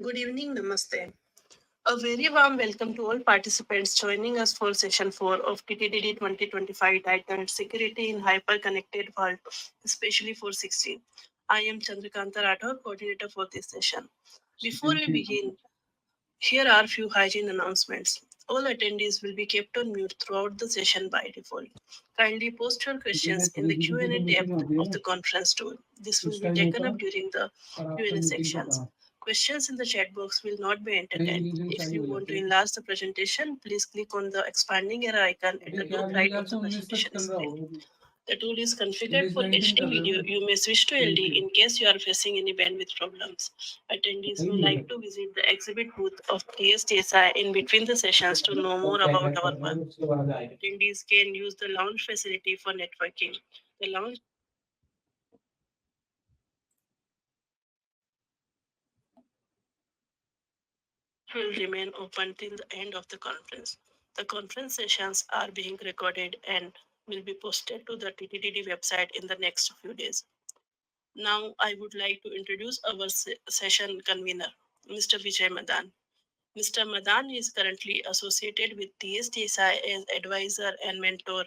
Good evening, Namaste. A very warm welcome to all participants joining us for session 4 of TTDD 2025 titled Security in Hyper-Connected World, especially for 16. I am Chandrakanta Rathore, coordinator for this session. Before we begin, here are few hygiene announcements. All attendees will be kept on mute throughout the session by default. Kindly post your questions in the Q&A tab of the conference tool. This will be taken up during the Q&A sections. Questions in the chat box will not be entertained. If you want to enlarge the presentation, please click on the expanding arrow icon at the top right of the presentation screen. The tool is configured for HD video. You may switch to LD in case you are facing any bandwidth problems. Attendees who like to visit the exhibit booth of TSTSI in between the sessions to know more about our work. Attendees can use the lounge facility for networking. The lounge will remain open till the end of the conference. The conference sessions are being recorded and will be posted to the TTTD website in the next few days. Now, I would like to introduce our session convener, Mr. Vijay Madan. Mr. Madan is currently associated with TSTSI as advisor and mentor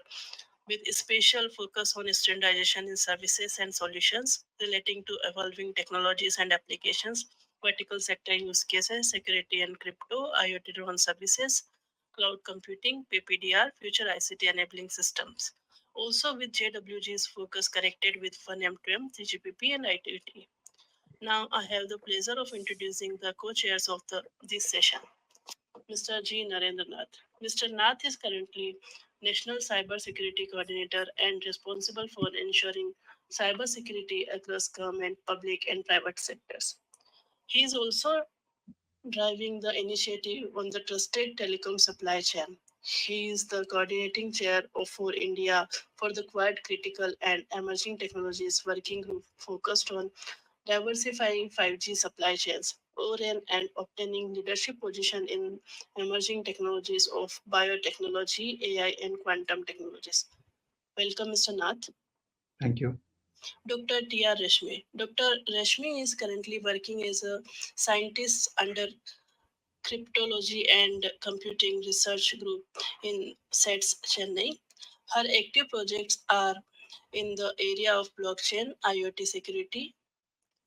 with a special focus on standardization in services and solutions relating to evolving technologies and applications, vertical sector use cases, security and crypto, IoT driven services, cloud computing, PPDR, future ICT enabling systems. Also with JWG's focus connected with FunM2M, 3GPP, and ITT. Now I have the pleasure of introducing the co-chairs of this session. Mr. G. Narendranath. Mr. Nath is currently National Cyber Security Coordinator and responsible for ensuring cyber security across government, public, and private sectors. He is also driving the initiative on the trusted telecom supply chain. He is the coordinating chair of for India for the Quad Critical and Emerging Technologies Working Group focused on diversifying 5G supply chains, ORAN, and obtaining leadership position in emerging technologies of biotechnology, AI, and quantum technologies. Welcome, Mr. Nath. Thank you. Dr. T.R. Reshmi. Dr. Reshmi is currently working as a scientist under Cryptology and Computing Research Group in SETS Chennai. Her active projects are in the area of blockchain, IoT security,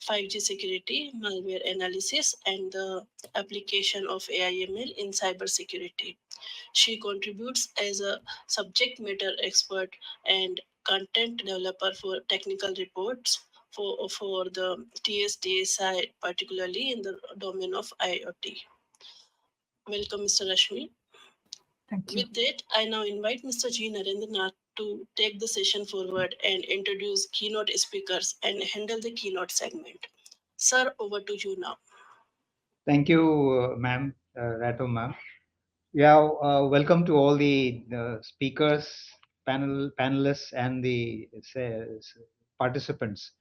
5G security, malware analysis, and the application of AI/ML in cybersecurity. She contributes as a subject matter expert and content developer for technical reports for the TSTSI, particularly in the domain of IoT. Welcome, Mr. Rashmi. Thank you. With that, I now invite Mr. G. Narendranath to take the session forward and introduce keynote speakers and handle the keynote segment. Sir, over to you now. Thank you, ma'am, Rato ma'am. Yeah, welcome to all the speakers, panelists, and the participants,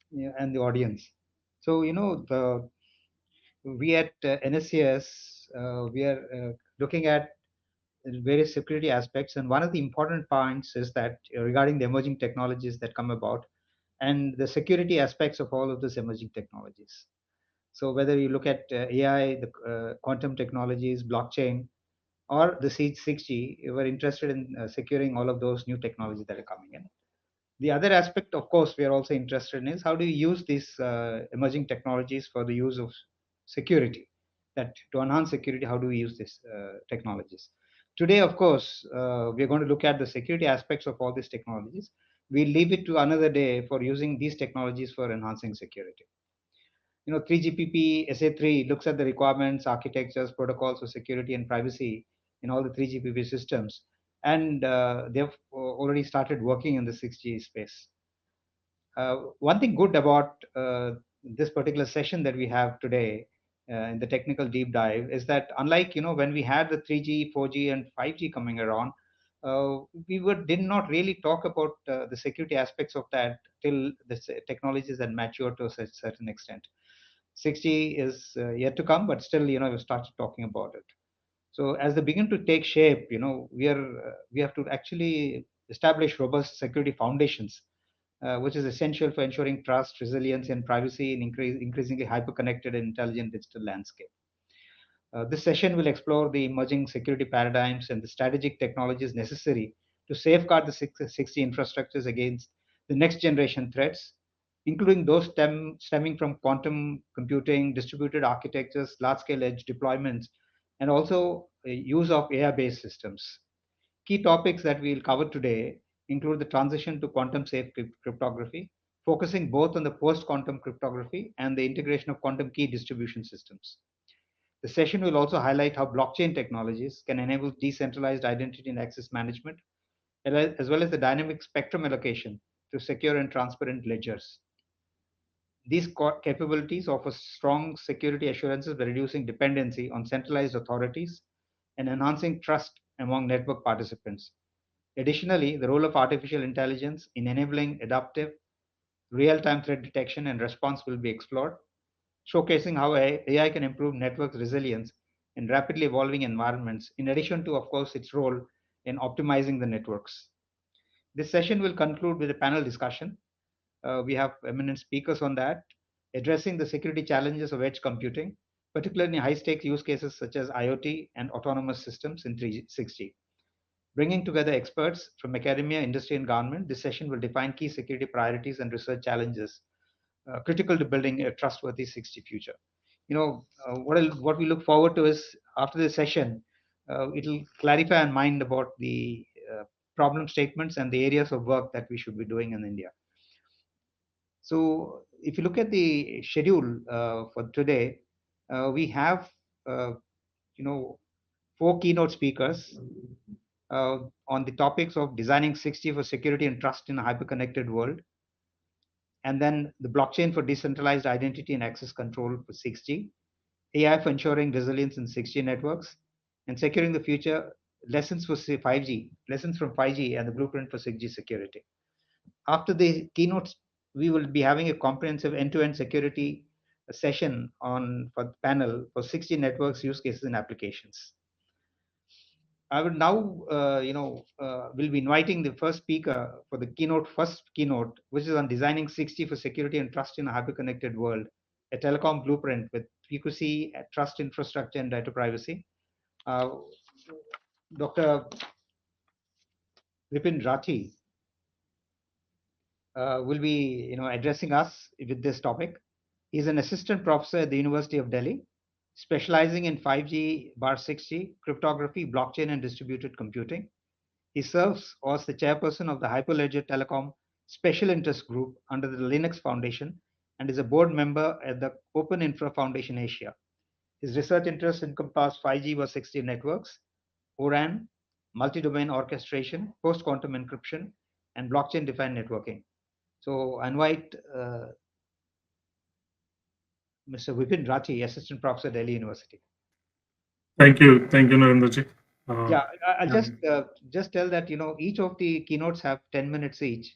yeah, and the audience. So, we at NSCS, we are looking at various security aspects, and one of the important points is that regarding the emerging technologies that come about and the security aspects of all of these emerging technologies. So whether you look at AI, the quantum technologies, blockchain, or the 6G, we're interested in securing all of those new technologies that are coming in. The other aspect, of course, we are also interested in is how do you use these emerging technologies for the use of security? That to enhance security, how do we use these technologies? Today, of course, we're going to look at the security aspects of all these technologies. We leave it to another day for using these technologies for enhancing security. 3GPP SA3 looks at the requirements, architectures, protocols for security and privacy in all the 3GPP systems, and they've already started working in the 6G space. One thing good about this particular session that we have today in the technical deep dive is that unlike when we had the 3G, 4G, and 5G coming around, did not really talk about the security aspects of that till the technologies had matured to a certain extent. 6G is yet to come, but still, we started talking about it. So as they begin to take shape, we have to actually establish robust security foundations which is essential for ensuring trust, resilience, and privacy in increasingly hyper-connected and intelligent digital landscape. This session will explore the emerging security paradigms and the strategic technologies necessary to safeguard the 6G infrastructures against the next generation threats, including those stemming from quantum computing, distributed architectures, large-scale edge deployments, and also use of AI-based systems. Key topics that we'll cover today include the transition to quantum-safe cryptography, focusing both on the post-quantum cryptography and the integration of quantum key distribution systems. The session will also highlight how blockchain technologies can enable decentralized identity and access management, as well as the dynamic spectrum allocation to secure and transparent ledgers. These capabilities offer strong security assurances by reducing dependency on centralized authorities and enhancing trust among network participants. Additionally, the role of artificial intelligence in enabling adaptive, real-time threat detection and response will be explored, showcasing how AI can improve network resilience in rapidly evolving environments, in addition to, of course, its role in optimizing the networks. This session will conclude with a panel discussion. We have eminent speakers on that, addressing the security challenges of edge computing, particularly in high-stakes use cases such as IoT and autonomous systems in 360. Bringing together experts from academia, industry, and government, this session will define key security priorities and research challenges critical to building a trustworthy 6G future. What we look forward to is after this session, it'll clarify our mind about the problem statements and the areas of work that we should be doing in India. So if you look at the schedule for today, we have, 4 keynote speakers on the topics of designing 6G for security and trust in a hyper-connected world, and then the blockchain for decentralized identity and access control for 6G, AI for ensuring resilience in 6G networks, and securing the future, lessons for 5G, lessons from 5G and the blueprint for 6G security. After the keynotes, we will be having a comprehensive end-to-end security session for the panel for 6G networks, use cases, and applications. I will now, will be inviting the first speaker for the first keynote, which is on designing 6G for security and trust in a hyper-connected world, a telecom blueprint with PQC, trust infrastructure, and data privacy. Dr. Vipin Rathi will be, addressing us with this topic. He's an assistant professor at the University of Delhi, specializing in 5G, 6G, cryptography, blockchain, and distributed computing. He serves as the chairperson of the Hyperledger Telecom Special Interest Group under the Linux Foundation and is a board member at the Open Infra Foundation Asia. His research interests encompass 5G or 6G networks, ORAN, multi-domain orchestration, post-quantum encryption, and blockchain-defined networking. So I invite Mr. Vipin Rathi, Assistant Professor, Delhi University. Thank you, Narendraji. Yeah, I'll just tell that each of the keynotes have 10 minutes each.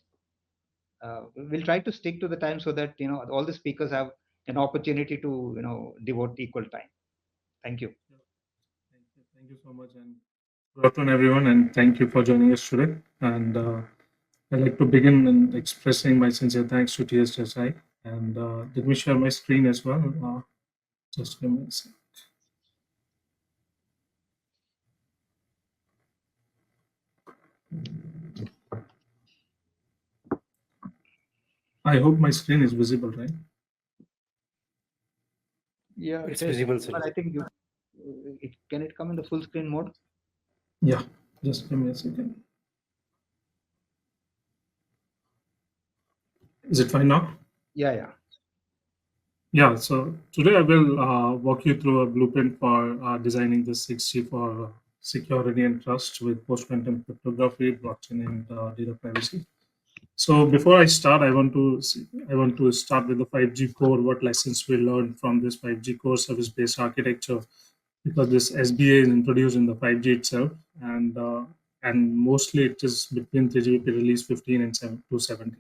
We'll try to stick to the time so that all the speakers have an opportunity to devote equal time. Thank you. Thank you so much, and good afternoon, everyone, and thank you for joining us today. And I'd like to begin in expressing my sincere thanks to TS Desai. And let me share my screen as well. Just give me a second. I hope my screen is visible, right? Yeah, it's visible, sir. But I think can it come in the full screen mode? Yeah, just give me a second. Is it fine now? Yeah. Yeah, so today I will walk you through a blueprint for designing the 6G for security and trust with post-quantum cryptography, blockchain, and data privacy. So before I start, I want to start with the 5G core. What lessons we learned from this 5G core service-based architecture, because this SBA is introduced in the 5G itself, and mostly it is between 3GPP release 15 and 17.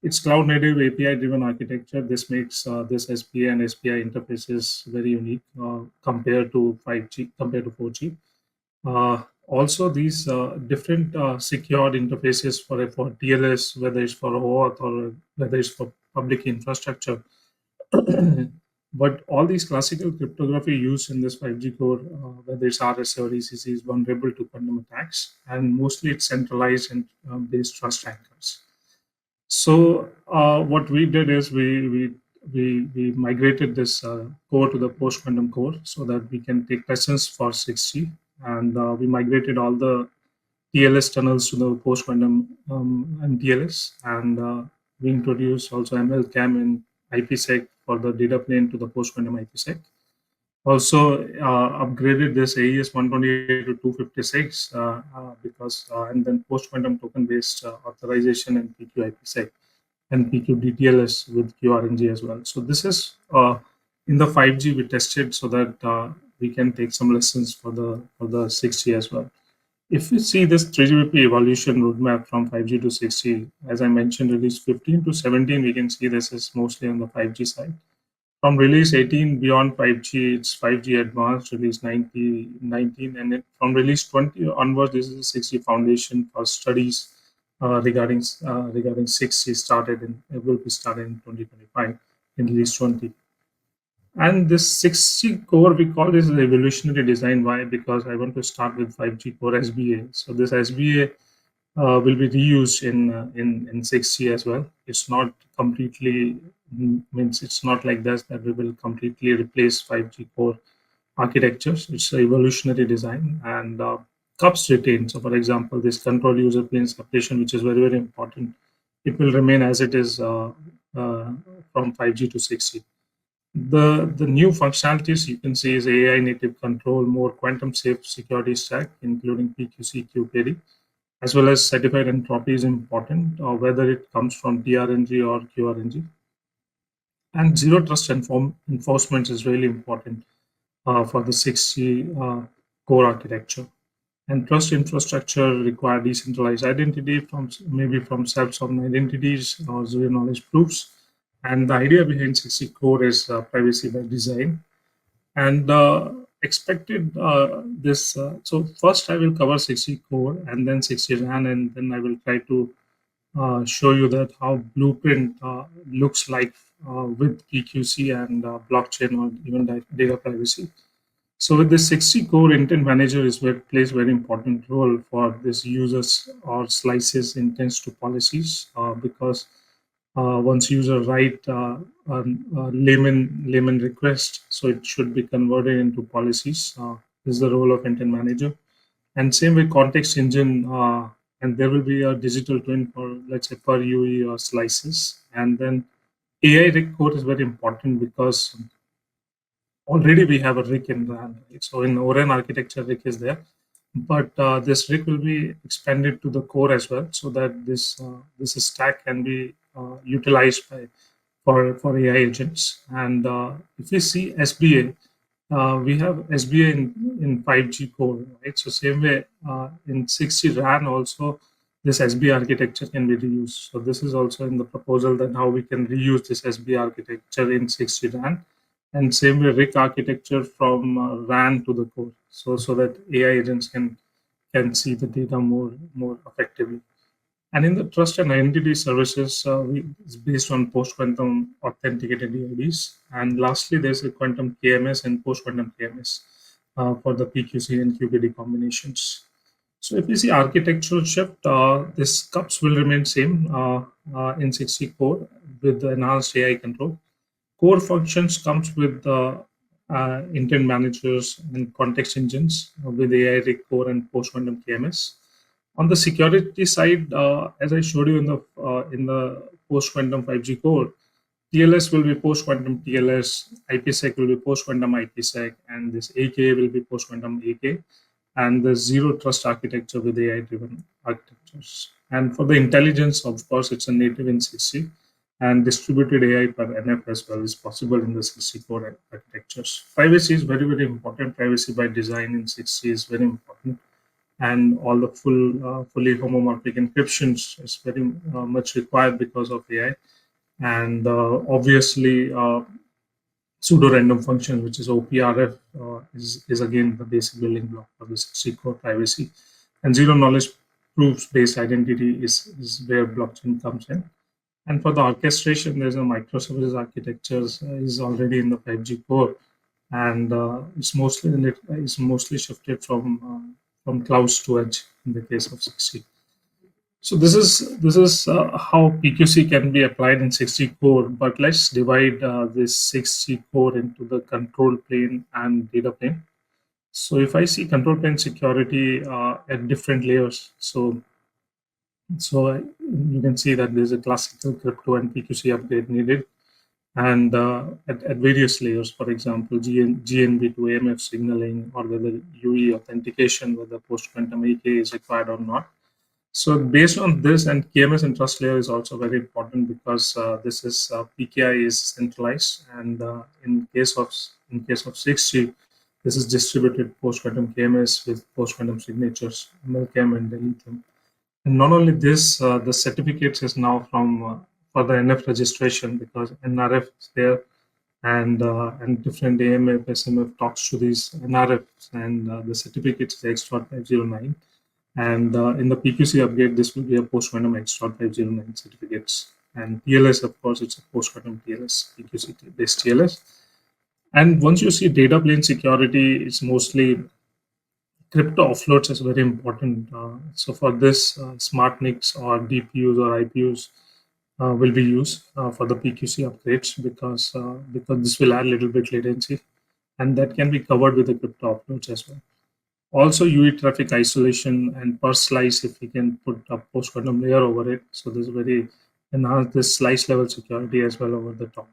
It's cloud-native API-driven architecture. This makes this SPA and SPI interfaces very unique compared to 5G, compared to 4G. Also, these different secured interfaces for TLS, whether it's for OAuth or whether it's for public infrastructure. But all these classical cryptography used in this 5G core, whether it's RSA or ECC, is vulnerable to quantum attacks, and mostly it's centralized and based trust anchors. So what we did is we migrated this core to the post quantum core so that we can take lessons for 6G, and we migrated all the TLS tunnels to the post quantum MTLS, and we introduced also MLCAM and IPsec for the data plane to the post quantum IPsec. Also upgraded this AES 128 to 256 because and then post quantum token based authorization and PQ IPsec and PQ DTLS with QRNG as well. So this is in the 5G we tested so that we can take some lessons for the 6G as well. If you see this 3GPP evolution roadmap from 5G to 6G, as I mentioned, release 15 to 17, we can see this is mostly on the 5G side. From release 18 beyond 5G, it's 5G advanced, release 19, and from release 20 onwards, this is a 6G foundation for studies regarding 6G started in will be started in 2025 in release 20. And this 6G core, we call this evolutionary design. Why? Because I want to start with 5G core SBA. So this SBA will be reused in 6G as well. It's not completely means it's not like this that we will completely replace 5G core architectures. It's an evolutionary design and CUPS retain. So for example, this control user plane separation, which is very important, it will remain as it is from 5G to 6G. The new functionalities you can see is AI native control, more quantum safe security stack, including PQC, QKD, as well as certified entropy is important, whether it comes from DRNG or QRNG. And zero trust enforcement is really important for the 6G core architecture. And trust infrastructure require decentralized identity from maybe from self-sovereign identities or zero knowledge proofs. And the idea behind 6G core is privacy by design. And expected this. So first I will cover 6G core and then 6G RAN, and then I will try to show you that how Blueprint looks like with PQC and blockchain or even data privacy. So with this 6G core, intent manager plays very important role for this users or slices intents to policies because once user write layman request, so it should be converted into policies. This is the role of intent manager, and same with context engine. And there will be a digital twin for let's say per UE or slices, and then AI RIC code is very important because already we have a RIC in RAN. Right? So in ORAN architecture, RIC is there, but this RIC will be expanded to the core as well, so that this stack can be utilized for AI agents. And if we see SBA, we have SBA in 5G core, right? So same way in 6G RAN also, this SBA architecture can be reused. So this is also in the proposal that how we can reuse this SBA architecture in 6G RAN. And same way RIC architecture from RAN to the core, so that AI agents can see the data more effectively. And in the trust and identity services, it's based on post-quantum authenticated DIDs. And lastly, there's a quantum KMS and post-quantum KMS for the PQC and QKD combinations. So if you see architectural shift, this CUPS will remain same in 6G core with the enhanced AI control. Core functions comes with intent managers and context engines with AI RIC core and post-quantum KMS. On the security side, as I showed you in the post-quantum 5G core, TLS will be post-quantum TLS, IPsec will be post-quantum IPsec, and this AKA will be post-quantum AK, and the zero trust architecture with AI-driven architectures. And for the intelligence, of course, it's a native in 6G, and distributed AI per NF as well is possible in the 6G core architectures. Privacy is very important. Privacy by design in 6G is very important. And all the fully homomorphic encryptions is very much required because of AI. And obviously, pseudo-random function, which is OPRF, is again the basic building block for the 60-core privacy. And zero-knowledge proofs-based identity is where blockchain comes in. And for the orchestration, there's a microservices architecture is already in the 5G core, and it's mostly shifted from clouds to edge in the case of 6G. So this is how PQC can be applied in 6G core. But let's divide this 6G core into the control plane and data plane. So if I see control plane security at different layers, so you can see that there's a classical crypto and PQC upgrade needed, and at various layers, for example, GNB to AMF signaling, or whether UE authentication, whether post-quantum AK is required or not. So based on this, and KMS and trust layer is also very important, because this is PKI is centralized, and in case of 6G, this is distributed post-quantum KMS with post-quantum signatures, MLKM and Delithium. And not only this, the certificates is now from for the NF registration, because NRF is there, and different AMF, SMF talks to these NRFs, and the certificates is X.509. And in the PQC upgrade, this will be a post-quantum X.509 certificates. And TLS, of course, it's a post-quantum TLS, PQC-based TLS. And once you see data plane security, it's mostly crypto offloads is very important. So for this, smart NICs or DPUs or IPUs will be used for the PQC upgrades, because this will add a little bit latency, and that can be covered with the crypto offloads as well. Also, UE traffic isolation and per slice, if we can put a post-quantum layer over it, so there's very enhance this slice level security as well over the top.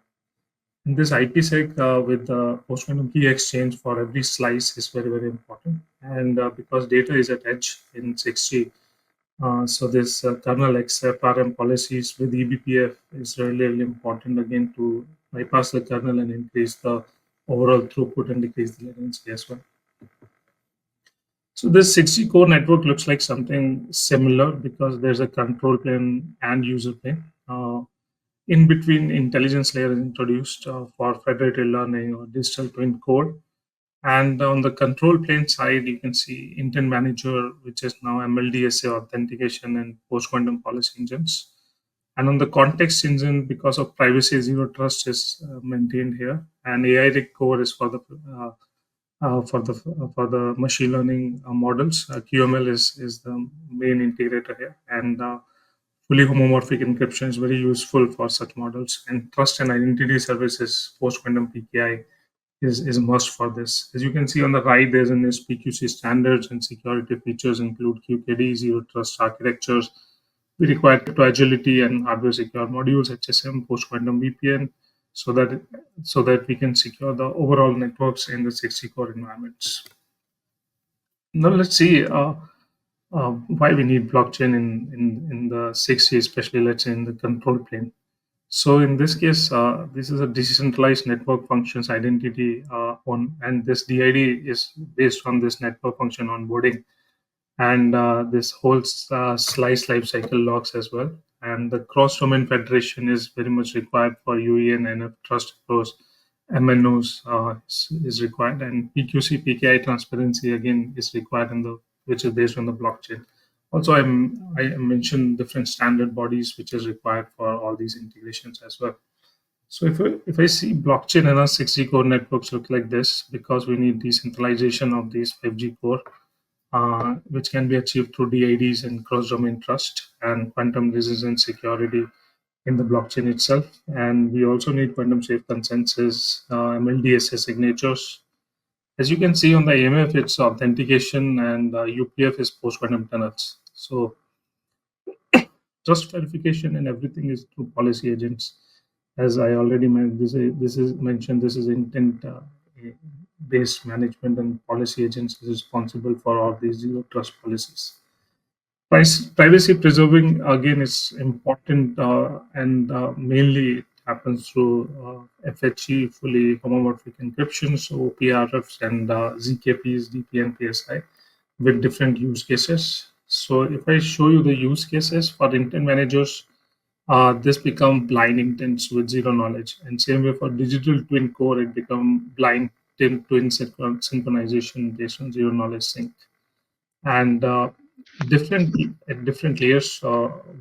And this IPsec with the post-quantum key exchange for every slice is very, very important. And because data is at edge in 6G, so this kernel XFRM policies with eBPF is really, really important, again, to bypass the kernel and increase the overall throughput and decrease the latency as well. So this 6G core network looks like something similar, because there's a control plane and user plane. In between, intelligence layer is introduced for federated learning or digital twin core. And on the control plane side, you can see intent manager, which is now MLDSA authentication and post-quantum policy engines. And on the context engine, because of privacy, zero trust is maintained here. And AI-RIG core is for the machine learning models. QML is the main integrator here, and fully homomorphic encryption is very useful for such models. And trust and identity services, post-quantum PKI is a must for this. As you can see on the right, there's in this PQC standards and security features include QKD, zero trust architectures. We require crypto agility and hardware secure modules, HSM, post-quantum VPN, so that we can secure the overall networks in the 6G core environments. Now let's see why we need blockchain in the 6G, especially let's say in the control plane. So in this case, this is a decentralized network functions identity and this DID is based on this network function onboarding, and this whole slice lifecycle logs as well. And the cross-domain federation is very much required for UE and NF trust across MNOs is required, and PQC PKI transparency again is required which is based on the blockchain. Also, I mentioned different standard bodies which is required for all these integrations as well. So if I see blockchain and our 6G core networks look like this, because we need decentralization of these 5G core, which can be achieved through DIDs and cross-domain trust and quantum resistant security in the blockchain itself. And we also need quantum safe consensus, MLDSA signatures. As you can see on the AMF, it's authentication, and UPF is post-quantum tunnels. So trust verification and everything is through policy agents. As I already mentioned, this is intent based management, and policy agents is responsible for all these zero trust policies. Privacy preserving again is important, and mainly it happens through FHE, fully homomorphic encryption, so OPRFs and ZKPs, DPN, PSI, with different use cases. So if I show you the use cases for intent managers, this become blind intents with zero knowledge. And same way for digital twin core, it become blind twin synchronization based on zero knowledge sync. And at different layers,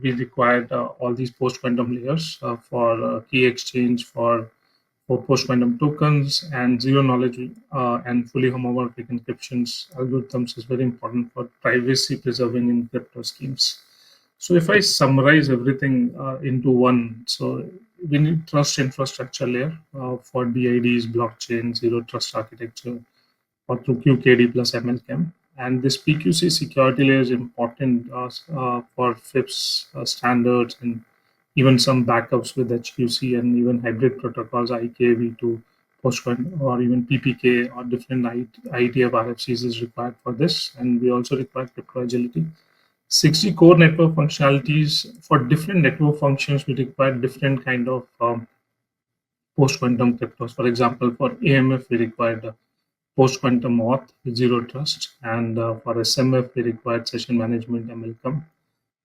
we required all these post quantum layers for key exchange, for post quantum tokens, and zero knowledge and fully homomorphic encryptions algorithms is very important for privacy preserving in crypto schemes. So if I summarize everything into one, so we need trust infrastructure layer for DIDs, blockchain, zero trust architecture, or through QKD plus MLChem. And this PQC security layer is important for FIPS standards and even some backups with HQC and even hybrid protocols, IKV2, Postquantum, or even PPK or different IETF RFCs is required for this. And we also require crypto agility. 6G core network functionalities for different network functions, we require different kind of post-quantum cryptos. For example, for AMF, we required post-quantum auth with zero trust, and for SMF, we required session management MLChem.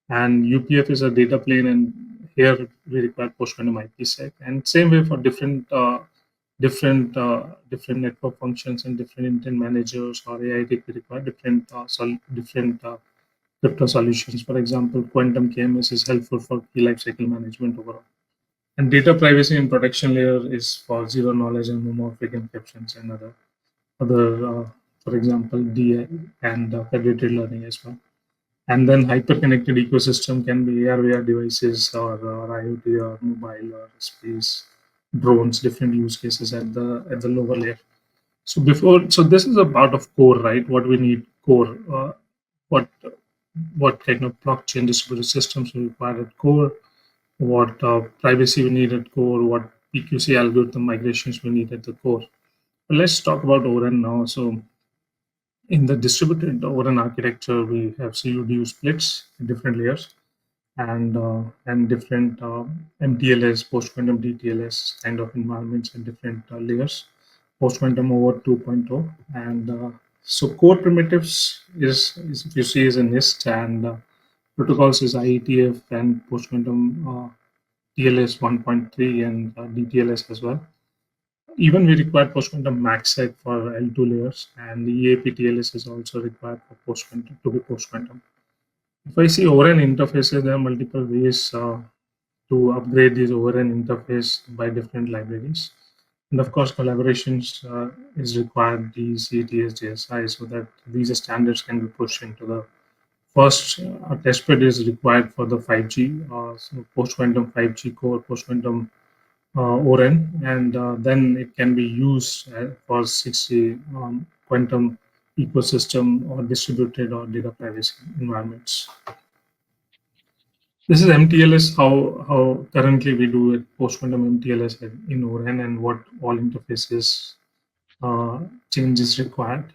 And UPF is a data plane, and here we require post-quantum IPsec. And same way for different network functions and different intent managers or AIT, we require different crypto solutions. For example, quantum KMS is helpful for key lifecycle management overall. And data privacy and protection layer is for zero knowledge and homomorphic encryptions and other for example, DI and federated learning as well. And then hyper-connected ecosystem can be AR/VR devices or IoT or mobile or space, drones, different use cases at the lower layer. So this is a part of core, right? What we need core, what kind of blockchain distributed systems we require at core, what privacy we need at core, what PQC algorithm migrations we need at the core. But let's talk about ORAN now. So in the distributed ORAN architecture, we have CUDU splits in different layers and different MTLS, post-quantum DTLS kind of environments and different layers, post-quantum over 2.0. And so core primitives is if you see is a NIST, and protocols is IETF and post-quantum TLS 1.3 and DTLS as well. Even we require post-quantum MACsec for L2 layers, and the EAP TLS is also required for post-quantum to be post-quantum. If I see ORAN interfaces, there are multiple ways to upgrade these ORAN interface by different libraries. And of course, collaborations is required, DCTS, JSI, so that these standards can be pushed into the first testbed is required for the 5G, so post-quantum 5G core, post-quantum ORAN, and then it can be used for 6G quantum ecosystem or distributed or data privacy environments. This is MTLS, how currently we do it, post-quantum MTLS in ORAN, and what all interfaces changes required.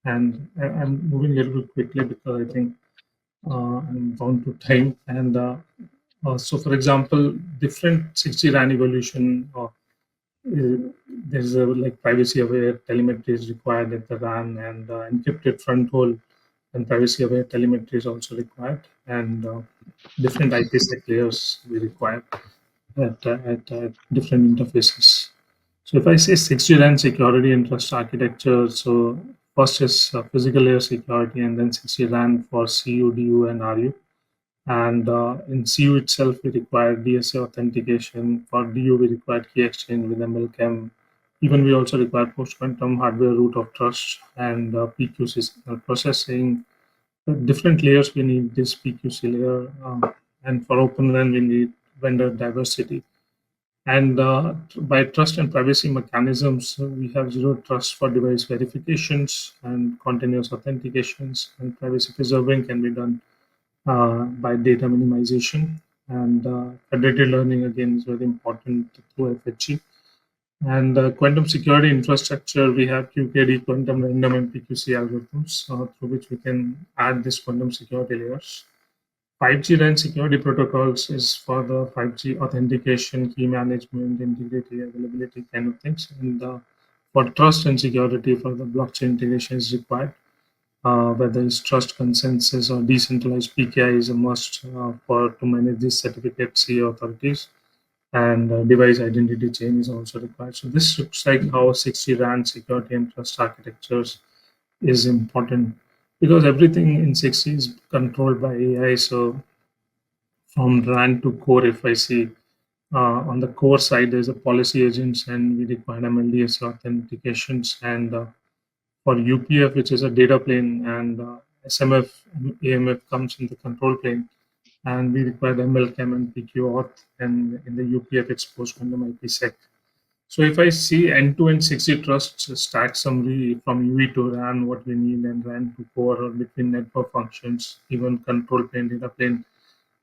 And I'm moving a little bit quickly because I think I'm bound to time. And so, for example, different 6G RAN evolution, there's a like privacy-aware telemetry is required at the RAN, and encrypted front hole and privacy-aware telemetry is also required, and different IPsec layers we require at different interfaces. So if I say 6G RAN security and trust architecture, so first is physical layer security, and then 6G RAN for CU, DU, and RU. And in CU itself, we require DSA authentication. For DU, we require key exchange with MLChem. Even we also require post-quantum hardware root of trust and PQC signal processing. Different layers, we need this PQC layer. And for Open RAN, we need vendor diversity. And by trust and privacy mechanisms, we have zero trust for device verifications and continuous authentications, and privacy preserving can be done by data minimization. And federated learning, again, is very important through FHE. And quantum security infrastructure, we have QKD, quantum random, and PQC algorithms through which we can add this quantum security layers. 5G RAN security protocols is for the 5G authentication, key management, integrity, availability kind of things. And for trust and security for the blockchain integration is required. whether it's trust consensus or decentralized PKI is a must to manage these certificate C authorities, and device identity chain is also required. So this looks like how 6G RAN security and trust architectures is important, because everything in 6G is controlled by AI. So from RAN to core, if I see on the core side, there's a policy agents, and we require MLDS authentications, and for UPF, which is a data plane, and SMF, AMF comes in the control plane, and we require the MLCAM and PQ auth, and in the UPF, it's post-quantum IPsec. So if I see end-to-end 6G trust stack summary from UE to RAN, what we need, and RAN to core, or between network functions, even control plane, data plane,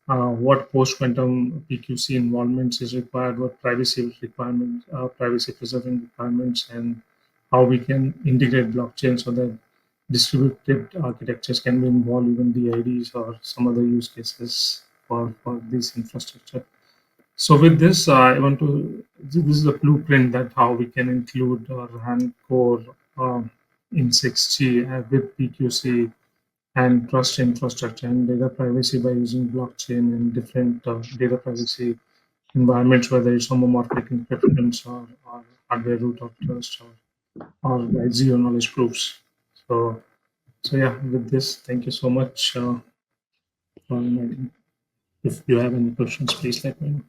what post-quantum PQC involvements is required, what privacy requirements, privacy preserving requirements, and how we can integrate blockchain so that distributed architectures can be involved, even DIDs or some other use cases for this infrastructure. So with this, I want to, this is a blueprint that how we can include RAN core in 6G with PQC and trust infrastructure and data privacy by using blockchain and different data privacy environments, whether it's homomorphic encryptions or hardware root of trust or by zero knowledge proofs. So yeah, with this, thank you so much for inviting. If you have any questions, please let me know.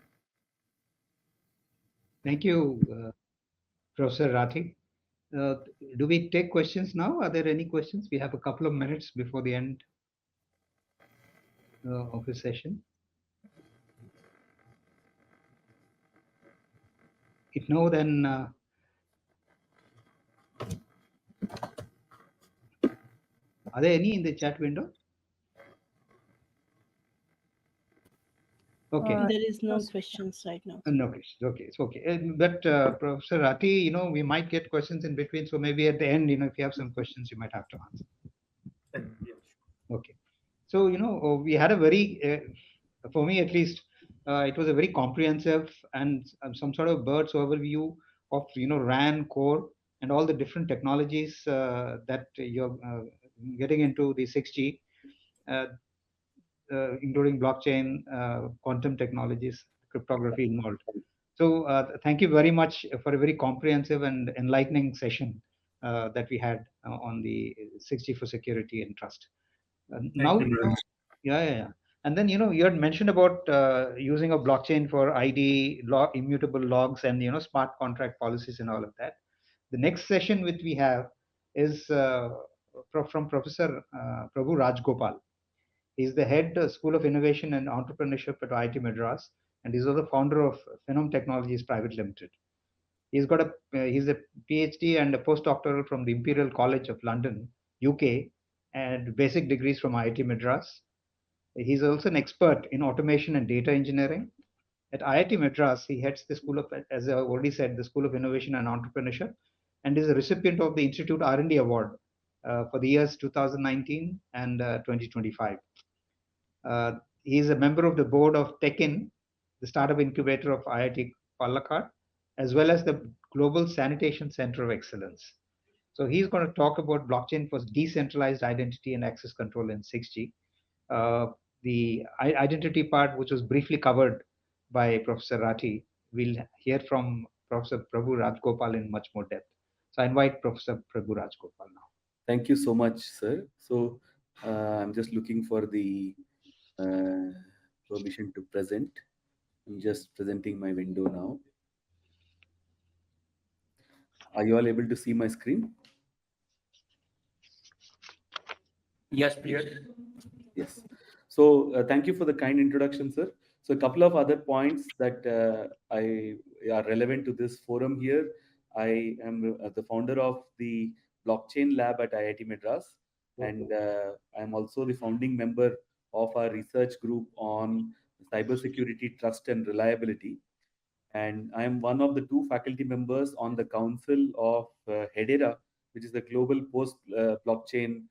Thank you, Professor Rathi. Do we take questions now? Are there any questions? We have a couple of minutes before the end of the session. If no, then are there any in the chat window? Okay. There is no questions right now. No questions. Okay, it's okay. But Professor Rathi, we might get questions in between. So maybe at the end, if you have some questions, you might have to answer. Okay. So, we had a very, for me at least, it was a very comprehensive and some sort of bird's overview of, RAN core and all the different technologies that you're getting into the 6G, including blockchain, quantum technologies, cryptography involved. So thank you very much for a very comprehensive and enlightening session that we had on the 6G for security and trust. Now, yeah. And then, you had mentioned about using a blockchain for ID, immutable logs, and, smart contract policies and all of that. The next session which we have is from Professor Prabhu Rajgopal. He's the head School of Innovation and Entrepreneurship at IIT Madras, and he's also the founder of Phenom Technologies Private Limited. He's got he's a PhD and a postdoctoral from the Imperial College of London, UK, and basic degrees from IIT Madras. He's also an expert in automation and data engineering. At IIT Madras, he heads the School of, as I already said, the School of Innovation and Entrepreneurship, and is a recipient of the Institute R&D Award for the years 2019 and 2025. He is a member of the board of TechIn, the startup incubator of IIT Palakkad, as well as the Global Sanitation Center of Excellence. So he's going to talk about blockchain for decentralized identity and access control in 6G. The identity part, which was briefly covered by Professor Rathi, we'll hear from Professor Prabhu Rajgopal in much more depth. So I invite Professor Prabhu Rajgopal now. Thank you so much, sir. So I'm just looking for the permission to present. I'm just presenting my window now. Are you all able to see my screen? Yes, please. Yes. So thank you for the kind introduction, sir. So a couple of other points that are relevant to this forum here. I am the founder of the blockchain lab at IIT Madras, and I'm also the founding member of our research group on cybersecurity, trust, and reliability. And I am one of the 2 faculty members on the council of Hedera, which is the global post blockchain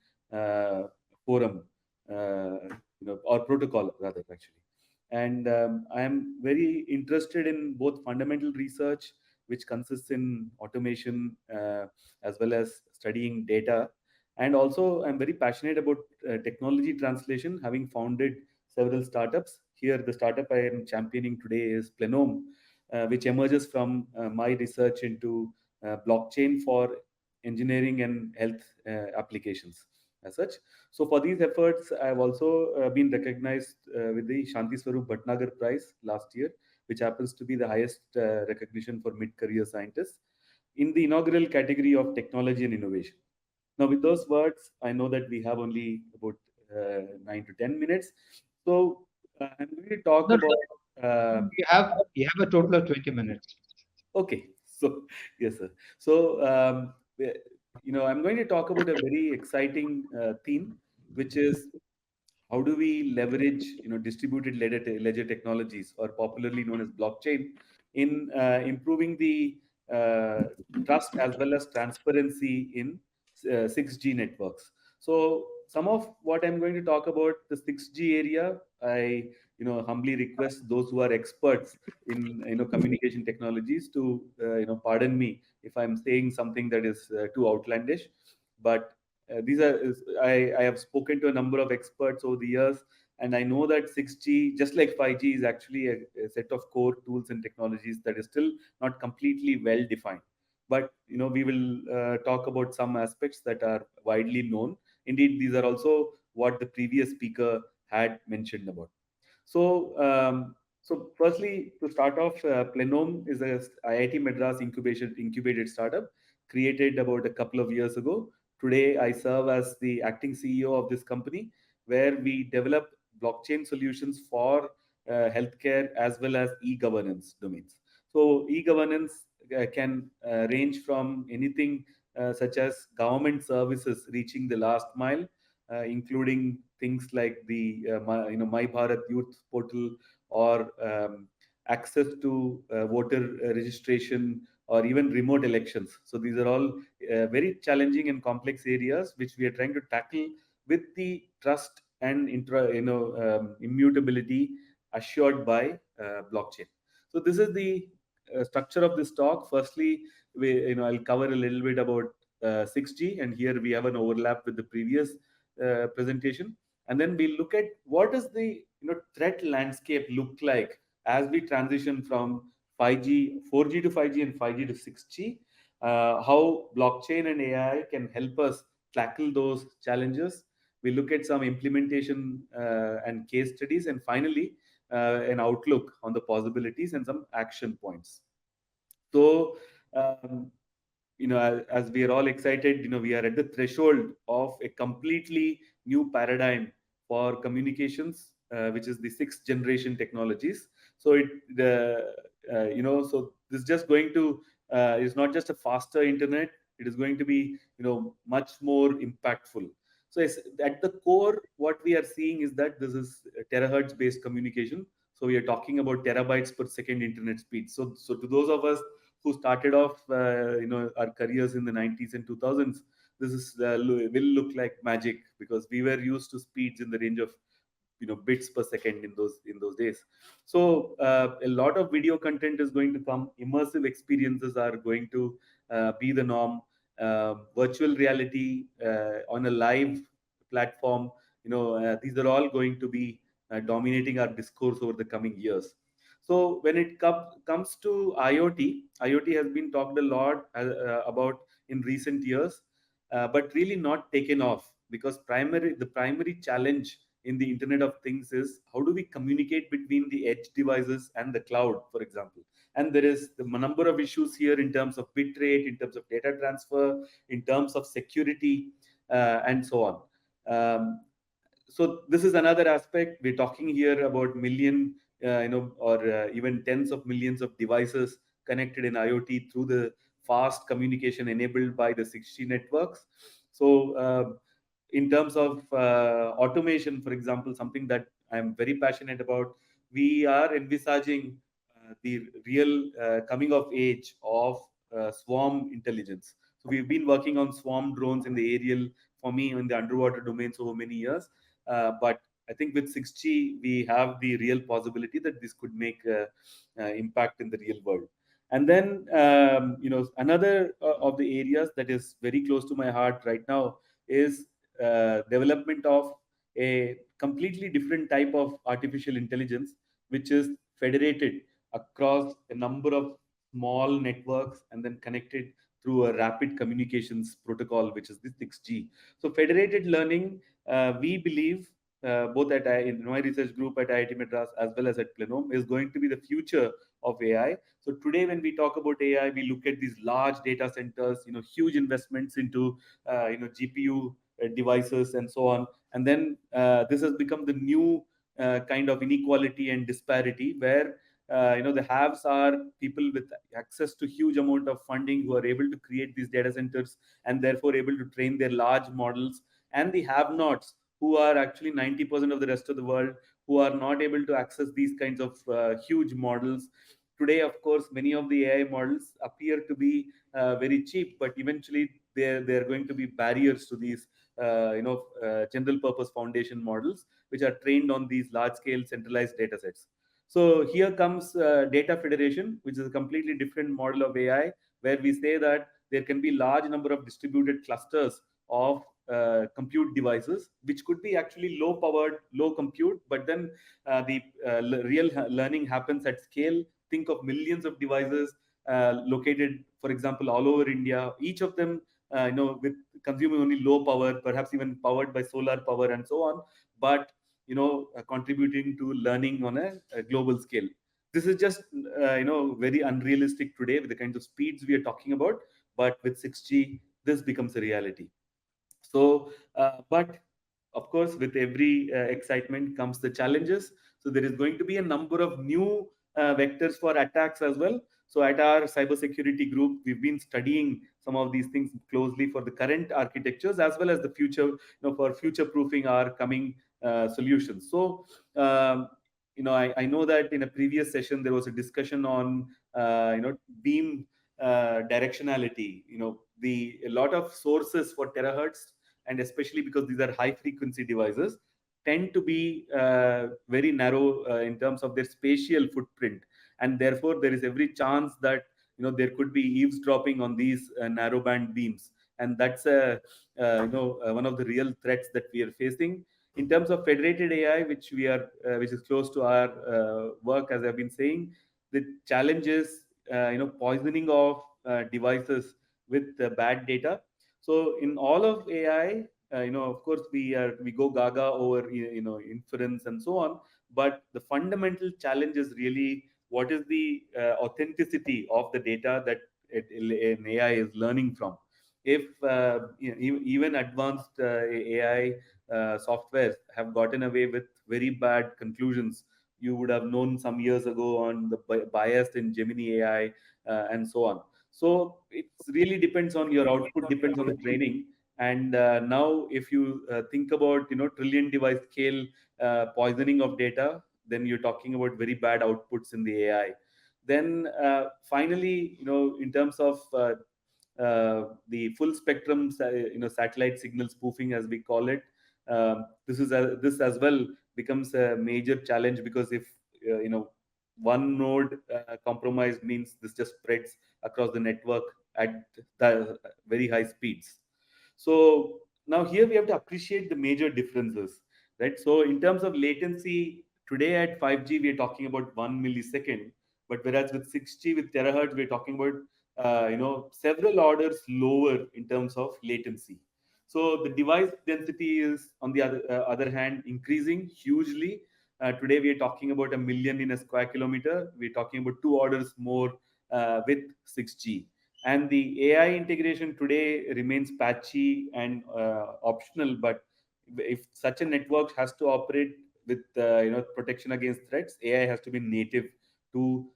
forum, or protocol rather, actually. And I am very interested in both fundamental research, which consists in automation, as well as studying data, And also, I'm very passionate about technology translation, having founded several startups. Here, the startup I am championing today is Plenome, which emerges from my research into blockchain for engineering and health applications as such. So for these efforts, I've also been recognized with the Shanti Swarup Bhatnagar Prize last year, which happens to be the highest recognition for mid-career scientists in the inaugural category of technology and innovation. Now, with those words, I know that we have only about 9 to 10 minutes. So I'm going to talk No, about. you have a total of 20 minutes. Okay. So, yes, sir. So, I'm going to talk about a very exciting theme, which is how do we leverage distributed ledger technologies, or popularly known as blockchain, in improving the trust as well as transparency in 6G networks. So some of what I'm going to talk about the 6G area, I humbly request those who are experts in communication technologies to pardon me if I'm saying something that is too outlandish, but I have spoken to a number of experts over the years, and I know that 6G, just like 5G, is actually a set of core tools and technologies that is still not completely well defined. But we will talk about some aspects that are widely known. Indeed, these are also what the previous speaker had mentioned about. So firstly, to start off, Plenome is a IIT Madras incubated startup created about a couple of years ago. Today, I serve as the acting CEO of this company, where we develop blockchain solutions for healthcare as well as e-governance domains. So e-governance can range from anything such as government services reaching the last mile, including things like the My Bharat Youth Portal, or access to voter registration, or even remote elections. So these are all very challenging and complex areas which we are trying to tackle with the trust and immutability assured by blockchain. So this is the structure of this talk. Firstly, I'll cover a little bit about 6G, and here we have an overlap with the previous presentation, and then we'll look at what does the threat landscape look like as we transition from 5G, 4G to 5G, and 5G to 6G. How blockchain and AI can help us tackle those challenges. We look at some implementation and case studies, and finally, an outlook on the possibilities and some action points. So, as we are all excited, we are at the threshold of a completely new paradigm for communications, which is the 6th generation technologies. So so this is just going to is not just a faster internet. It is going to be much more impactful. So at the core, what we are seeing is that this is terahertz based communication. So we are talking about terabytes per second internet speed. So to those of us who started off our careers in the 90s and 2000s, this is will look like magic, because we were used to speeds in the range of bits per second in those days. So a lot of video content is going to come. Immersive experiences are going to be the norm. Virtual reality on a live platform, these are all going to be dominating our discourse over the coming years. So when it comes to IoT has been talked a lot about in recent years, but really not taken off, because the primary challenge in the Internet of Things is how do we communicate between the edge devices and the cloud, for example. And there is the number of issues here in terms of bit rate, in terms of data transfer, in terms of security, and so on. So this is another aspect. We're talking here about million, or even tens of millions of devices connected in IoT through the fast communication enabled by the 6G networks. So in terms of automation, for example, something that I'm very passionate about, we are envisaging the real coming of age of swarm intelligence. So we've been working on swarm drones in the aerial, for me, in the underwater domains over many years. But I think with 6G, we have the real possibility that this could make impact in the real world. And then, another of the areas that is very close to my heart right now is development of a completely different type of artificial intelligence, which is federated across a number of small networks and then connected through a rapid communications protocol, which is the 6G. So federated learning, we believe, both in my research group at IIT Madras as well as at Plenome, is going to be the future of AI. So today, when we talk about AI, we look at these large data centers, huge investments into, GPU devices and so on. And then this has become the new kind of inequality and disparity where the haves are people with access to huge amount of funding who are able to create these data centers and therefore able to train their large models, and the have-nots who are actually 90% of the rest of the world who are not able to access these kinds of huge models. Today, of course, many of the AI models appear to be very cheap, but eventually they're going to be barriers to these general purpose foundation models, which are trained on these large scale centralized data sets. So here comes data federation, which is a completely different model of AI, where we say that there can be large number of distributed clusters of compute devices, which could be actually low powered, low compute, but then the real learning happens at scale. Think of millions of devices located, for example, all over India, each of them with consuming only low power, perhaps even powered by solar power and so on, but contributing to learning on a global scale. This is just very unrealistic today with the kinds of speeds we are talking about, but with 6G this becomes a reality. So but of course, with every excitement comes the challenges. So there is going to be a number of new vectors for attacks as well. So at our cybersecurity group, we've been studying some of these things closely for the current architectures as well as the future, for future proofing our coming solutions. So I know that in a previous session there was a discussion on beam directionality. A lot of sources for terahertz, and especially because these are high frequency devices, tend to be very narrow in terms of their spatial footprint, and therefore there is every chance that there could be eavesdropping on these narrowband beams, and that's one of the real threats that we are facing. In terms of federated AI, which is close to our work, as I've been saying, the challenge is poisoning of devices with bad data. So in all of AI, of course, we go gaga over inference and so on, but the fundamental challenge is really what is the authenticity of the data that an AI is learning from. If even advanced AI softwares have gotten away with very bad conclusions, you would have known some years ago on the bias in Gemini AI and so on. So it really depends on your output, depends on the training. And now, if you think about trillion device scale poisoning of data, then you're talking about very bad outputs in the AI. Then finally, in terms of the full spectrum, satellite signal spoofing, as we call it, this as well becomes a major challenge, because if one node compromised means this just spreads across the network at the very high speeds. So now here we have to appreciate the major differences, right? So in terms of latency, today at 5G we are talking about 1 millisecond, but whereas with 6G with terahertz we're talking about several orders lower in terms of latency. So the device density is, on the other hand, increasing hugely. Today we are talking about 1 million in a square kilometer. We're talking about 2 orders more with 6G. And the AI integration today remains patchy and optional. But if such a network has to operate with protection against threats, AI has to be native to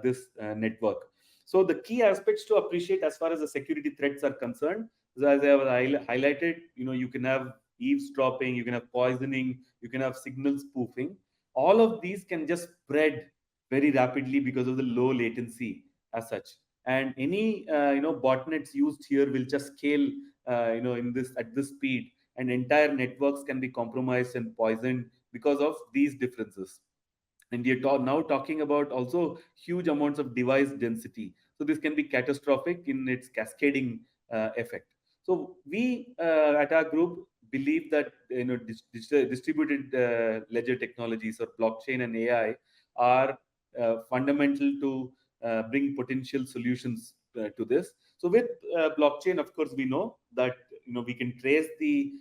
this network. So the key aspects to appreciate as far as the security threats are concerned, as I have highlighted, you can have eavesdropping, you can have poisoning, you can have signal spoofing. All of these can just spread very rapidly because of the low latency as such. And any botnets used here will just scale at this speed, and entire networks can be compromised and poisoned because of these differences. And we are now talking about also huge amounts of device density. So this can be catastrophic in its cascading effect. So we at our group believe that distributed ledger technologies or blockchain and AI are fundamental to bring potential solutions to this. So with blockchain, of course, we know that we can trace the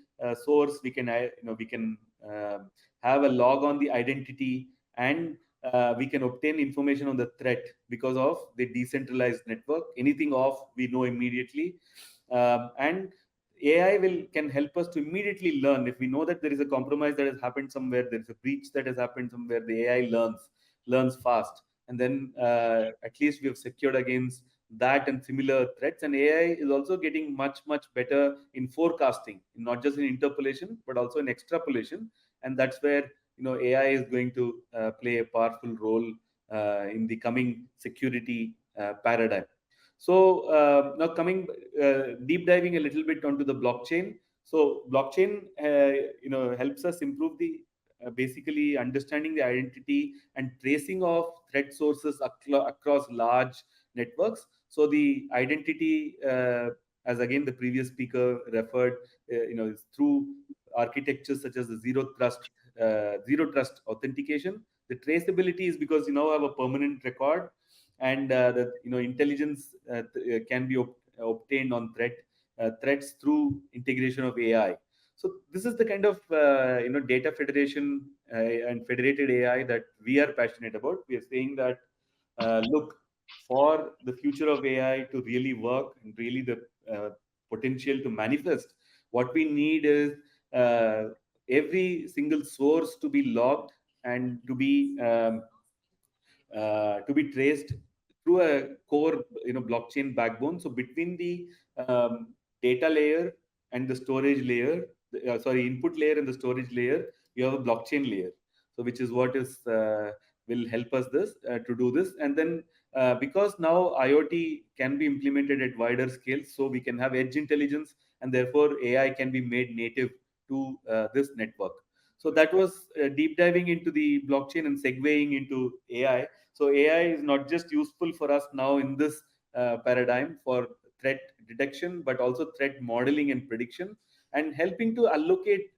source, we can have a log on the identity, and we can obtain information on the threat because of the decentralized network. Anything off, we know immediately, and AI can help us to immediately learn. If we know that there is a compromise that has happened somewhere, there is a breach that has happened somewhere, the AI learns fast, and then at least we have secured against that and similar threats. And AI is also getting much better in forecasting, not just in interpolation but also in extrapolation, and that's where AI is going to play a powerful role in the coming security paradigm. So now coming deep diving a little bit onto the blockchain. So blockchain helps us improve the basically understanding the identity and tracing of threat sources across large networks. So the identity, as again the previous speaker referred, is through architectures such as the zero trust authentication. The traceability is because you now have a permanent record, and the intelligence can be obtained on threats through integration of AI. So this is the kind of data federation and federated AI that we are passionate about. We are saying that look, for the future of AI to really work and really the potential to manifest, what we need is every single source to be logged and to be traced through a core blockchain backbone. So between the data layer and the storage layer, input layer and the storage layer, you have a blockchain layer. So which is what is will help us to do this. And then because now IoT can be implemented at wider scale, so we can have edge intelligence, and therefore AI can be made native to this network. So that was deep diving into the blockchain and segueing into AI. So AI is not just useful for us now in this paradigm for threat detection, but also threat modeling and prediction, and helping to allocate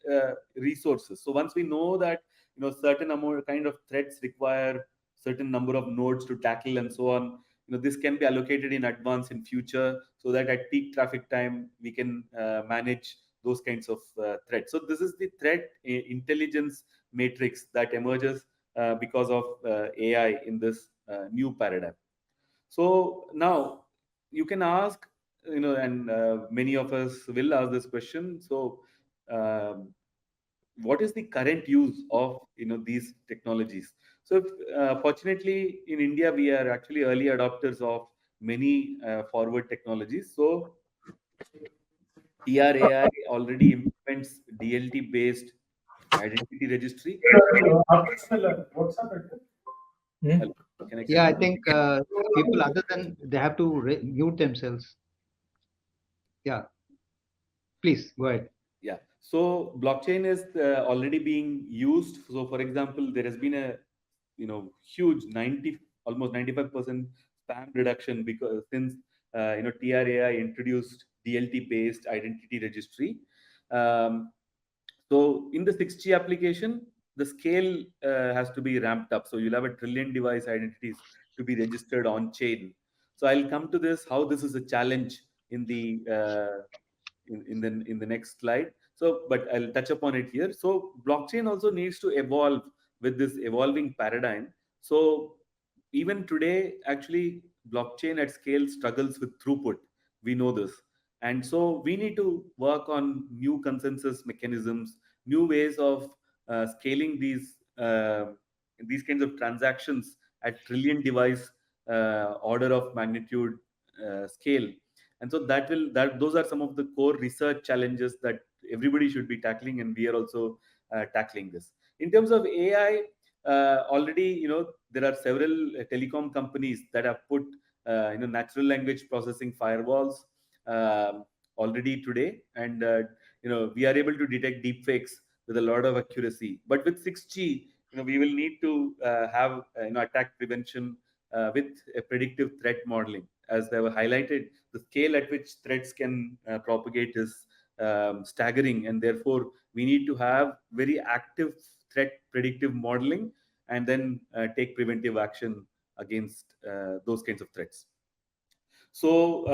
resources. So once we know that certain amount kind of threats require certain number of nodes to tackle and so on, this can be allocated in advance in future, so that at peak traffic time we can manage those kinds of threats. So this is the threat intelligence matrix that emerges because of AI in this new paradigm. So now you can ask, and many of us will ask this question. So what is the current use of these technologies? So fortunately in India, we are actually early adopters of many forward technologies. So TRAI already implements DLT based identity registry. Hmm? Can I Yeah, I continue? think people other than they have to mute themselves. Yeah, please go ahead. Yeah. So blockchain is already being used. So for example, there has been a huge almost 95% spam reduction because since TRAI introduced DLT based identity registry. So in the 6G application, the scale has to be ramped up. So you'll have 1 trillion device identities to be registered on chain. So I'll come to this, how this is a challenge in the in the next slide. So, but I'll touch upon it here. So blockchain also needs to evolve with this evolving paradigm. So even today, actually, blockchain at scale struggles with throughput. We know this. And so we need to work on new consensus mechanisms, new ways of scaling these kinds of transactions at trillion device order of magnitude scale. And so those are some of the core research challenges that everybody should be tackling, and we are also tackling this. In terms of AI, already there are several telecom companies that have put natural language processing firewalls already today, and we are able to detect deepfakes with a lot of accuracy. But with 6G, we will need to have attack prevention with a predictive threat modeling. As they were highlighted, the scale at which threats can propagate is staggering, and therefore we need to have very active threat predictive modeling and then take preventive action against those kinds of threats. So,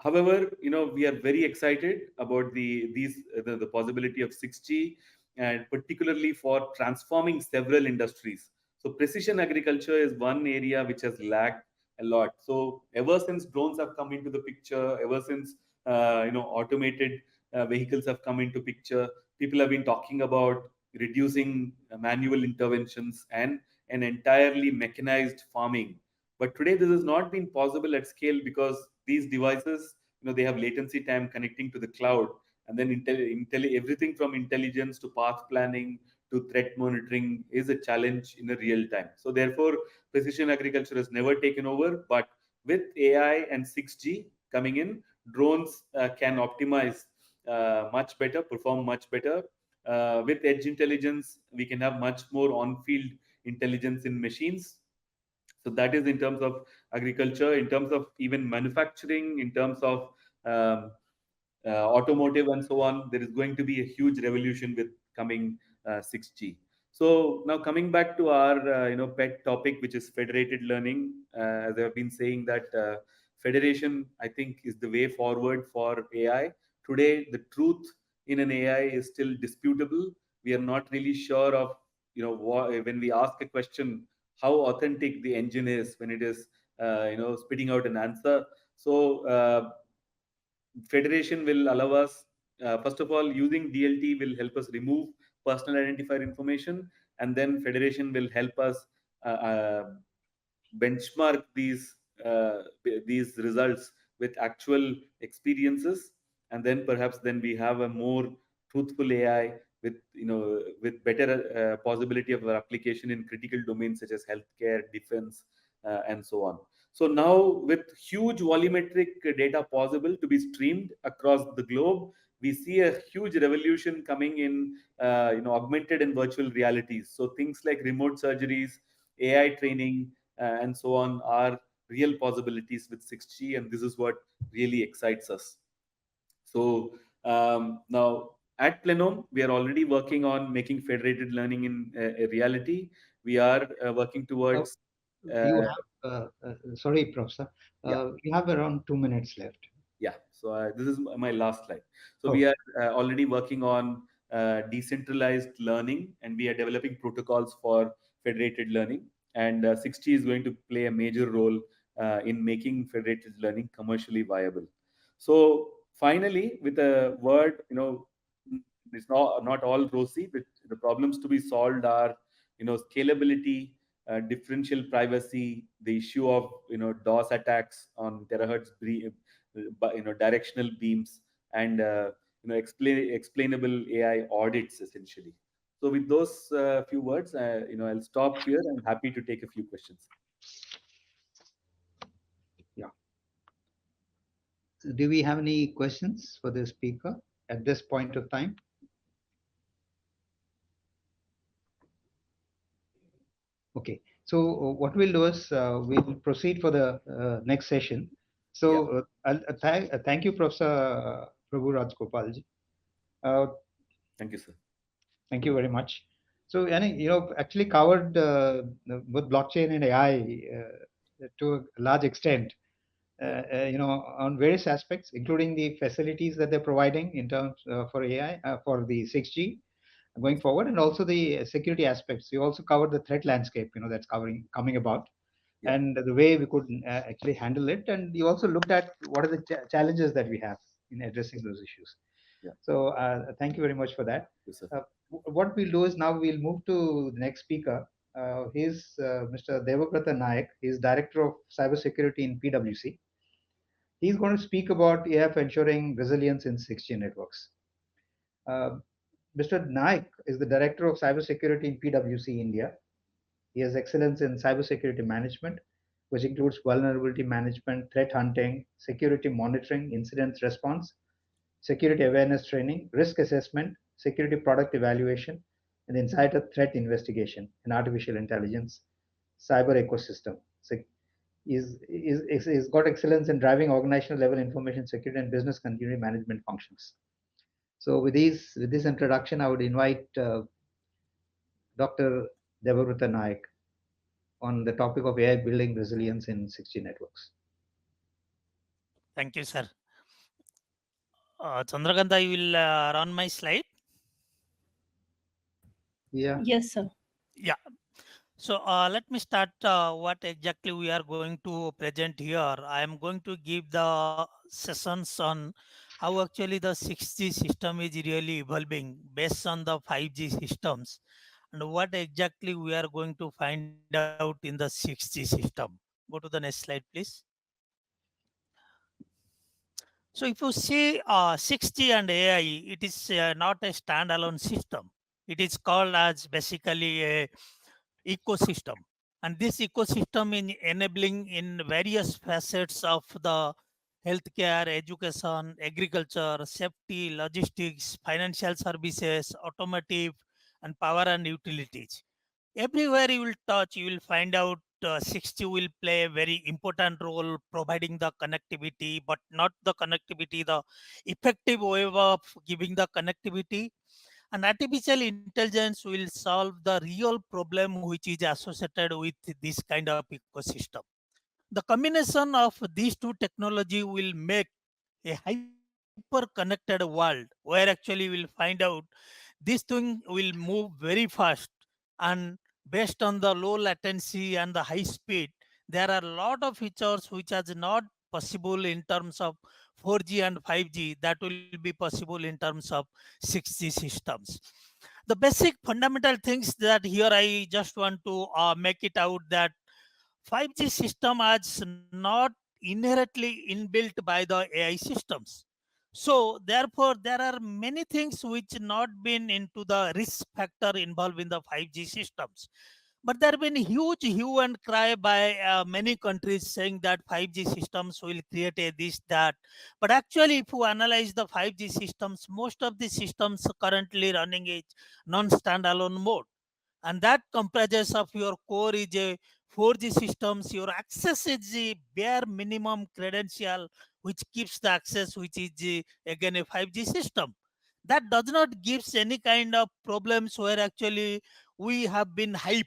however, we are very excited about the possibility of 6G, and particularly for transforming several industries. So, precision agriculture is one area which has lagged a lot. So, ever since drones have come into the picture, ever since automated vehicles have come into picture, people have been talking about reducing manual interventions and an entirely mechanized farming. But today this has not been possible at scale because these devices, they have latency time connecting to the cloud, and then everything from intelligence to path planning to threat monitoring is a challenge in a real time. So therefore, precision agriculture has never taken over. But with AI and 6G coming in, drones can optimize much better, perform much better. With edge intelligence, we can have much more on-field intelligence in machines. So that is in terms of agriculture. In terms of even manufacturing, in terms of automotive and so on, there is going to be a huge revolution with coming 6G. So now coming back to our pet topic, which is federated learning. As I've been saying that federation, I think, is the way forward for AI. Today, the truth in an AI is still disputable. We are not really sure of when we ask a question, how authentic the engine is when it is spitting out an answer. So federation will allow us, first of all, using DLT will help us remove personal identifier information, and then federation will help us benchmark these results with actual experiences, and then perhaps then we have a more truthful AI with better possibility of application in critical domains such as healthcare, defense, and so on. So now, with huge volumetric data possible to be streamed across the globe, we see a huge revolution coming in augmented and virtual realities. So things like remote surgeries, AI training, and so on are real possibilities with 6G, and this is what really excites us. So now at Plenome, we are already working on making federated learning in a reality. We are working towards. You have, sorry, Professor, Yeah. you have around 2 minutes left. Yeah, so this is my last slide. So Oh. we are already working on decentralized learning, and we are developing protocols for federated learning. And 6G is going to play a major role in making federated learning commercially viable. So finally, with a word, it's not all rosy. But the problems to be solved are, scalability, differential privacy, the issue of DOS attacks on terahertz directional beams, and explainable AI audits essentially. So with those few words, I'll stop here. I'm happy to take a few questions. Yeah. Do we have any questions for the speaker at this point of time? Okay. So what we'll do is we'll proceed for the next session. So thank you, Professor Prabhu Rajgopalji. Thank you, sir. Thank you very much. So, actually covered both blockchain and AI to a large extent, on various aspects, including the facilities that they're providing in terms for AI, for the 6G going forward, and also the security aspects. You also covered the threat landscape, that's coming about, and the way we could actually handle it. And you also looked at what are the challenges that we have in addressing those issues. Yeah. So thank you very much for that. Yes, sir. What we'll do is now we'll move to the next speaker. He's Mr. Devabrata Nayak. He's Director of Cybersecurity in PwC. He's going to speak about AI for ensuring resilience in 6G networks. Mr. Nayak is the Director of Cybersecurity in PwC India. He has excellence in cybersecurity management, which includes vulnerability management, threat hunting, security monitoring, incident response, security awareness training, risk assessment, security product evaluation, and insider threat investigation and artificial intelligence cyber ecosystem. is got excellence in driving organizational level information security and business continuity management functions. So with this introduction, I would invite Dr. Debabrata Naik on the topic of AI building resilience in 6G networks. Thank you, sir. Chandrakanta, you will run my slide. Yeah. Yes, sir. Yeah. So let me start what exactly we are going to present here. I am going to give the sessions on how actually the 6G system is really evolving based on the 5G systems and what exactly we are going to find out in the 6G system. Go to the next slide, please. So if you see 6G and AI, it is not a standalone system. It is called as basically a ecosystem, and this ecosystem in enabling in various facets of the healthcare, education, agriculture, safety, logistics, financial services, automotive, and power and utilities. Everywhere you will touch, you will find out 6G will play a very important role providing the connectivity, but not the connectivity, the effective way of giving the connectivity. And artificial intelligence will solve the real problem which is associated with this kind of ecosystem. The combination of these two technology will make a hyper connected world where actually we'll find out this thing will move very fast, and based on the low latency and the high speed, there are a lot of features which are not possible in terms of 4G and 5G that will be possible in terms of 6G systems. The basic fundamental things that here I just want to make it out that 5G system is not inherently inbuilt by the AI systems. So therefore, there are many things which not been into the risk factor involved in the 5G systems. But there have been huge hue and cry by many countries saying that 5G systems will create a this, that. But actually, if you analyze the 5G systems, most of the systems currently running is non-standalone mode, and that comprises of your core is a 4G systems. Your access is the bare minimum credential which keeps the access, which is again a 5G system. That does not gives any kind of problems where actually we have been hyped.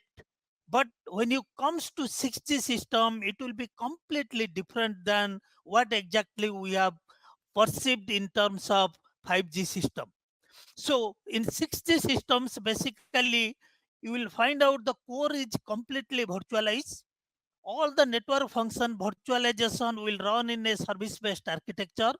But when you comes to 6G system, it will be completely different than what exactly we have perceived in terms of 5G system. So in 6G systems, basically, you will find out the core is completely virtualized. All the network function virtualization will run in a service-based architecture,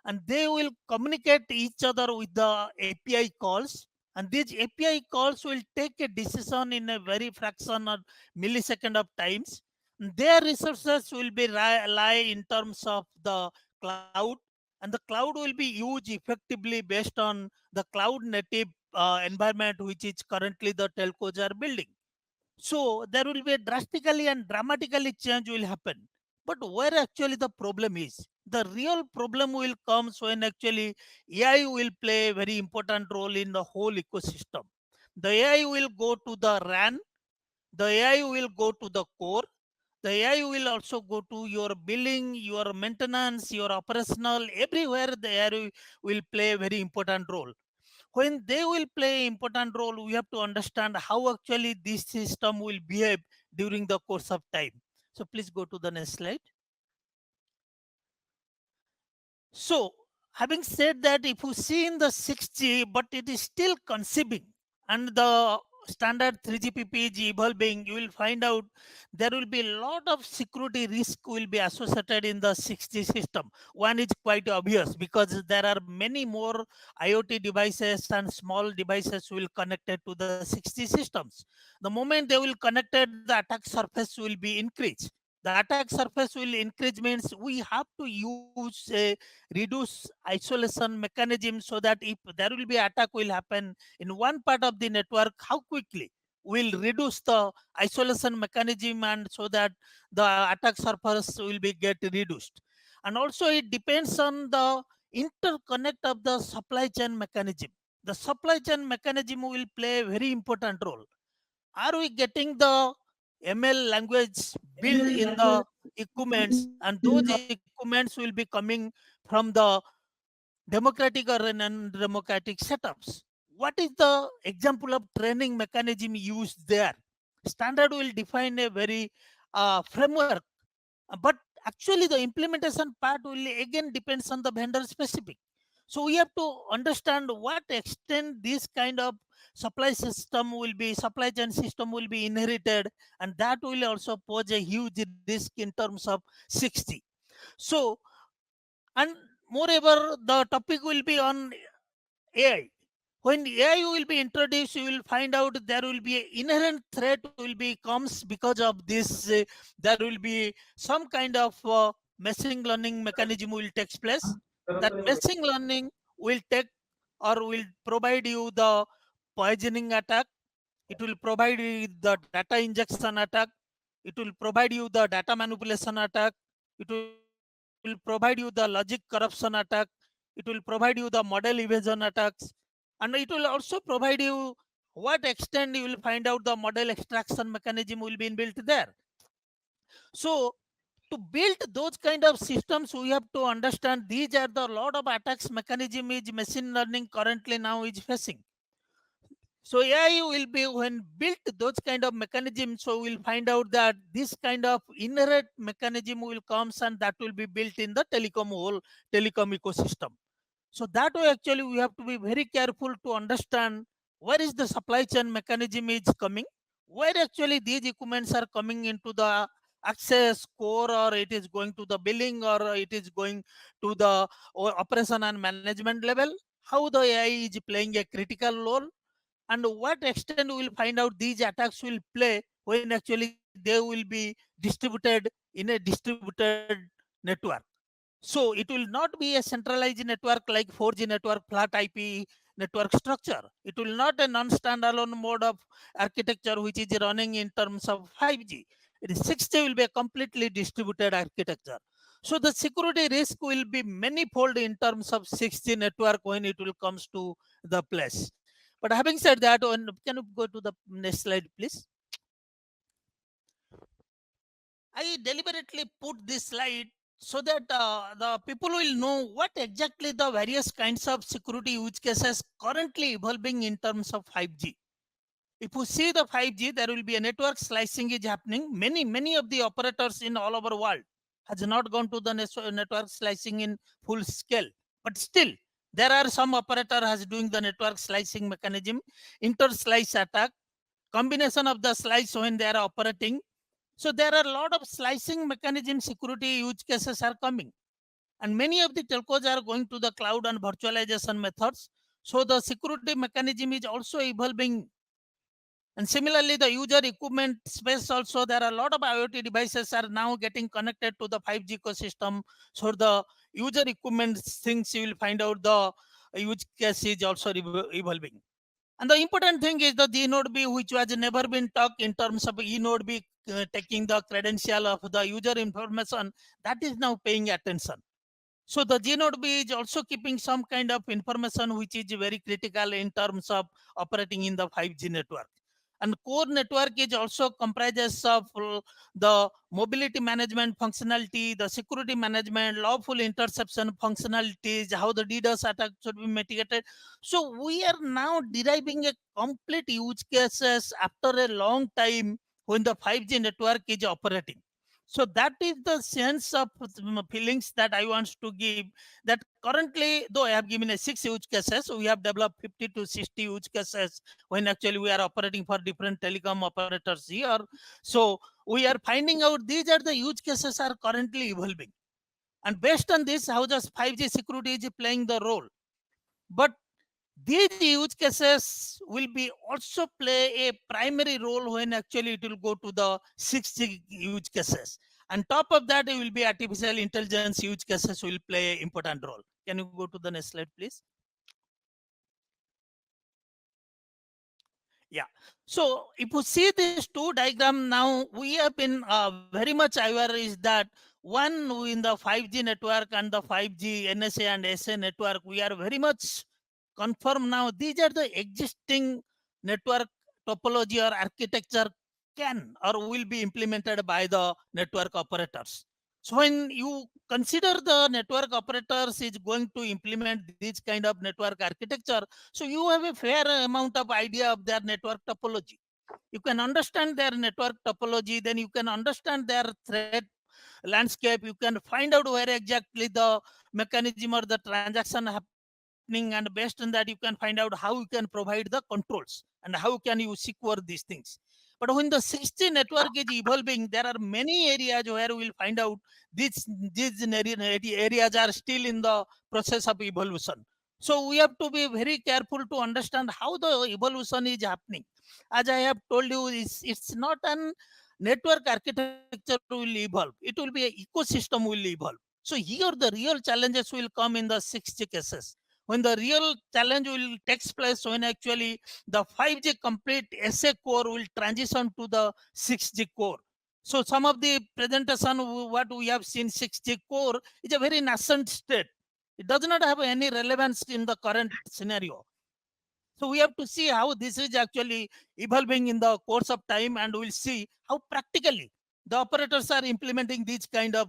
and they will communicate each other with the API calls. And these API calls will take a decision in a very fraction of millisecond of times. Their resources will be lie in terms of the cloud, and the cloud will be used effectively based on the cloud native environment which is currently the telcos are building. So there will be a drastically and dramatically change will happen. But where actually the problem is? The real problem will comes when actually AI will play a very important role in the whole ecosystem. The AI will go to the RAN, the AI will go to the core, the AI will also go to your billing, your maintenance, your operational, everywhere the AI will play a very important role. When they will play important role, we have to understand how actually this system will behave during the course of time. So please go to the next slide. So having said that, if you see in the 6G, but it is still conceiving, and the standard 3GPP is evolving, you will find out there will be a lot of security risk will be associated in the 6G system. One is quite obvious because there are many more IoT devices and small devices will connected to the 6G systems. The moment they will connected, the attack surface will be increased. The attack surface will increase means we have to use a reduce isolation mechanism so that if there will be attack will happen in one part of the network, how quickly will reduce the isolation mechanism, and so that the attack surface will be get reduced. And also it depends on the interconnect of the supply chain mechanism. The supply chain mechanism will play a very important role. Are we getting the ML language built in the equipments, and those equipments will be coming from the democratic or non-democratic setups. What is the example of training mechanism used there? Standard will define a very framework, but actually the implementation part will again depends on the vendor specific. So we have to understand what extent this kind of supply chain system will be inherited, and that will also pose a huge risk in terms of 60. So, and moreover, the topic will be on AI. When AI will be introduced, you will find out there will be an inherent threat will be comes because of this. There will be some kind of machine learning mechanism will take place. That machine learning will take or will provide you the poisoning attack. It will provide you the data injection attack. It will provide you the data manipulation attack. It will provide you the logic corruption attack. It will provide you the model evasion attacks, and it will also provide you what extent you will find out the model extraction mechanism will be inbuilt there. So to build those kind of systems, we have to understand these are the lot of attacks mechanism is machine learning currently now is facing. So AI will be when built those kind of mechanisms, so we'll find out that this kind of inherent mechanism will comes and that will be built in the whole telecom ecosystem. So that way, actually, we have to be very careful to understand where is the supply chain mechanism is coming, where actually these equipments are coming into the access core, or it is going to the billing, or it is going to the operation and management level, how the AI is playing a critical role, and what extent we will find out these attacks will play when actually they will be distributed in a distributed network. So it will not be a centralized network like 4G network, flat IP network structure. It will not a non-standalone mode of architecture which is running in terms of 5G. It is 6G will be a completely distributed architecture. So the security risk will be manifold in terms of 6G network when it will comes to the place. But having said that, can you go to the next slide, please? I deliberately put this slide so that the people will know what exactly the various kinds of security use cases currently evolving in terms of 5G. If you see the 5G, there will be a network slicing is happening. Many of the operators in all over the world has not gone to the network slicing in full scale, but still there are some operator has doing the network slicing mechanism, inter-slice attack, combination of the slice when they are operating. So there are a lot of slicing mechanism security use cases are coming, and many of the telcos are going to the cloud and virtualization methods. So the security mechanism is also evolving. And similarly, the user equipment space also, there are a lot of IoT devices are now getting connected to the 5G ecosystem. So the user equipment things you will find out the use case is also evolving. And the important thing is the G-Node B, which was never been talked in terms of E-Node B taking the credential of the user information, that is now paying attention. So the G-Node B is also keeping some kind of information which is very critical in terms of operating in the 5G network. And core network is also comprises of the mobility management functionality, the security management, lawful interception functionalities, how the DDoS attack should be mitigated. So we are now deriving a complete use cases after a long time when the 5G network is operating. So that is the sense of feelings that I want to give, that currently, though I have given a 6 use cases, we have developed 50 to 60 use cases when actually we are operating for different telecom operators here. So we are finding out these are the use cases are currently evolving. And based on this, how does 5G security is playing the role. But these use cases will be also play a primary role when actually it will go to the 6G use cases. On top of that, it will be artificial intelligence use cases will play an important role. Can you go to the next slide, please? Yeah. So if you see these two diagram now, we have been very much aware is that one in the 5G network and the 5G NSA and SA network, we are very much confirmed now. These are the existing network topology or architecture can or will be implemented by the network operators. So when you consider the network operators is going to implement this kind of network architecture, so you have a fair amount of idea of their network topology. You can understand their network topology, then you can understand their threat landscape. You can find out where exactly the mechanism or the transaction happening, and based on that you can find out how you can provide the controls and how can you secure these things. But when the 6G network is evolving, there are many areas where we will find out these areas are still in the process of evolution. So we have to be very careful to understand how the evolution is happening. As I have told you, it's not an network architecture will evolve. It will be an ecosystem will evolve. So here the real challenges will come in the 6G cases. When the real challenge will takes place when actually the 5G complete SA core will transition to the 6G core. So some of the presentation what we have seen 6G core is a very nascent state. It does not have any relevance in the current scenario. So we have to see how this is actually evolving in the course of time, and we'll see how practically the operators are implementing these kind of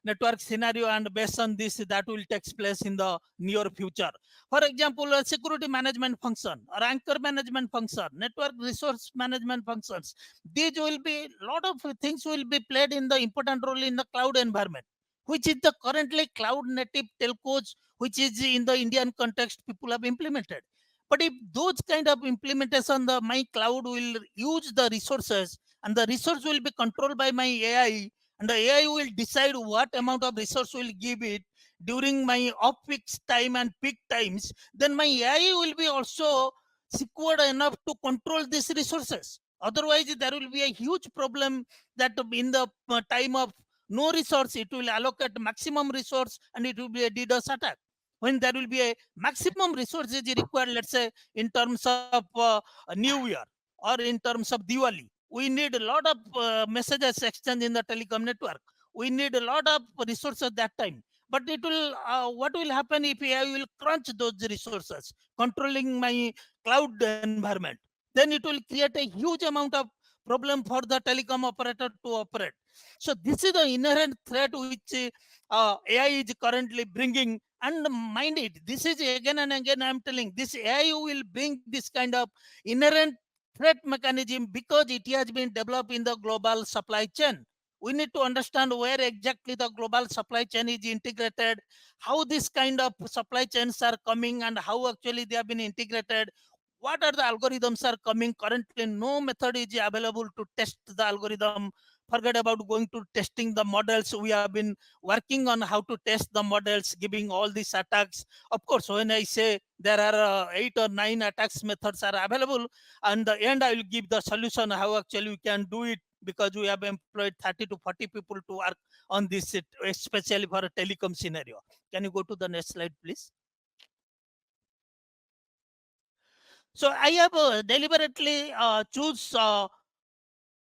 network scenario, and based on this that will take place in the near future. For example, a security management function or anchor management function, network resource management functions, these will be lot of things will be played in the important role in the cloud environment, which is the currently cloud native telcos, which is in the Indian context people have implemented. But if those kind of implementation, the my cloud will use the resources, and the resource will be controlled by my AI, and the AI will decide what amount of resource will give it during my off-peak time and peak times, then my AI will be also secured enough to control these resources. Otherwise, there will be a huge problem that in the time of no resource, it will allocate maximum resource and it will be a DDoS attack. When there will be a maximum resources required, let's say in terms of New Year or in terms of Diwali, we need a lot of messages exchange in the telecom network. We need a lot of resources that time. But it will what will happen if I will crunch those resources controlling my cloud environment? Then it will create a huge amount of problem for the telecom operator to operate. So this is the inherent threat which AI is currently bringing. And mind it, this is again and again I'm telling, this AI will bring this kind of inherent threat mechanism because it has been developed in the global supply chain. We need to understand where exactly the global supply chain is integrated, how this kind of supply chains are coming, and how actually they have been integrated. What are the algorithms are coming? Currently, no method is available to test the algorithm. Forget about going to testing the models. We have been working on how to test the models, giving all these attacks. Of course, when I say there are 8 or 9 attacks methods are available, and the end I will give the solution how actually we can do it, because we have employed 30 to 40 people to work on this, especially for a telecom scenario. Can you go to the next slide, please? So I have deliberately choose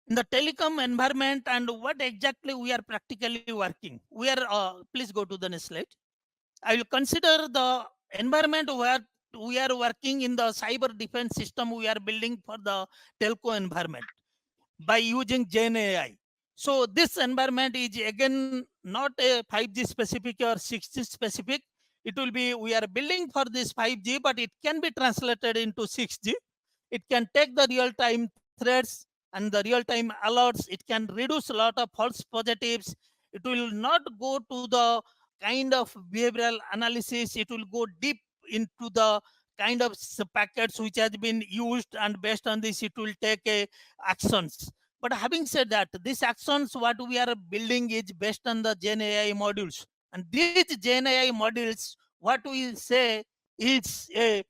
in the telecom environment and what exactly we are practically working. We are, please go to the next slide. I will consider the environment where we are working in the cyber defense system we are building for the telco environment by using Gen AI. So this environment is again not a 5G specific or 6G specific. It will be, we are building for this 5G, but it can be translated into 6G. It can take the real-time threats and the real-time alerts. It can reduce a lot of false positives. It will not go to the kind of behavioral analysis. It will go deep into the kind of packets which has been used, and based on this it will take actions. But having said that, these actions what we are building is based on the Gen AI modules, and these Gen AI modules, what we say is a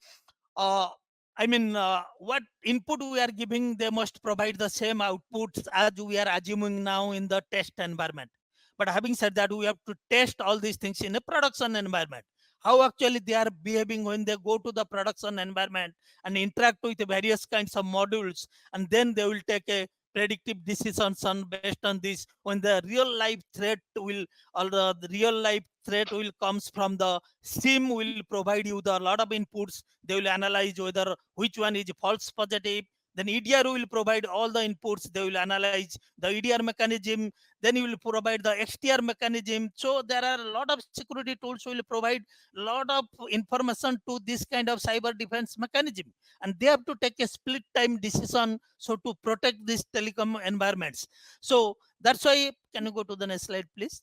what input we are giving, they must provide the same outputs as we are assuming now in the test environment. But having said that, we have to test all these things in a production environment. How actually they are behaving when they go to the production environment and interact with various kinds of modules, and then they will take a predictive decisions on based on this. When the real life threat will, or the real life threat will comes from the SIM, will provide you the lot of inputs. They will analyze whether which one is false positive, Then EDR will provide all the inputs. They will analyze the EDR mechanism. Then you will provide the XDR mechanism. So there are a lot of security tools will provide a lot of information to this kind of cyber defense mechanism. And they have to take a split time decision so to protect these telecom environments. So that's why, can you go to the next slide, please?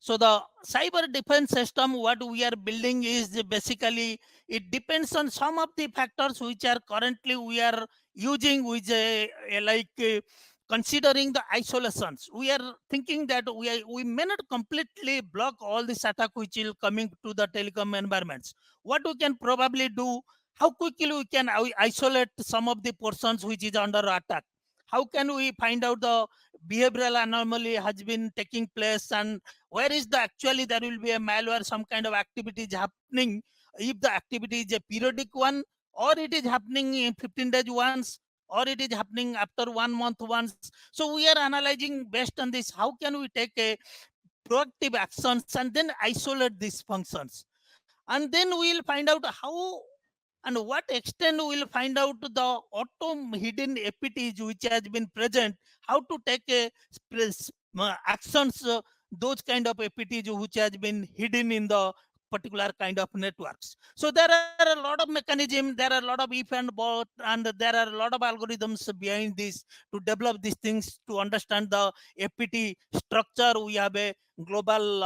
So the cyber defense system, what we are building is basically, it depends on some of the factors which are currently we are using, which considering the isolations. We are thinking that we may not completely block all this attack which will coming to the telecom environments. What we can probably do, how quickly we can isolate some of the portions which is under attack. How can we find out the behavioral anomaly has been taking place, and where is the actually there will be a malware, some kind of activity is happening, if the activity is a periodic one, or it is happening in 15 days once, or it is happening after 1 month once. So we are analyzing based on this, how can we take a proactive actions and then isolate these functions, and then we'll find out how and what extent we will find out the auto hidden APTs which has been present, how to take a actions, those kind of APTs which has been hidden in the particular kind of networks. So there are a lot of mechanism, there are a lot of if and but, and there are a lot of algorithms behind this to develop these things, to understand the APT structure. We have a global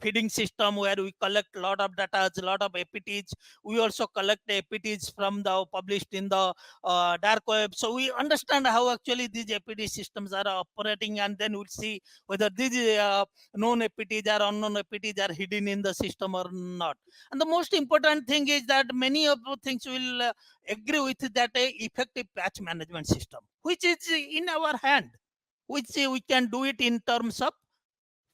feeding system where we collect a lot of data, a lot of APTs. We also collect APTs from the published in the dark web. So we understand how actually these APT systems are operating, and then we'll see whether these known APTs or unknown APTs are hidden in the system or not. And the most important thing is that many of the things will agree with that effective patch management system, which is in our hand, which we can do it in terms of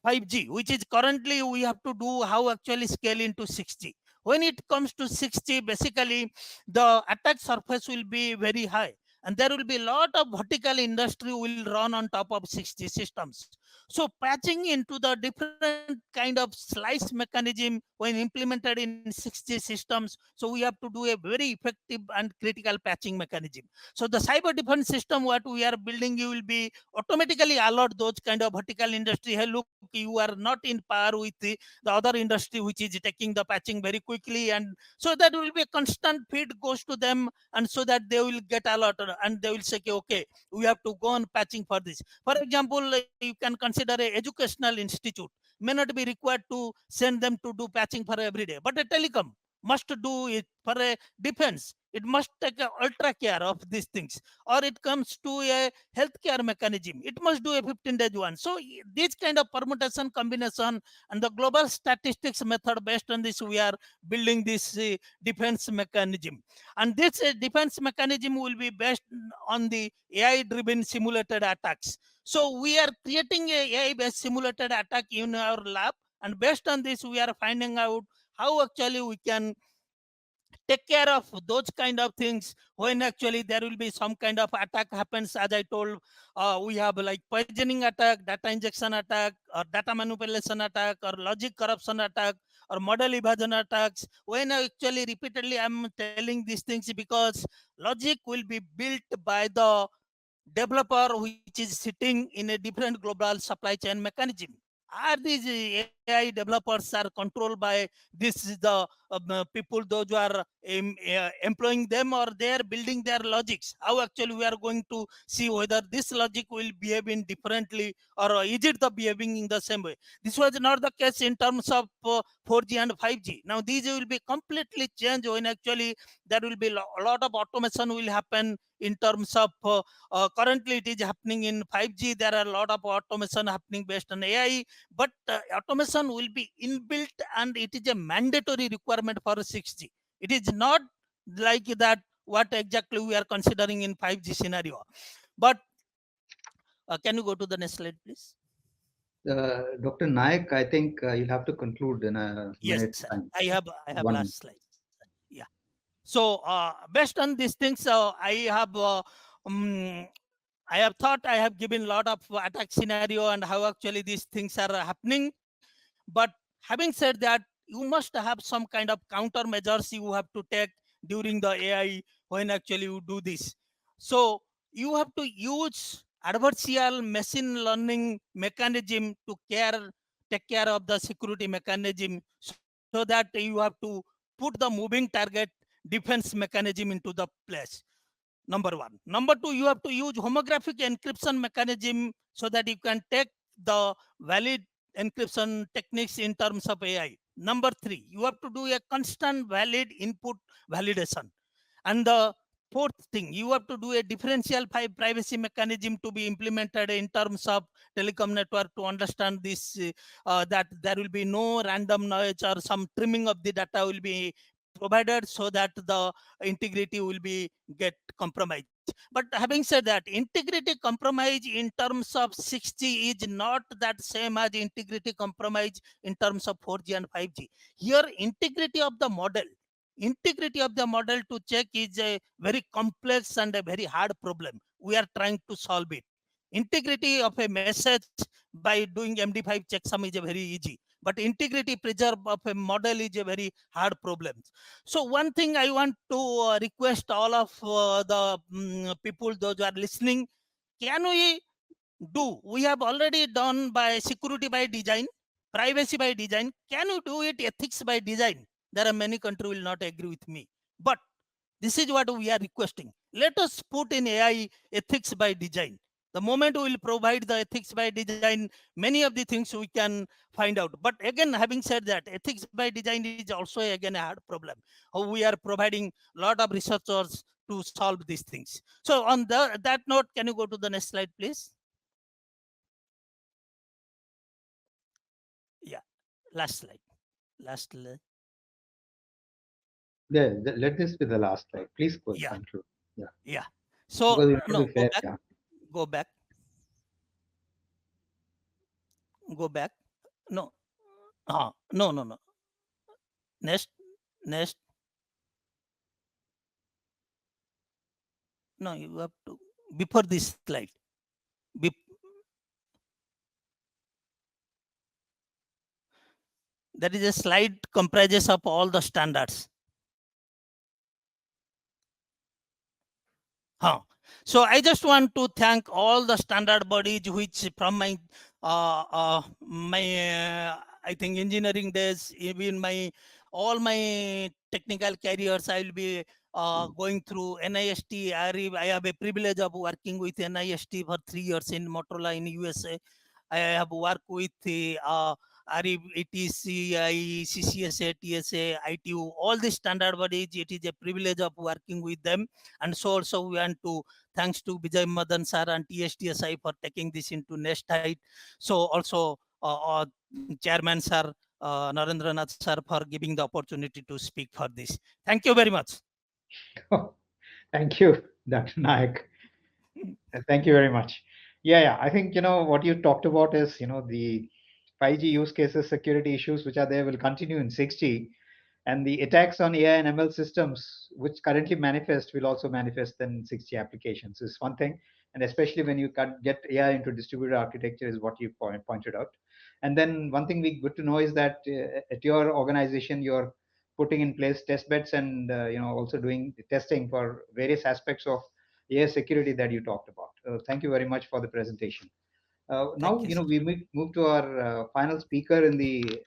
5G, which is currently we have to do how actually scale into 6G. When it comes to 6G, basically the attack surface will be very high, and there will be a lot of vertical industry will run on top of 6G systems. So patching into the different kind of slice mechanism when implemented in 6G systems, so we have to do a very effective and critical patching mechanism. So the cyber defense system what we are building, you will be automatically alert those kind of vertical industry, hey look, you are not in par with the other industry which is taking the patching very quickly, and so that will be a constant feed goes to them, and so that they will get alerted and they will say, okay, we have to go on patching for this. For example, you can consider a educational institute may not be required to send them to do patching for every day, but a telecom must do it. For a defense, it must take a ultra care of these things. Or it comes to a healthcare mechanism, it must do a 15-day one. So this kind of permutation combination and the global statistics method, based on this we are building this defense mechanism. And this defense mechanism will be based on the AI driven simulated attacks. So we are creating a AI based simulated attack in our lab, and based on this we are finding out how actually we can take care of those kind of things when actually there will be some kind of attack happens. As I told, we have like poisoning attack, data injection attack, or data manipulation attack, or logic corruption attack, or model evasion attacks. When actually repeatedly I'm telling these things, because logic will be built by the developer which is sitting in a different global supply chain mechanism. Are these AI developers are controlled by this the people those who are employing them, or they are building their logics? How actually we are going to see whether this logic will behave in differently, or is it the behaving in the same way? This was not the case in terms of 4G and 5G. Now these will be completely changed when actually there will be a lot of automation will happen in terms of currently it is happening in 5G. There are a lot of automation happening based on AI, but automation will be inbuilt, and it is a mandatory requirement for 6G. It is not like that what exactly we are considering in 5G scenario. But can you go to the next slide, please? Dr. Nayak, I think you'll have to conclude in a minute's Yes, time. I have One last slide. Yeah. So based on these things, I have thought I have given a lot of attack scenario and how actually these things are happening. But having said that, you must have some kind of countermeasures you have to take during the AI when actually you do this. So you have to use adversarial machine learning mechanism to take care of the security mechanism, so that you have to put the moving target defense mechanism into the place. Number one. Number two, you have to use homographic encryption mechanism so that you can take the valid encryption techniques in terms of AI. Number three, you have to do a constant valid input validation. And the fourth thing, you have to do a differential privacy mechanism to be implemented in terms of telecom network to understand this, that there will be no random noise or some trimming of the data will be provided so that the integrity will be get compromised. But having said that, integrity compromise in terms of 6G is not that same as integrity compromise in terms of 4G and 5G. Here, integrity of the model to check is a very complex and a very hard problem. We are trying to solve it. Integrity of a message by doing MD5 checksum is a very easy, but integrity preserve of a model is a very hard problem. So one thing I want to request all of the people, those who are listening, can we have already done by security by design, privacy by design. Can you do it ethics by design? There are many countries will not agree with me, but this is what we are requesting. Let us put in AI ethics by design. The moment we will provide the ethics by design, many of the things we can find out. But again, having said that, ethics by design is also again a hard problem. How we are providing a lot of researchers to solve these things. So on that note, can you go to the next slide, please? Yeah, last slide. Last slide. Let this be the last slide. Please go Yeah. conclude. Yeah. So Because you have to no, be fair, yeah. go back. Go back. No. No. Next. No, you have to before this slide. That is a slide comprises of all the standards. So I just want to thank all the standard bodies which from my I think engineering days, even all my technical careers, I will be going through NIST. I have a privilege of working with NIST for 3 years in Motorola in USA. I have worked with ARIB, ETC, CCSA, TSA, ITU, all the standard bodies. It is a privilege of working with them. And so also we want to thanks to Vijay Madan sir and TSTSI for taking this into next height. So also Chairman sir, Narendra Nath sir for giving the opportunity to speak for this. Thank you very much. Thank you, Dr. Nayak. Thank you very much. Yeah. I think, what you talked about is, the 5G use cases, security issues, which are there will continue in 6G. And the attacks on AI and ML systems, which currently manifest, will also manifest in 6G applications, is one thing. And especially when you get AI into distributed architecture, is what you pointed out. And then one thing we good to know is that at your organization, you're putting in place test beds and also doing testing for various aspects of AI security that you talked about. Thank you very much for the presentation. Now, we move to our final speaker in the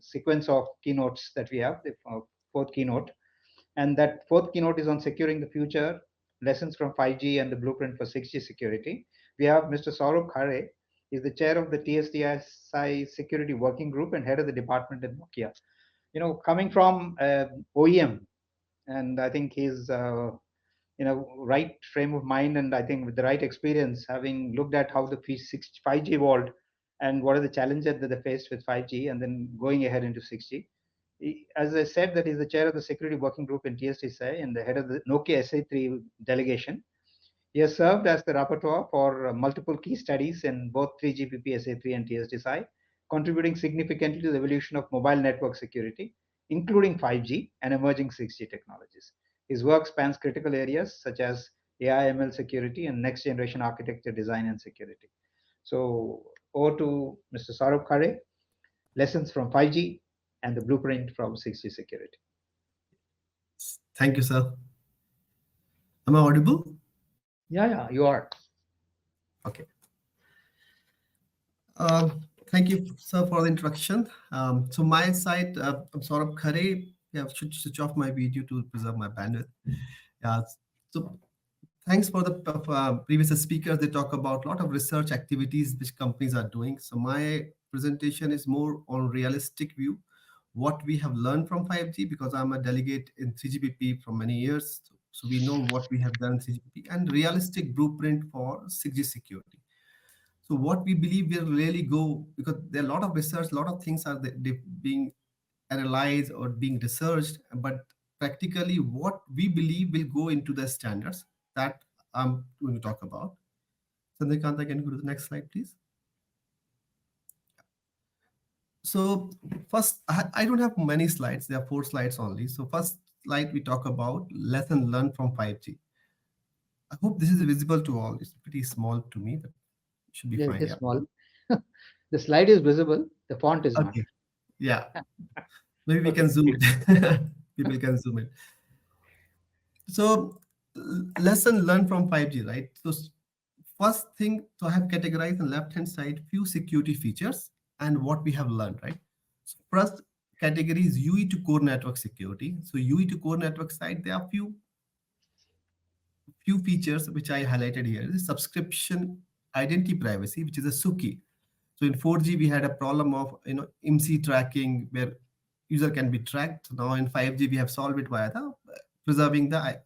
sequence of keynotes that we have, the fourth keynote. And that fourth keynote is on securing the future, lessons from 5G and the blueprint for 6G security. We have Mr. Saurabh Khare. He's the chair of the TSTSI Security Working Group and head of the department at Nokia. Coming from OEM, and I think he's right frame of mind, and I think with the right experience, having looked at how the 5G evolved and what are the challenges that they faced with 5G and then going ahead into 6G. As I said, that he's the chair of the security working group in TSTSI and the head of the Nokia SA3 delegation. He has served as the rapporteur for multiple key studies in both 3GPP SA3 and TSTSI, contributing significantly to the evolution of mobile network security, including 5G and emerging 6G technologies. His work spans critical areas such as AI, ML security, and next generation architecture design and security. So over to Mr. Saurabh Khare, lessons from 5G and the blueprint from 6G security. Thank you, sir. Am I audible? Yeah, you are. Okay. Thank you, sir, for the introduction. So my side, I'm Saurabh Khare. Yeah, I should switch off my video to preserve my bandwidth. Yeah. So thanks for the previous speakers. They talk about a lot of research activities which companies are doing. So my presentation is more on realistic view, what we have learned from 5G, because I'm a delegate in 3GPP for many years. So we know what we have done in 3GPP and realistic blueprint for 6G security. So what we believe will really go, because there are a lot of research, a lot of things are being analyzed or being researched, but practically what we believe will go into the standards that I'm going to talk about. Sandhikanta, can you go to the next slide, please? So first, I don't have many slides. There are 4 slides only. So first slide, we talk about lesson learned from 5G. I hope this is visible to all. It's pretty small to me, but it should be Yeah, fine. it is small. The slide is visible. The font is not. Okay. Yeah. Maybe we Okay. can zoom it. People can zoom it. So lesson learned from 5G, right? So first thing, so I have categorized on left-hand side few security features and what we have learned, right? So first category is UE to core network security. So UE to core network side, there are few features which I highlighted here. This is subscription identity privacy, which is a SUKI. So in 4G, we had a problem of IMSI tracking where user can be tracked. Now in 5G, we have solved it via the preserving the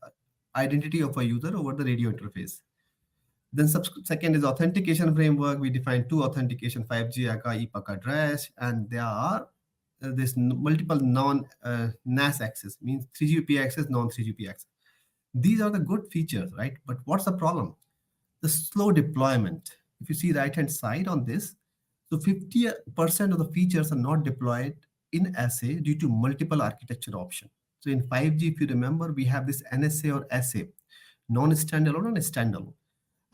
identity of a user over the radio interface. Then second is authentication framework. We define 2 authentication, 5G ACA, EPAC address, and there are this multiple non-NAS access, means 3GPP access, non-3GPP access. These are the good features, right? But what's the problem? The slow deployment. If you see right-hand side on this, so 50% of the features are not deployed in SA due to multiple architecture options. So in 5G, if you remember, we have this NSA or SA, non-standalone and standalone.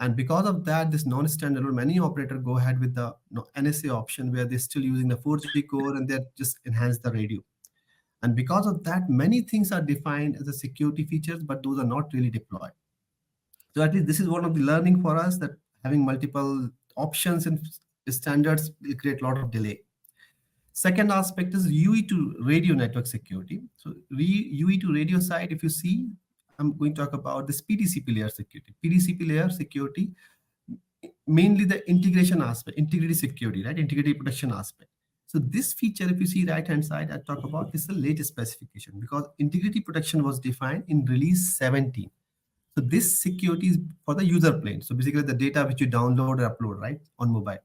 And because of that, this non-standalone, many operators go ahead with the NSA option where they're still using the 4G core and they just enhance the radio. And because of that, many things are defined as a security features, but those are not really deployed. So at least this is one of the learning for us, that having multiple options and standards will create a lot of delay. Second aspect is UE to radio network security. So UE to radio side, if you see, I'm going to talk about this PDCP layer security. PDCP layer security, mainly the integration aspect, integrity security, right? Integrity protection aspect. So this feature, if you see right-hand side, I talk about this is the latest specification because integrity protection was defined in release 17. So this security is for the user plane. So basically the data which you download or upload, right, on mobile.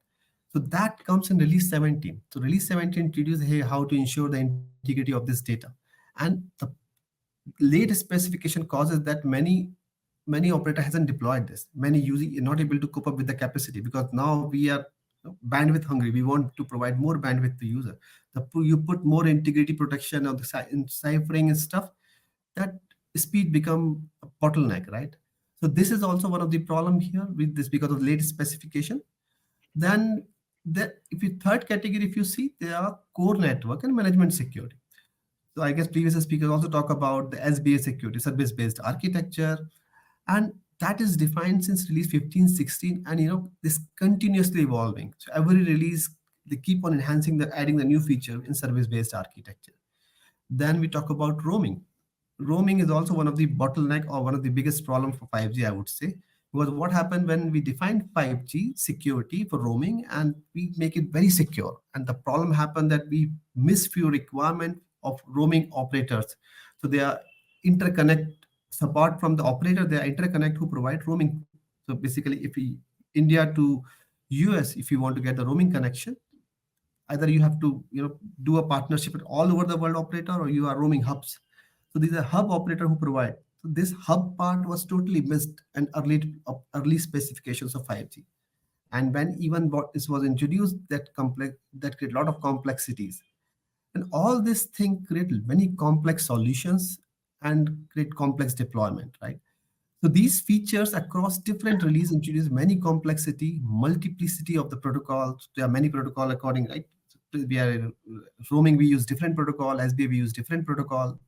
So that comes in release 17. So release 17 introduces, hey, how to ensure the integrity of this data. And the latest specification causes that many operator hasn't deployed this. Many users are not able to cope up with the capacity because now we are bandwidth hungry. We want to provide more bandwidth to user. You put more integrity protection of the ciphering and stuff, that speed become a bottleneck, right? So this is also one of the problem here with this because of the latest specification. Then if you third category, if you see, there are core network and management security. So I guess previous speakers also talk about the SBA security, service-based architecture, and that is defined since release 15, 16, and this continuously evolving. So every release, they keep on enhancing adding the new feature in service-based architecture. Then we talk about roaming. Roaming is also one of the bottleneck or one of the biggest problem for 5G, I would say. Because what happened when we define 5G security for roaming and we make it very secure, and the problem happened that we miss few requirement of roaming operators. So they are interconnect support from the operator, they are interconnect who provide roaming. So basically, if India to US, if you want to get the roaming connection, either you have to do a partnership with all over the world operator, or you are roaming hubs. So these are hub operator who provide. So this hub part was totally missed in early specifications of 5G. And when even this was introduced, that create a lot of complexities. And all this thing create many complex solutions and create complex deployment, right? So these features across different release introduce many complexity, multiplicity of the protocols. There are many protocol according, right? We are roaming, we use different protocol, SBA we use different protocol.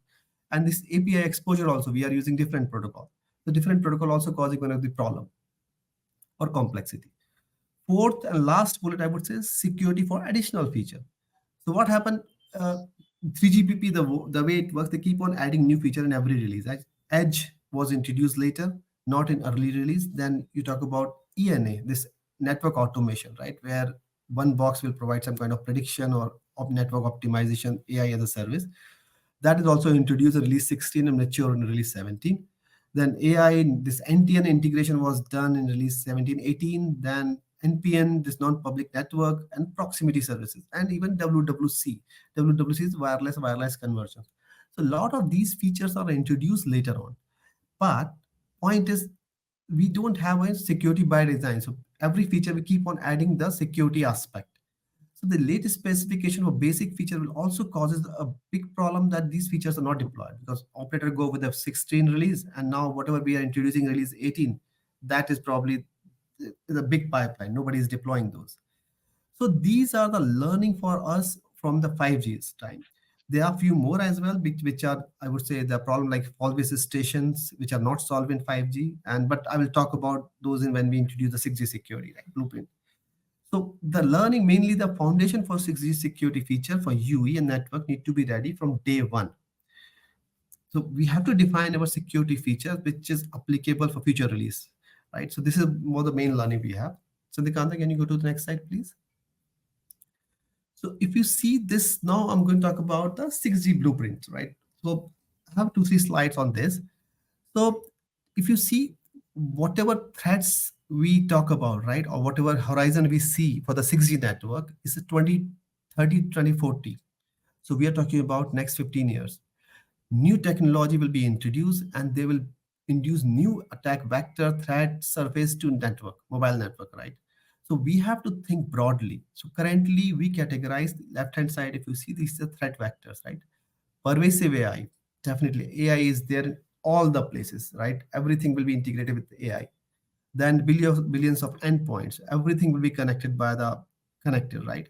And this API exposure also, we are using different protocol. The different protocol also causing one of the problem or complexity. Fourth and last bullet, I would say, is security for additional feature. So what happened? 3GPP, the way it works, they keep on adding new feature in every release. Edge was introduced later, not in early release. Then you talk about ENA, this network automation, right? Where one box will provide some kind of prediction or of network optimization, AI as a service. That is also introduced in release 16 and mature in release 17. Then AI, this NTN integration was done in release 17, 18. Then NPN, this non-public network, and proximity services, and even WWC. WWC is wireless conversion. So a lot of these features are introduced later on. But point is, we don't have a security by design. So every feature we keep on adding the security aspect. So the latest specification of basic feature will also causes a big problem that these features are not deployed, because operator go with the 16 release, and now whatever we are introducing release 18, that is probably the big pipeline. Nobody is deploying those. So these are the learning for us from the 5G's time. There are a few more as well, which are, I would say, the problem like fault-based stations, which are not solved in 5G. But I will talk about those when we introduce the 6G security, like blueprint. So the learning, mainly the foundation for 6G security feature for UE and network need to be ready from day one. So we have to define our security feature, which is applicable for future release, right? So this is more the main learning we have. So Nikanta, can you go to the next slide, please? So if you see this, now I'm going to talk about the 6G blueprint, right? So I have 2-3 slides on this. So if you see whatever threats we talk about, right, or whatever horizon we see for the 6G network is 2030, 2040. So we are talking about next 15 years. New technology will be introduced, and they will induce new attack vector threat surface to network, mobile network, right? So we have to think broadly. So currently we categorize the left-hand side. If you see, these are threat vectors, right? Pervasive AI, definitely AI is there in all the places, right? Everything will be integrated with AI. Then billions of endpoints, everything will be connected by the connector, right?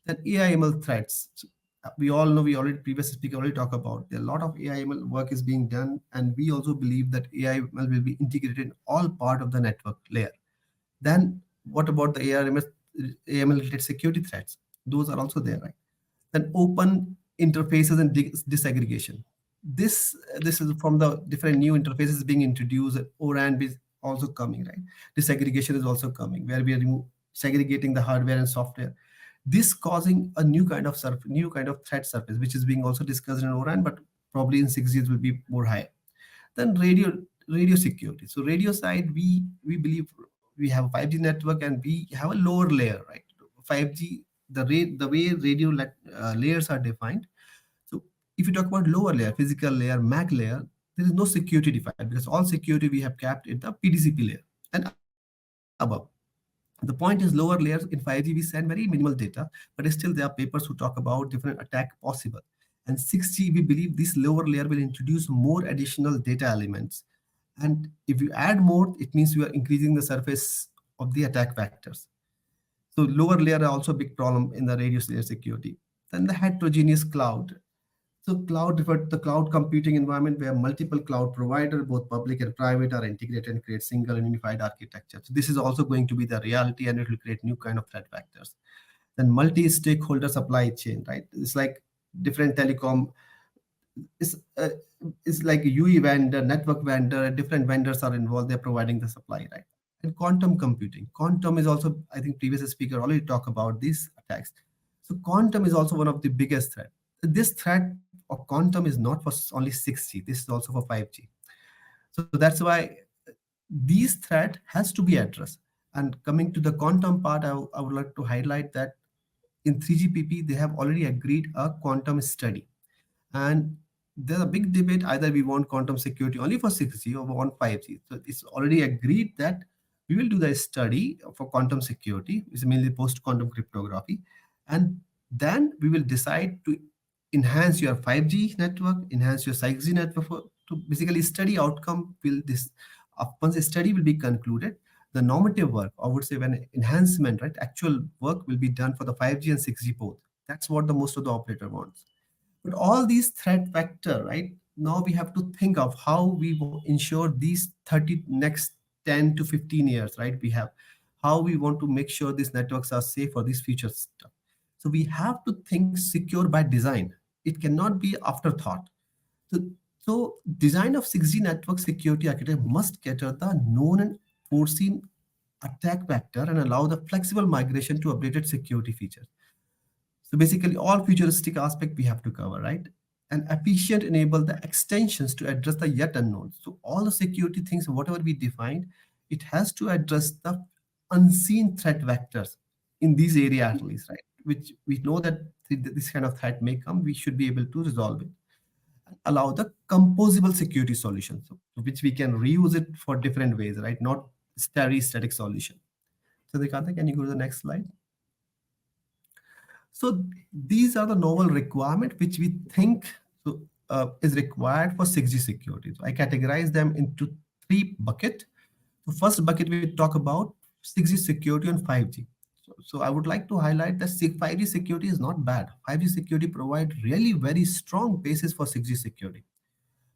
Then AI/ML threats. So we all know, previous speaker already talked about, a lot of AI/ML work is being done, and we also believe that AI/ML will be integrated in all part of the network layer. Then what about the AML related security threats? Those are also there, right? Then open interfaces and disaggregation. This is from the different new interfaces being introduced. ORAN is also coming, right? Disaggregation is also coming, where we are segregating the hardware and software. This causing a new kind of threat surface, which is being also discussed in ORAN, but probably in 6G it will be more higher. Then radio security. So radio side, we believe we have a 5G network and we have a lower layer, right? 5G, the way radio layers are defined. So if you talk about lower layer, physical layer, MAC layer, there is no security defined, because all security we have capped in the PDCP layer and above. The point is, lower layers in 5G we send very minimal data, but still there are papers who talk about different attack possible. And 6G, we believe this lower layer will introduce more additional data elements. And if you add more, it means you are increasing the surface of the attack vectors. So lower layer are also a big problem in the radio layer security. Then the heterogeneous cloud. So cloud referred to the cloud computing environment where multiple cloud providers, both public and private, are integrated and create single and unified architecture. So this is also going to be the reality, and it will create new kind of threat vectors. Then multi-stakeholder supply chain, right? It's like different telecom. It's like a UE vendor, network vendor, different vendors are involved. They're providing the supply, right? And quantum computing. Quantum is also, I think previous speaker already talked about these attacks. So quantum is also one of the biggest threat. This threat of quantum is not for only 6G. This is also for 5G. So that's why these threat has to be addressed. And coming to the quantum part, I would like to highlight that in 3GPP, they have already agreed a quantum study. And there's a big debate, either we want quantum security only for 6G or we want 5G. So it's already agreed that we will do the study for quantum security, which is mainly post-quantum cryptography. And then we will decide to enhance your 5G network, enhance your 6G network to basically study outcome. Once a study will be concluded, the normative work, I would say when enhancement, right, actual work will be done for the 5G and 6G both. That's what the most of the operator wants. But all these threat vector, right, now we have to think of how we will ensure these 30 next 10 to 15 years, right? We have how we want to make sure these networks are safe for these future stuff. So we have to think secure by design. It cannot be afterthought. So design of 6G network security architecture must cater the known and foreseen attack vector and allow the flexible migration to updated security features. So basically all futuristic aspect we have to cover, right? And efficient enable the extensions to address the yet unknown. So all the security things, whatever we defined, it has to address the unseen threat vectors in these area at least, right? Which we know that this kind of threat may come, we should be able to resolve it. Allow the composable security solution, so which we can reuse it for different ways, right? Not static solution. So Nikanta, can you go to the next slide? So these are the novel requirements which we think is required for 6G security. So I categorize them into 3 buckets. The first bucket we talk about 6G security on 5G. So I would like to highlight that 5G security is not bad. 5G security provides really very strong basis for 6G security.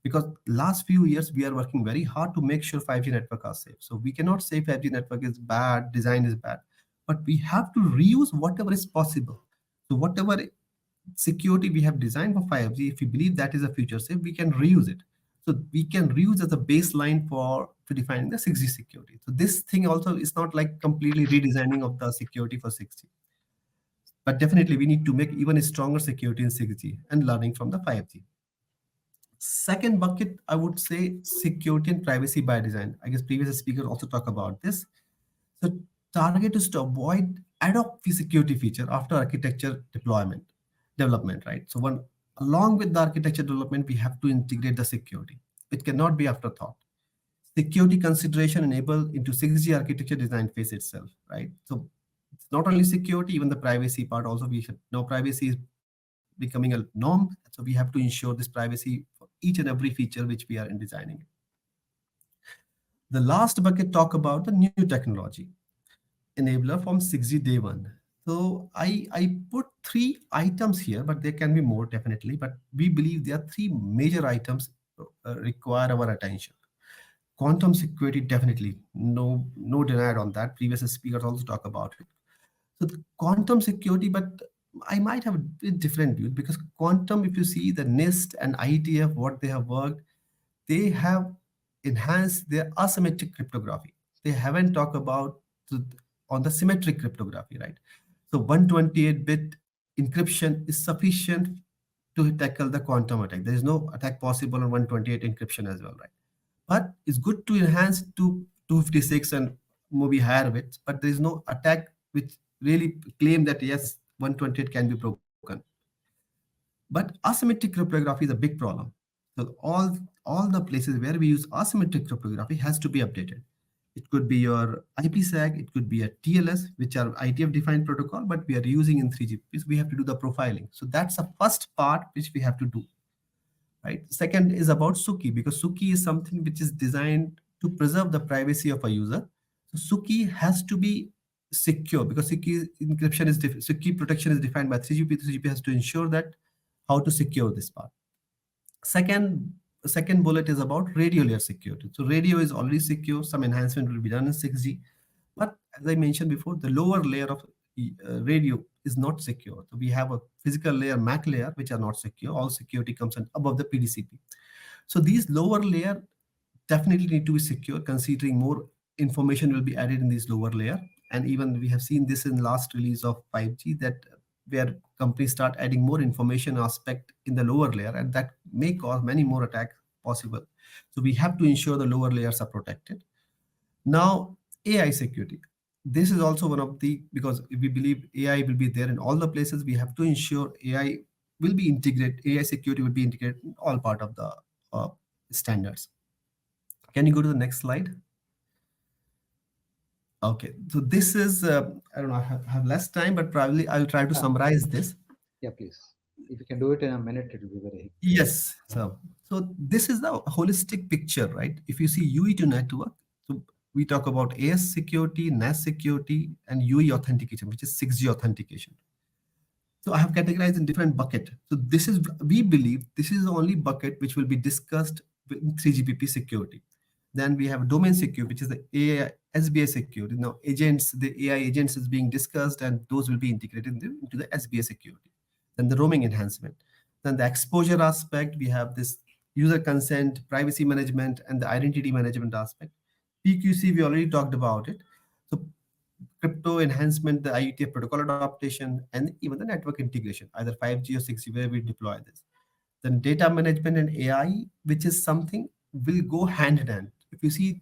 Because last few years we are working very hard to make sure 5G network are safe. So we cannot say 5G network is bad, design is bad, but we have to reuse whatever is possible. So whatever security we have designed for 5G, if we believe that is a future safe, we can reuse it. So we can reuse as a baseline for defining the 6G security. So this thing also is not like completely redesigning of the security for 6G. But definitely we need to make even a stronger security in 6G and learning from the 5G. Second bucket, I would say security and privacy by design. I guess previous speakers also talk about this. So target is to avoid ad hoc security feature after architecture development, right? So along with the architecture development, we have to integrate the security. It cannot be afterthought. Security consideration enabled into 6G architecture design phase itself, right? So it's not only security, even the privacy part also. We should know privacy is becoming a norm. So we have to ensure this privacy for each and every feature which we are in designing. The last bucket talk about the new technology enabler from 6G day one. So I put 3 items here, but there can be more definitely, but we believe there are 3 major items require our attention. Quantum security, definitely, no denied on that. Previous speakers also talk about it. So the quantum security, but I might have a different view, because quantum, if you see the NIST and IETF, what they have worked, they have enhanced their asymmetric cryptography. They haven't talked about on the symmetric cryptography, right? So 128-bit encryption is sufficient to tackle the quantum attack. There is no attack possible on 128 encryption as well, right? But it's good to enhance to 256 and maybe higher bits, but there is no attack which really claim that yes, 128 can be broken. But asymmetric cryptography is a big problem. So all the places where we use asymmetric cryptography has to be updated. It could be your IPsec, it could be a TLS, which are IETF defined protocol, but we are using in 3G because we have to do the profiling. So that's the first part which we have to do. Right. Second is about SUKI, because SUKI is something which is designed to preserve the privacy of a user. So SUKI has to be secure, because SUKI encryption is SUKI protection is defined by 3GP. 3GP has to ensure that how to secure this part. Second bullet is about radio layer security. So radio is already secure. Some enhancement will be done in 6G, but as I mentioned before, the lower layer of radio is not secure. So we have a physical layer, MAC layer, which are not secure. All security comes above the PDCP. So these lower layer definitely need to be secure, considering more information will be added in this lower layer. And even we have seen this in last release of 5G, that where companies start adding more information aspect in the lower layer, and that may cause many more attacks possible. So we have to ensure the lower layers are protected. Now, AI security. This is also one of the, because we believe AI will be there in all the places, we have to ensure AI will be integrated, AI security will be integrated in all part of the standards. Can you go to the next slide? Okay, so this is, I don't know, I have less time, but probably I'll try to summarize this. Yeah, please. If you can do it in a minute, it will be very helpful. Yes, so this is the holistic picture, right? If you see UE2 network, so we talk about AS security, NAS security, and UE authentication, which is 6G authentication. So I have categorized in different bucket. So this is, we believe this is the only bucket which will be discussed in 3GPP security. Then we have domain security, which is the AI, SBA security. Now agents, the AI agents is being discussed, and those will be integrated into the SBA security. Then the roaming enhancement. Then the exposure aspect, we have this user consent, privacy management, and the identity management aspect. PQC, we already talked about it. So crypto enhancement, the IETF protocol adaptation, and even the network integration, either 5G or 6G, where we deploy this. Then data management and AI, which is something will go hand in hand. If you see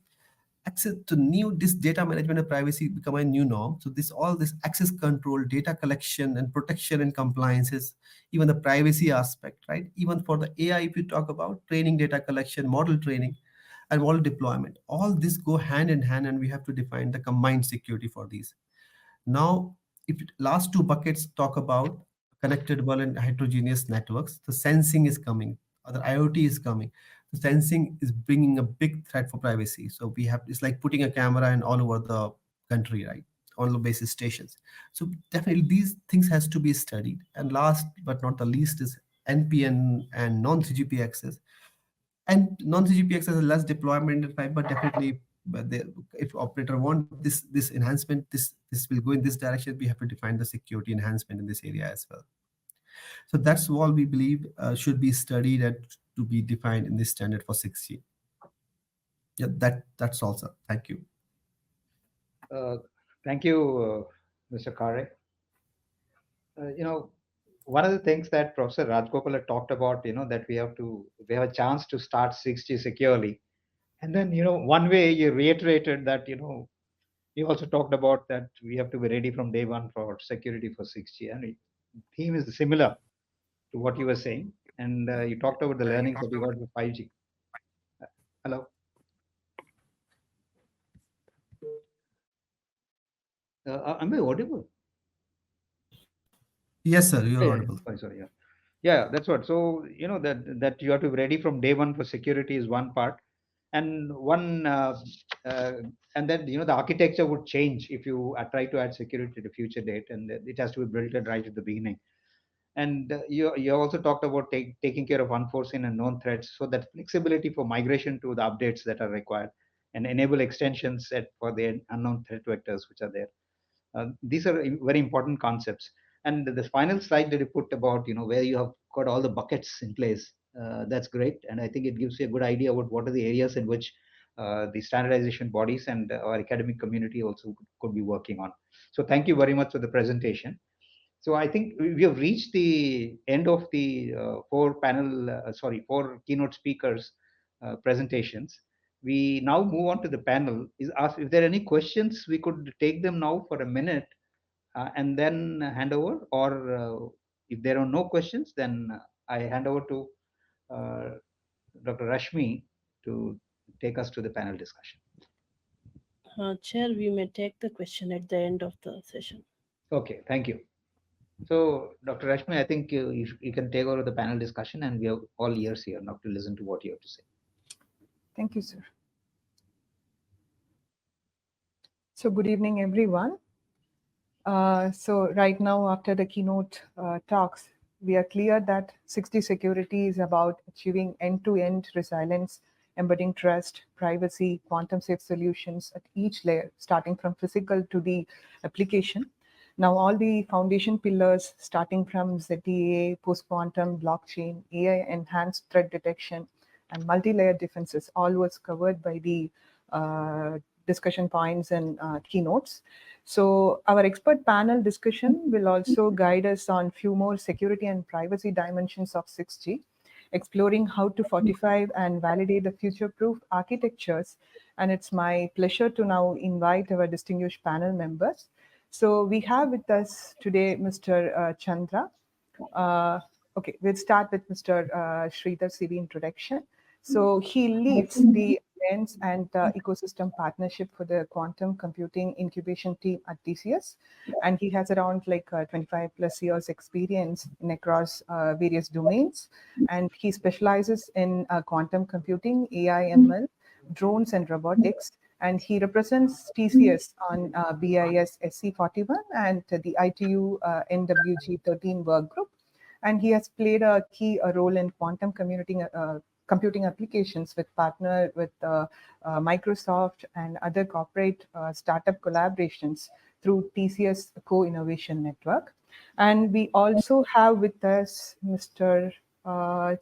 access to this data management and privacy become a new norm. So all this access control, data collection and protection and compliances, even the privacy aspect, right? Even for the AI, if you talk about training, data collection, model training, and model deployment, all this go hand in hand, and we have to define the combined security for these. Now, if last two buckets talk about connected world and heterogeneous networks, the sensing is coming, or the IoT is coming. The sensing is bringing a big threat for privacy. So we have, it's like putting a camera in all over the country, right? All the base stations. So definitely these things has to be studied. And last but not the least is NPN and non-3GP access. And non-3GP access is less deployment in 5, but definitely, if operator want this enhancement, this will go in this direction. We have to define the security enhancement in this area as well. So that's all we believe should be studied and to be defined in this standard for 6G. Yeah, that's all, sir. Thank you. Thank you, Mr. Kare. One of the things that Professor Rajgopal had talked about, that we have a chance to start 6G securely. And then, one way you reiterated that, you also talked about that we have to be ready from day one for security for 6G. And the theme is similar to what you were saying. And you talked about the learnings that you got with 5G. Hello? Am I audible? Yes, sir, you're audible. Sorry, yeah. Yeah, that's what. So, that you have to be ready from day one for security is one part. And and then, the architecture would change if you try to add security to the future date, and it has to be built right at the beginning. And you also talked about taking care of unforeseen and known threats, so that flexibility for migration to the updates that are required and enable extensions for the unknown threat vectors which are there. These are very important concepts. And the final slide that you put about, where you have got all the buckets in place, that's great. And I think it gives you a good idea about what are the areas in which the standardization bodies and our academic community also could be working on. So thank you very much for the presentation. So I think we have reached the end of the four keynote speakers presentations. We now move on to the panel. If there are any questions, we could take them now for a minute and then hand over, or if there are no questions, then I hand over to Dr. Rashmi to take us to the panel discussion. Chair, we may take the question at the end of the session. Okay, thank you. So, Dr. Rashmi, I think you can take over the panel discussion, and we have all ears here now to listen to what you have to say. Thank you, sir. So good evening, everyone. So right now, after the keynote talks, we are clear that 6G security is about achieving end-to-end resilience, embedding trust, privacy, quantum-safe solutions at each layer, starting from physical to the application. Now, all the foundation pillars, starting from ZTAA, post-quantum, blockchain, AI-enhanced threat detection, and multi-layer defenses, all was covered by the discussion points and keynotes. So our expert panel discussion will also guide us on few more security and privacy dimensions of 6G, exploring how to fortify and validate the future-proof architectures. And it's my pleasure to now invite our distinguished panel members. So we have with us today Mr. Chandra. Okay, we'll start with Mr. Sridhar CV introduction. So he leads the Alliance and ecosystem partnership for the quantum computing incubation team at TCS. And he has around 25 plus years experience across various domains. And he specializes in quantum computing, AI, ML, drones and robotics, and he represents TCS on BIS SC41 and the ITU NWG13 work group. And he has played a key role in quantum computing applications with partner with Microsoft and other corporate startup collaborations through TCS Co-Innovation Network. And we also have with us Mr.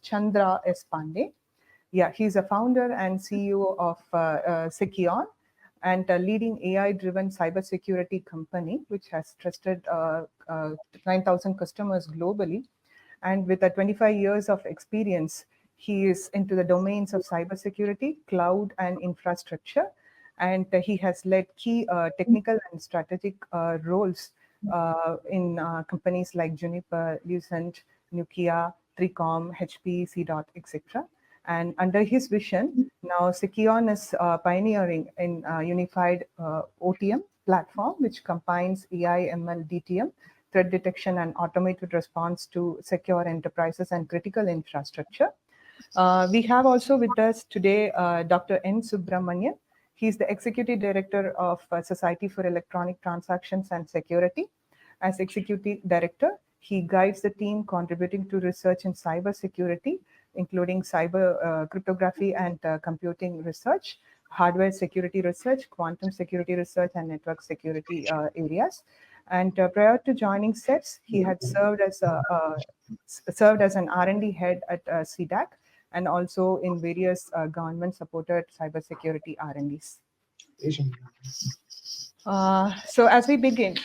Chandra S. Pandey. Yeah, he's a founder and CEO of Sekion, and a leading AI-driven cybersecurity company, which has trusted 9,000 customers globally. And with 25 years of experience, he is into the domains of cybersecurity, cloud, and infrastructure. And he has led key technical and strategic roles in companies like Juniper, Lucent, Nokia, 3Com, HP, CDOT, etc. And under his vision, now Sekion is pioneering in unified OTM platform, which combines AI, ML, DTM, threat detection, and automated response to secure enterprises and critical infrastructure. We have also with us today Dr. N. Subramanian. He's the Executive Director of Society for Electronic Transactions and Security. As Executive Director, he guides the team contributing to research in cybersecurity, including cyber cryptography and computing research, hardware security research, quantum security research, and network security areas. And prior to joining SETS, he had served as an R&D head at CDAC and also in various government-supported cybersecurity R&Ds. So as we begin,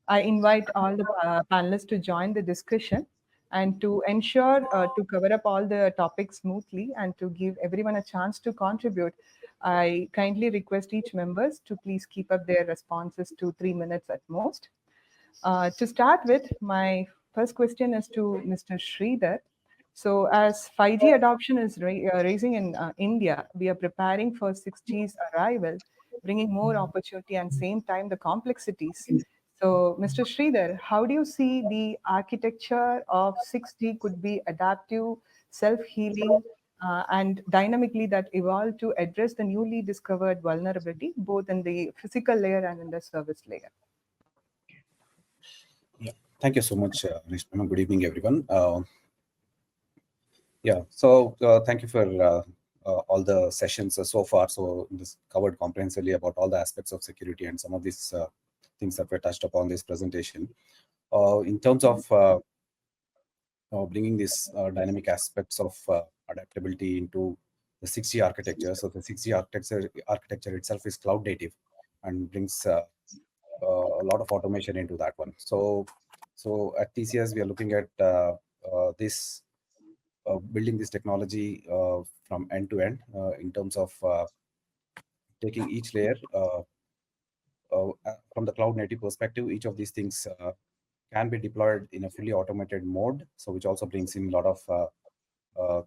I invite all the panelists to join the discussion, and to ensure to cover up all the topics smoothly and to give everyone a chance to contribute, I kindly request each members to please keep up their responses to 3 minutes at most. To start with, my first question is to Mr. Sridhar. So as 5G adoption is raising in India, we are preparing for 6G's arrival, bringing more opportunity and same time the complexities. So Mr. Sridhar, how do you see the architecture of 6G could be adaptive, self-healing, and dynamically that evolve to address the newly discovered vulnerability, both in the physical layer and in the service layer? Yeah, thank you so much, Rishma. Good evening, everyone. Yeah, so thank you for all the sessions so far. So this covered comprehensively about all the aspects of security and some of these things that were touched upon this presentation. In terms of bringing these dynamic aspects of adaptability into the 6G architecture. So the 6G architecture itself is cloud native and brings a lot of automation into that one. So at TCS, we are looking at this building this technology from end to end in terms of taking each layer from the cloud native perspective. Each of these things can be deployed in a fully automated mode, so which also brings in a lot of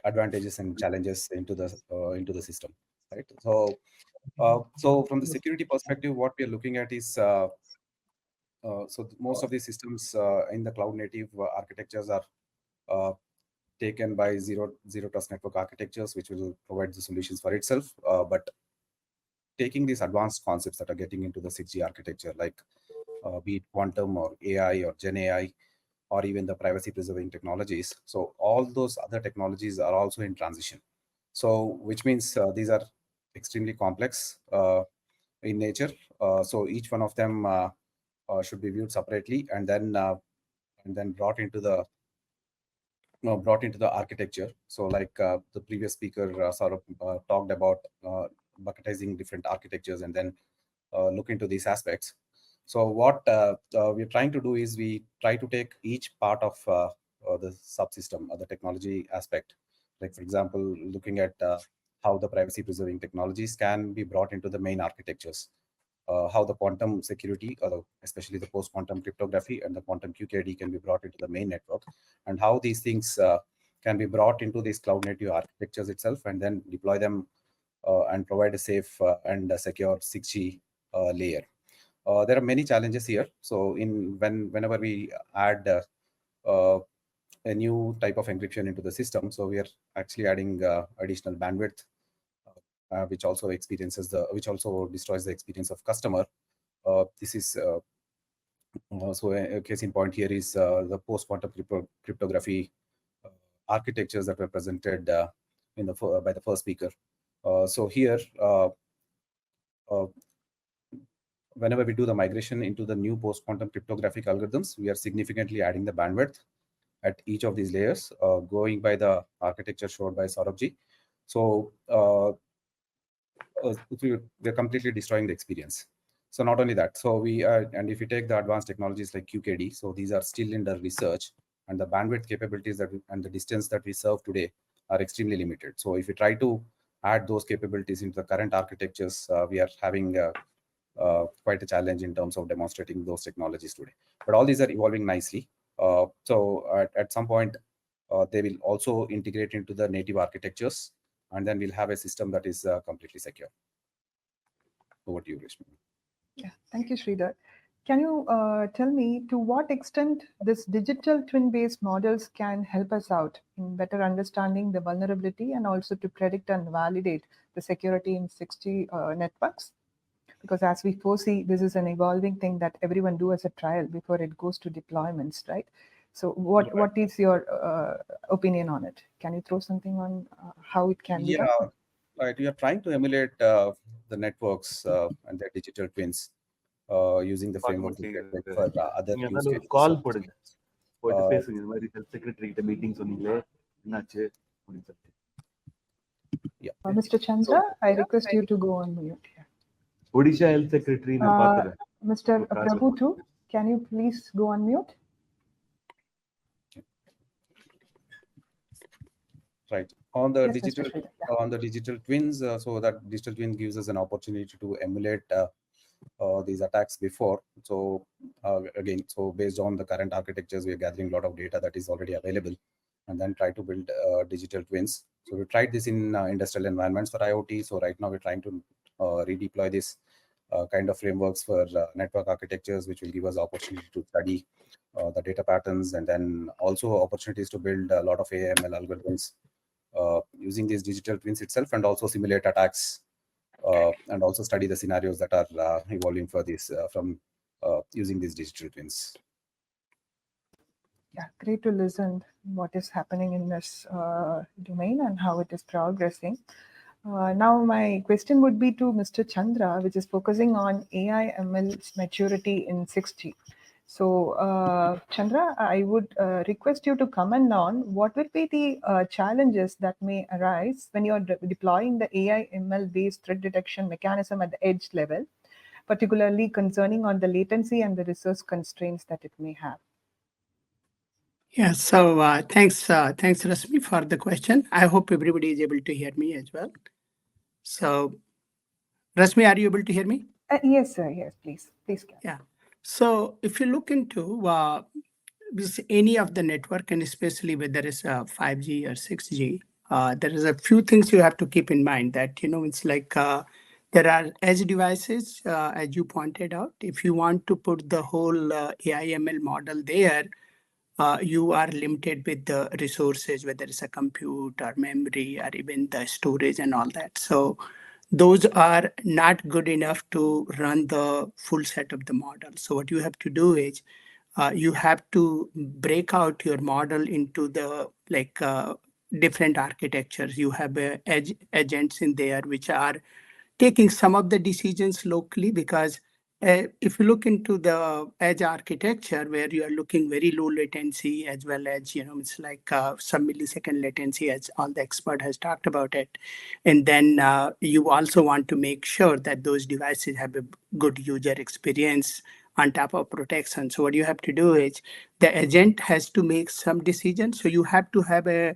advantages and challenges into the system, right? So from the security perspective, what we are looking at is so most of these systems in the cloud native architectures are taken by zero trust network architectures, which will provide the solutions for itself. But taking these advanced concepts that are getting into the 6G architecture, like be it quantum or AI or Gen AI, or even the privacy preserving technologies. So all those other technologies are also in transition. So which means these are extremely complex in nature. So each one of them should be viewed separately and then brought into the architecture. So like the previous speaker sort of talked about bucketizing different architectures and then look into these aspects. So what we're trying to do is we try to take each part of the subsystem or the technology aspect. Like, for example, looking at how the privacy preserving technologies can be brought into the main architectures, how the quantum security, or especially the post-quantum cryptography and the quantum QKD can be brought into the main network, and how these things can be brought into these cloud native architectures itself, and then deploy them and provide a safe and a secure 6G layer. There are many challenges here. So whenever we add a new type of encryption into the system, so we are actually adding additional bandwidth which also destroys the experience of customer. This is so a case in point here is the post-quantum cryptography architectures that were presented by the first speaker. So here, whenever we do the migration into the new post-quantum cryptographic algorithms, we are significantly adding the bandwidth at each of these layers, going by the architecture showed by Saurabh. So we're completely destroying the experience. So not only that, so and if you take the advanced technologies like QKD, so these are still in the research, and the bandwidth capabilities and the distance that we serve today are extremely limited. So if you try to add those capabilities into the current architectures, we are having quite a challenge in terms of demonstrating those technologies today. But all these are evolving nicely. So at some point, they will also integrate into the native architectures, and then we'll have a system that is completely secure. Over to you, Rashmi. Yeah, thank you, Sridhar. Can you tell me to what extent this digital twin-based models can help us out in better understanding the vulnerability and also to predict and validate the security in 6G networks? Because as we foresee, this is an evolving thing that everyone do as a trial before it goes to deployments, right? So what is your opinion on it? Can you throw something on how it can be done? Right. We are trying to emulate the networks and their digital twins using the framework for other use cases. Call போடுங்க போட்டு பேசுங்க இந்த மாதிரி health secretary கிட்ட meeting சொன்னீங்களே என்னாச்சு அப்படின்னு சொல்லிட்டு. Mr. Chandra, I request you to go on mute here. Odisha Health Secretary நான் பார்த்தேன். Mr. Prabhu too, can you please go on mute? Right. On the digital twins, so that digital twin gives us an opportunity to emulate these attacks before. So again, so based on the current architectures, we are gathering a lot of data that is already available, and then try to build digital twins. So we tried this in industrial environments for IoT. So right now we're trying to redeploy this kind of frameworks for network architectures, which will give us opportunity to study the data patterns, and then also opportunities to build a lot of AML algorithms using these digital twins itself, and also simulate attacks, and also study the scenarios that are evolving for this from using these digital twins. Yeah, great to listen what is happening in this domain and how it is progressing. Now my question would be to Mr. Chandra, which is focusing on AI ML's maturity in 6G. So Chandra, I would request you to comment on what will be the challenges that may arise when you're deploying the AI ML based threat detection mechanism at the edge level, particularly concerning on the latency and the resource constraints that it may have. Yeah, so thanks Rasmi for the question. I hope everybody is able to hear me as well. So Rasmi, are you able to hear me? Yes, sir. Yes, please. Yeah. So if you look into any of the network, and especially whether it's 5G or 6G, there is a few things you have to keep in mind that, it's like there are edge devices, as you pointed out. If you want to put the whole AI/ML model there, you are limited with the resources, whether it's a compute or memory or even the storage and all that. So those are not good enough to run the full set of the model. So what you have to do is you have to break out your model into the different architectures. You have edge agents in there which are taking some of the decisions locally, because if you look into the edge architecture where you are looking very low latency as well as, it's like some millisecond latency, as all the expert has talked about it. And then you also want to make sure that those devices have a good user experience on top of protection. So what you have to do is the agent has to make some decisions. So you have to have a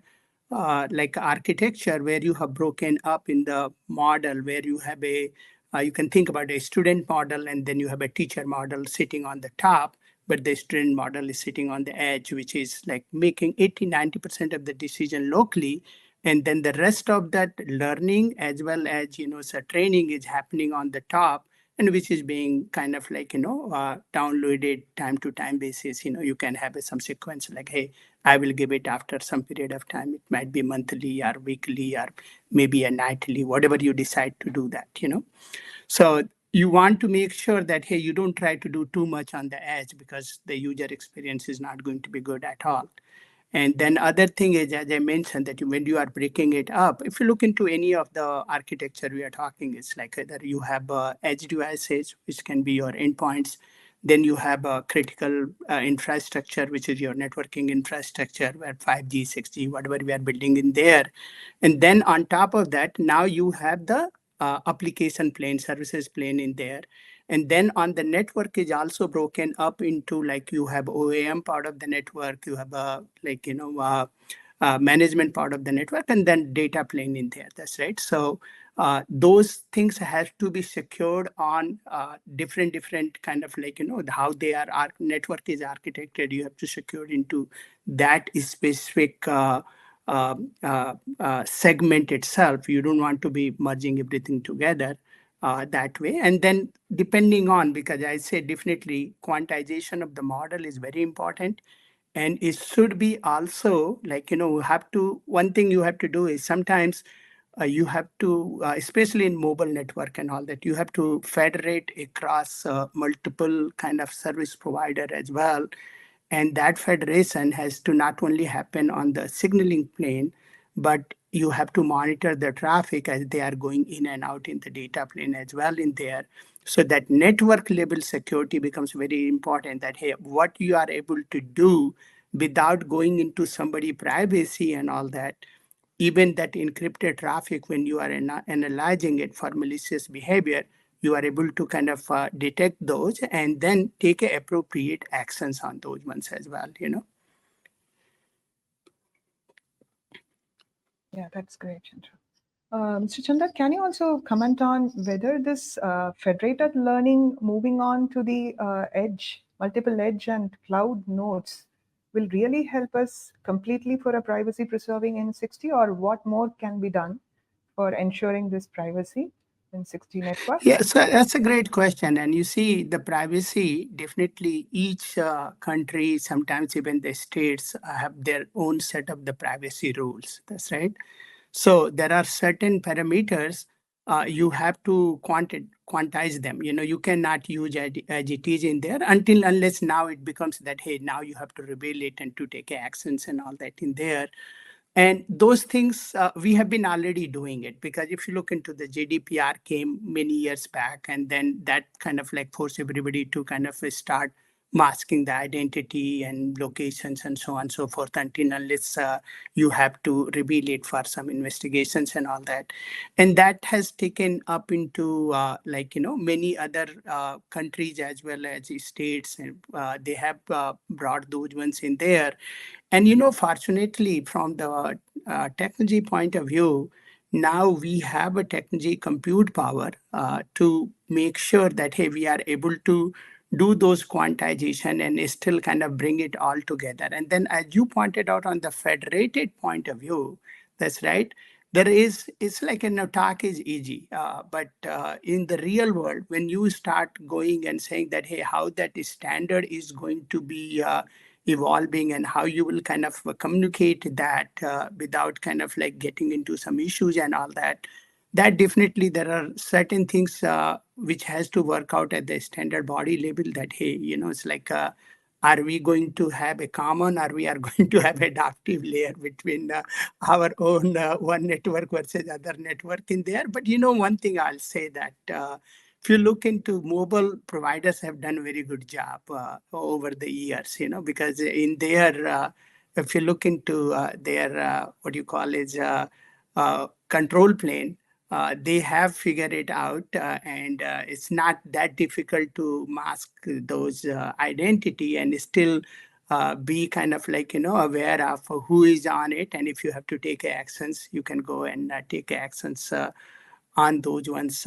architecture where you have broken up in the model, where you have you can think about a student model, and then you have a teacher model sitting on the top, but the student model is sitting on the edge, which is like making 80-90% of the decision locally. And then the rest of that learning as well as, training is happening on the top. and which is being kind of like, downloaded time to time basis. You can have some sequence like, hey, I will give it after some period of time. It might be monthly or weekly or maybe a nightly, whatever you decide to do that, So you want to make sure that, hey, you don't try to do too much on the edge because the user experience is not going to be good at all. And then other thing is, as I mentioned, that when you are breaking it up, if you look into any of the architecture we are talking, it's like either you have edge devices, which can be your endpoints. Then you have a critical infrastructure, which is your networking infrastructure, where 5G, 6G, whatever we are building in there. And then on top of that, now you have the application plane, services plane in there. And then on the network is also broken up into like you have OAM part of the network, you have management part of the network, and then data plane in there. That's right. So those things have to be secured on different kind of like, how they are, our network is architected. You have to secure into that specific segment itself. You don't want to be merging everything together that way. And then depending on, because I say definitely quantization of the model is very important. And it should be also like, one thing you have to do is sometimes you have to, especially in mobile network and all that, you have to federate across multiple kind of service provider as well. And that federation has to not only happen on the signaling plane, but you have to monitor the traffic as they are going in and out in the data plane as well in there. So that network level security becomes very important, that, hey, what you are able to do without going into somebody privacy and all that, even that encrypted traffic, when you are analyzing it for malicious behavior, you are able to kind of detect those and then take appropriate actions on those ones as well, Yeah, that's great, Chandra. Mr. Chandra, can you also comment on whether this federated learning moving on to the edge, multiple edge and cloud nodes will really help us completely for a privacy preserving N60, or what more can be done for ensuring this privacy in 6G network? Yeah, so that's a great question. And you see the privacy, definitely each country, sometimes even the states have their own set of the privacy rules. That's right. So there are certain parameters you have to quantize them. You cannot use as it is in there unless now it becomes that, hey, now you have to reveal it and to take actions and all that in there. And those things, we have been already doing it, because if you look into the GDPR came many years back, and then that kind of like forced everybody to kind of start masking the identity and locations and so on and so forth, until unless you have to reveal it for some investigations and all that. And that has taken up into many other countries as well as states. They have brought those ones in there. And fortunately, from the technology point of view, now we have a technology compute power to make sure that, hey, we are able to do those quantization and still kind of bring it all together. And then, as you pointed out on the federated point of view, that's right. It's like talk is easy, but in the real world, when you start going and saying that, hey, how that standard is going to be evolving and how you will kind of communicate that without kind of like getting into some issues and all that, that definitely there are certain things which has to work out at the standard body level, that, hey, it's like, are we going to have a common, or we are going to have adaptive layer between our own one network versus other network in there? But one thing I'll say that if you look into mobile providers have done a very good job over the years, because in their, if you look into their, what you call is control plane, they have figured it out, and it's not that difficult to mask those identity and still be kind of like, aware of who is on it. And if you have to take actions, you can go and take actions on those ones.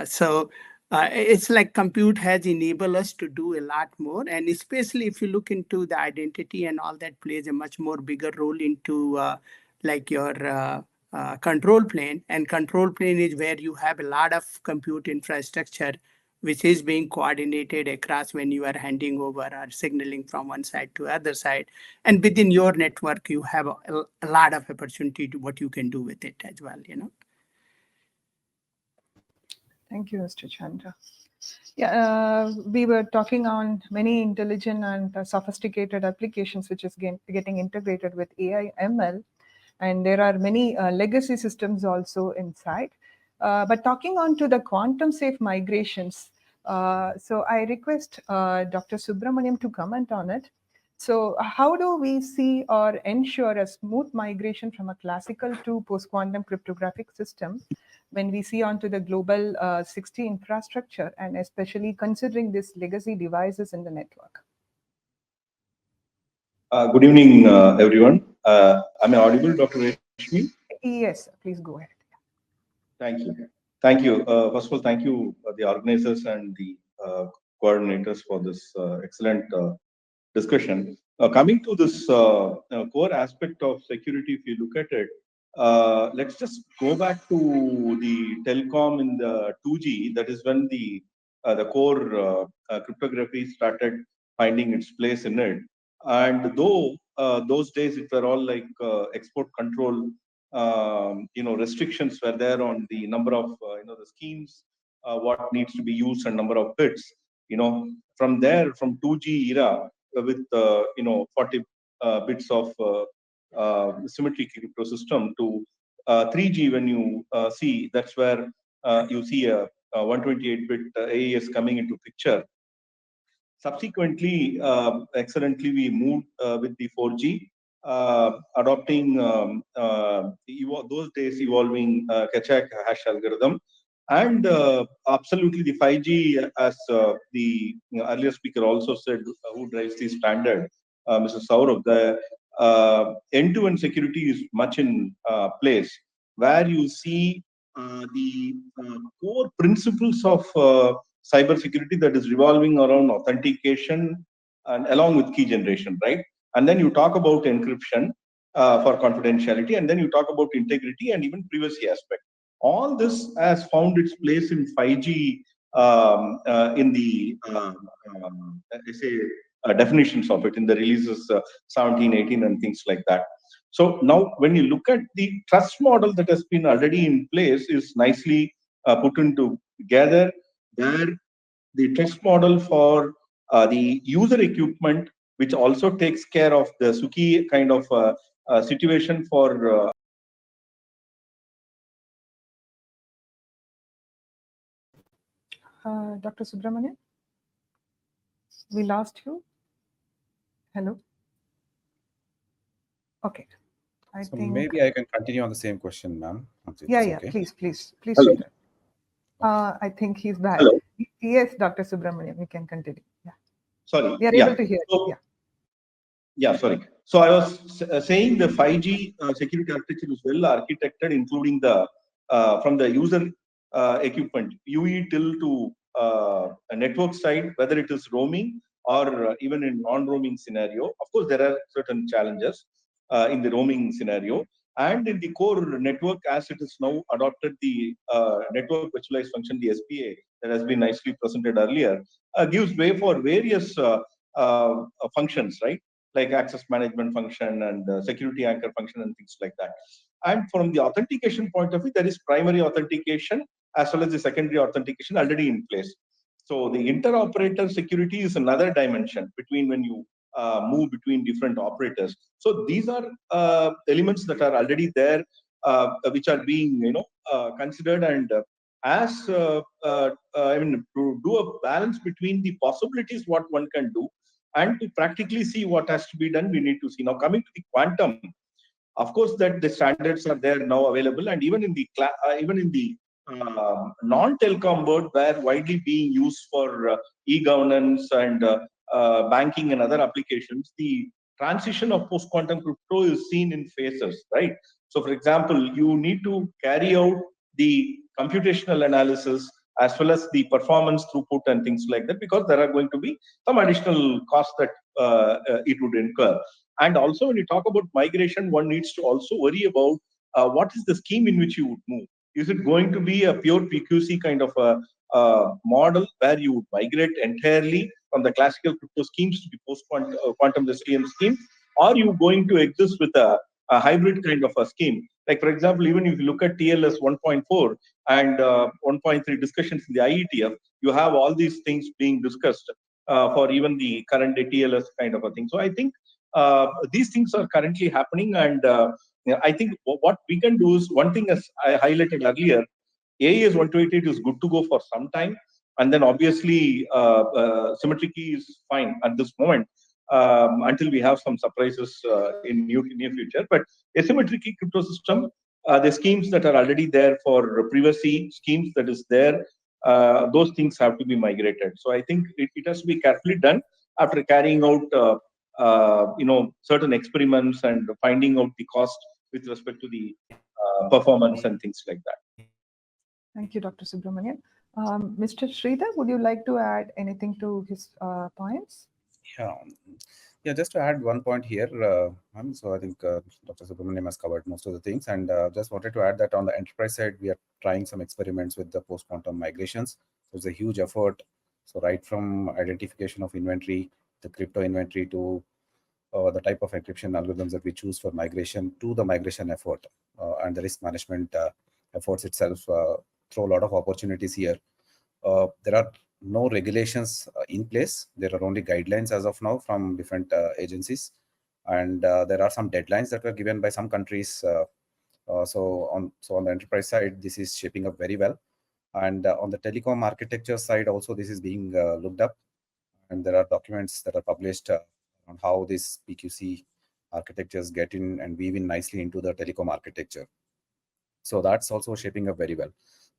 So it's like compute has enabled us to do a lot more. And especially if you look into the identity and all that plays a much more bigger role into like your control plane. And control plane is where you have a lot of compute infrastructure which is being coordinated across when you are handing over or signaling from one side to other side. And within your network, you have a lot of opportunity to what you can do with it as well, you know. Thank you, Mr. Chandra. Yeah, we were talking on many intelligent and sophisticated applications which is getting integrated with AI ML, and there are many legacy systems also inside. But talking on to the quantum safe migrations, so I request Dr. Subramaniam to comment on it. So how do we see or ensure a smooth migration from a classical to post-quantum cryptographic system when we see onto the global 6G infrastructure, and especially considering these legacy devices in the network? Good evening, everyone. Am I audible, Dr. Reshmi? Yes, please go ahead. Thank you. Thank you. First of all, thank you, the organizers and the coordinators for this excellent discussion. Coming to this core aspect of security, if you look at it, let's just go back to the telecom in the 2G. That is when the core cryptography started finding its place in it. And though those days it were all like export control, restrictions were there on the number of the schemes, what needs to be used, and number of bits. From there, from 2G era with 40 bits of symmetric crypto system to 3G, when you see, that's where you see a 128-bit AES coming into picture. Subsequently, excellently, we moved with the 4G, adopting those days evolving Keccak hash algorithm, and absolutely the 5G, as the earlier speaker also said, who drives the standard, Mr. Saurabh, the end-to-end security is much in place, where you see the core principles of cyber security that is revolving around authentication and along with key generation, right? And then you talk about encryption for confidentiality, and then you talk about integrity and even privacy aspect. All this has found its place in 5G in the definitions of it in the releases 17, 18, and things like that. So now, when you look at the trust model that has been already in place, is nicely put into together, where the trust model for the user equipment, which also takes care of the Suki kind of situation for Dr. Subramaniam, we lost you. Hello. Okay. I think maybe I can continue on the same question, ma'am. Yeah, okay. Please Hello. share it. I think he's back. Hello. Yes, Dr. Subramaniam, we can continue. Yeah. Sorry. We are able to hear. So, yeah. Sorry. So I was saying the 5G security architecture is well architected, including the from the user equipment, UE till to a network side, whether it is roaming or even in non-roaming scenario. Of course, there are certain challenges in the roaming scenario. And in the core network, as it is now adopted the network virtualized function, the SPA, that has been nicely presented earlier, gives way for various functions, right? Like access management function and security anchor function and things like that. And from the authentication point of view, there is primary authentication as well as the secondary authentication already in place. So the interoperator security is another dimension between when you move between different operators. So these are elements that are already there, which are being considered, and as I mean, to do a balance between the possibilities what one can do and to practically see what has to be done, we need to see. Now, coming to the quantum, of course, that the standards are there now available, and even in the non-telecom world, where widely being used for e-governance and banking and other applications, the transition of post-quantum crypto is seen in phases, right? So, for example, you need to carry out the computational analysis as well as the performance throughput and things like that, because there are going to be some additional costs that it would incur. And also, when you talk about migration, one needs to also worry about what is the scheme in which you would move. Is it going to be a pure PQC kind of a model where you migrate entirely from the classical crypto schemes to the post-quantum STM scheme, or are you going to exist with a hybrid kind of a scheme? Like, for example, even if you look at TLS 1.4 and 1.3 discussions in the IETF, you have all these things being discussed for even the current TLS kind of a thing. So I think these things are currently happening, and I think what we can do is, one thing as I highlighted earlier, AES 128 is good to go for some time, and then obviously symmetry key is fine at this moment until we have some surprises in near future. But asymmetric key crypto system, the schemes that are already there for privacy schemes that is there, those things have to be migrated. So I think it has to be carefully done after carrying out certain experiments and finding out the cost with respect to the performance and things like that. Thank you, Dr. Subramanian. Mr. Sridhar, would you like to add anything to his points? Yeah, just to add one point here. So I think Dr. Subramanian has covered most of the things, and just wanted to add that on the enterprise side, we are trying some experiments with the post-quantum migrations. So it's a huge effort. So right from identification of inventory, the crypto inventory, to the type of encryption algorithms that we choose for migration, to the migration effort and the risk management efforts itself, throw a lot of opportunities here. There are no regulations in place. There are only guidelines as of now from different agencies, and there are some deadlines that were given by some countries. So on the enterprise side, this is shaping up very well, and on the telecom architecture side also, this is being looked up, and there are documents that are published on how these PQC architectures get in and weave in nicely into the telecom architecture. So that's also shaping up very well.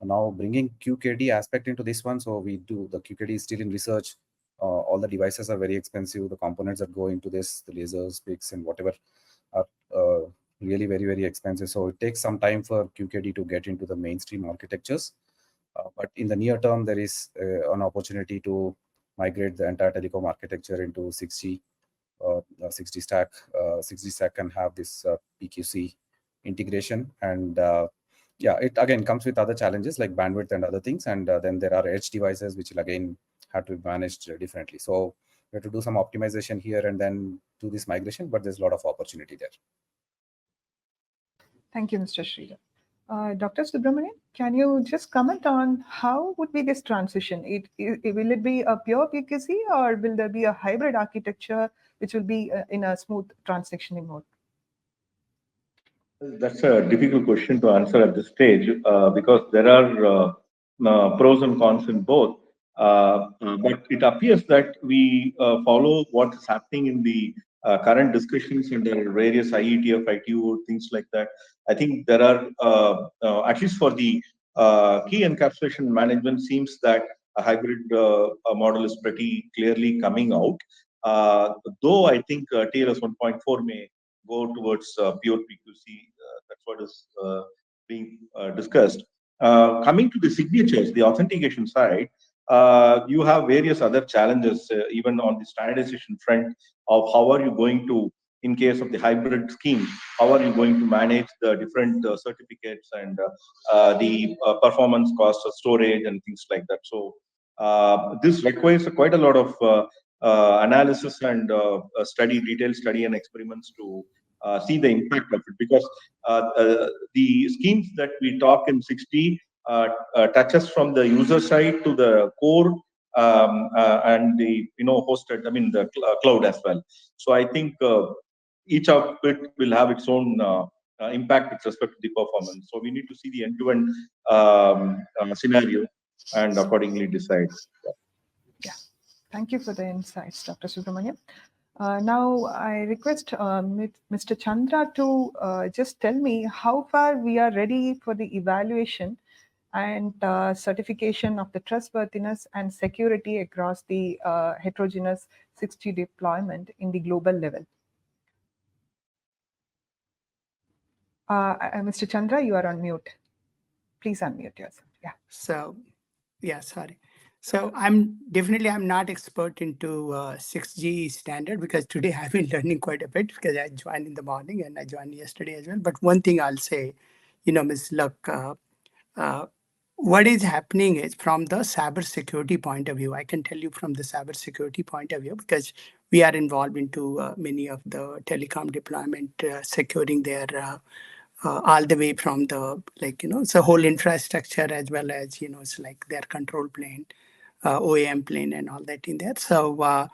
Now bringing QKD aspect into this one, so we do, the QKD is still in research. All the devices are very expensive. The components that go into this, the lasers, PICs, and whatever, are really very, very expensive. So it takes some time for QKD to get into the mainstream architectures. But in the near term, there is an opportunity to migrate the entire telecom architecture into 6G. 6G stack. 6G stack can have this PQC integration, and yeah, it again comes with other challenges like bandwidth and other things, and then there are edge devices which will again have to be managed differently. So we have to do some optimization here and then do this migration, but there's a lot of opportunity there. Thank you, Mr. Sridhar. Dr. Subramanian, can you just comment on how would be this transition? Will it be a pure PQC, or will there be a hybrid architecture which will be in a smooth transitioning mode? That's a difficult question to answer at this stage because there are pros and cons in both. But it appears that we follow what is happening in the current discussions under various IETF, ITU, things like that. I think there are, at least for the key encapsulation management, seems that a hybrid model is pretty clearly coming out. Though I think TLS 1.4 may go towards pure PQC. That's what is being discussed. Coming to the signatures, the authentication side, you have various other challenges, even on the standardization front, of how are you going to, in case of the hybrid scheme, how are you going to manage the different certificates and the performance costs of storage and things like that. So this requires quite a lot of analysis and detailed study and experiments to see the impact of it, because the schemes that we talk in 6G touches from the user side to the core and the hosted, the cloud as well. So I think each of it will have its own impact with respect to the performance. So we need to see the end-to-end scenario and accordingly decide. Yeah, thank you for the insights, Dr. Subramanian. Now I request Mr. Chandra to just tell me how far we are ready for the evaluation and certification of the trustworthiness and security across the heterogeneous 6G deployment in the global level. Mr. Chandra, you are on mute. Please unmute yourself. Yeah. So, yeah, sorry. So I'm not expert into 6G standard, because today I've been learning quite a bit because I joined in the morning and I joined yesterday as well. But one thing I'll say, Ms. Luck, what is happening is from the cybersecurity point of view, I can tell you from the cybersecurity point of view, because we are involved into many of the telecom deployment, securing their all the way from the, like, it's a whole infrastructure as well as, it's like their control plane, OEM plane and all that in there. So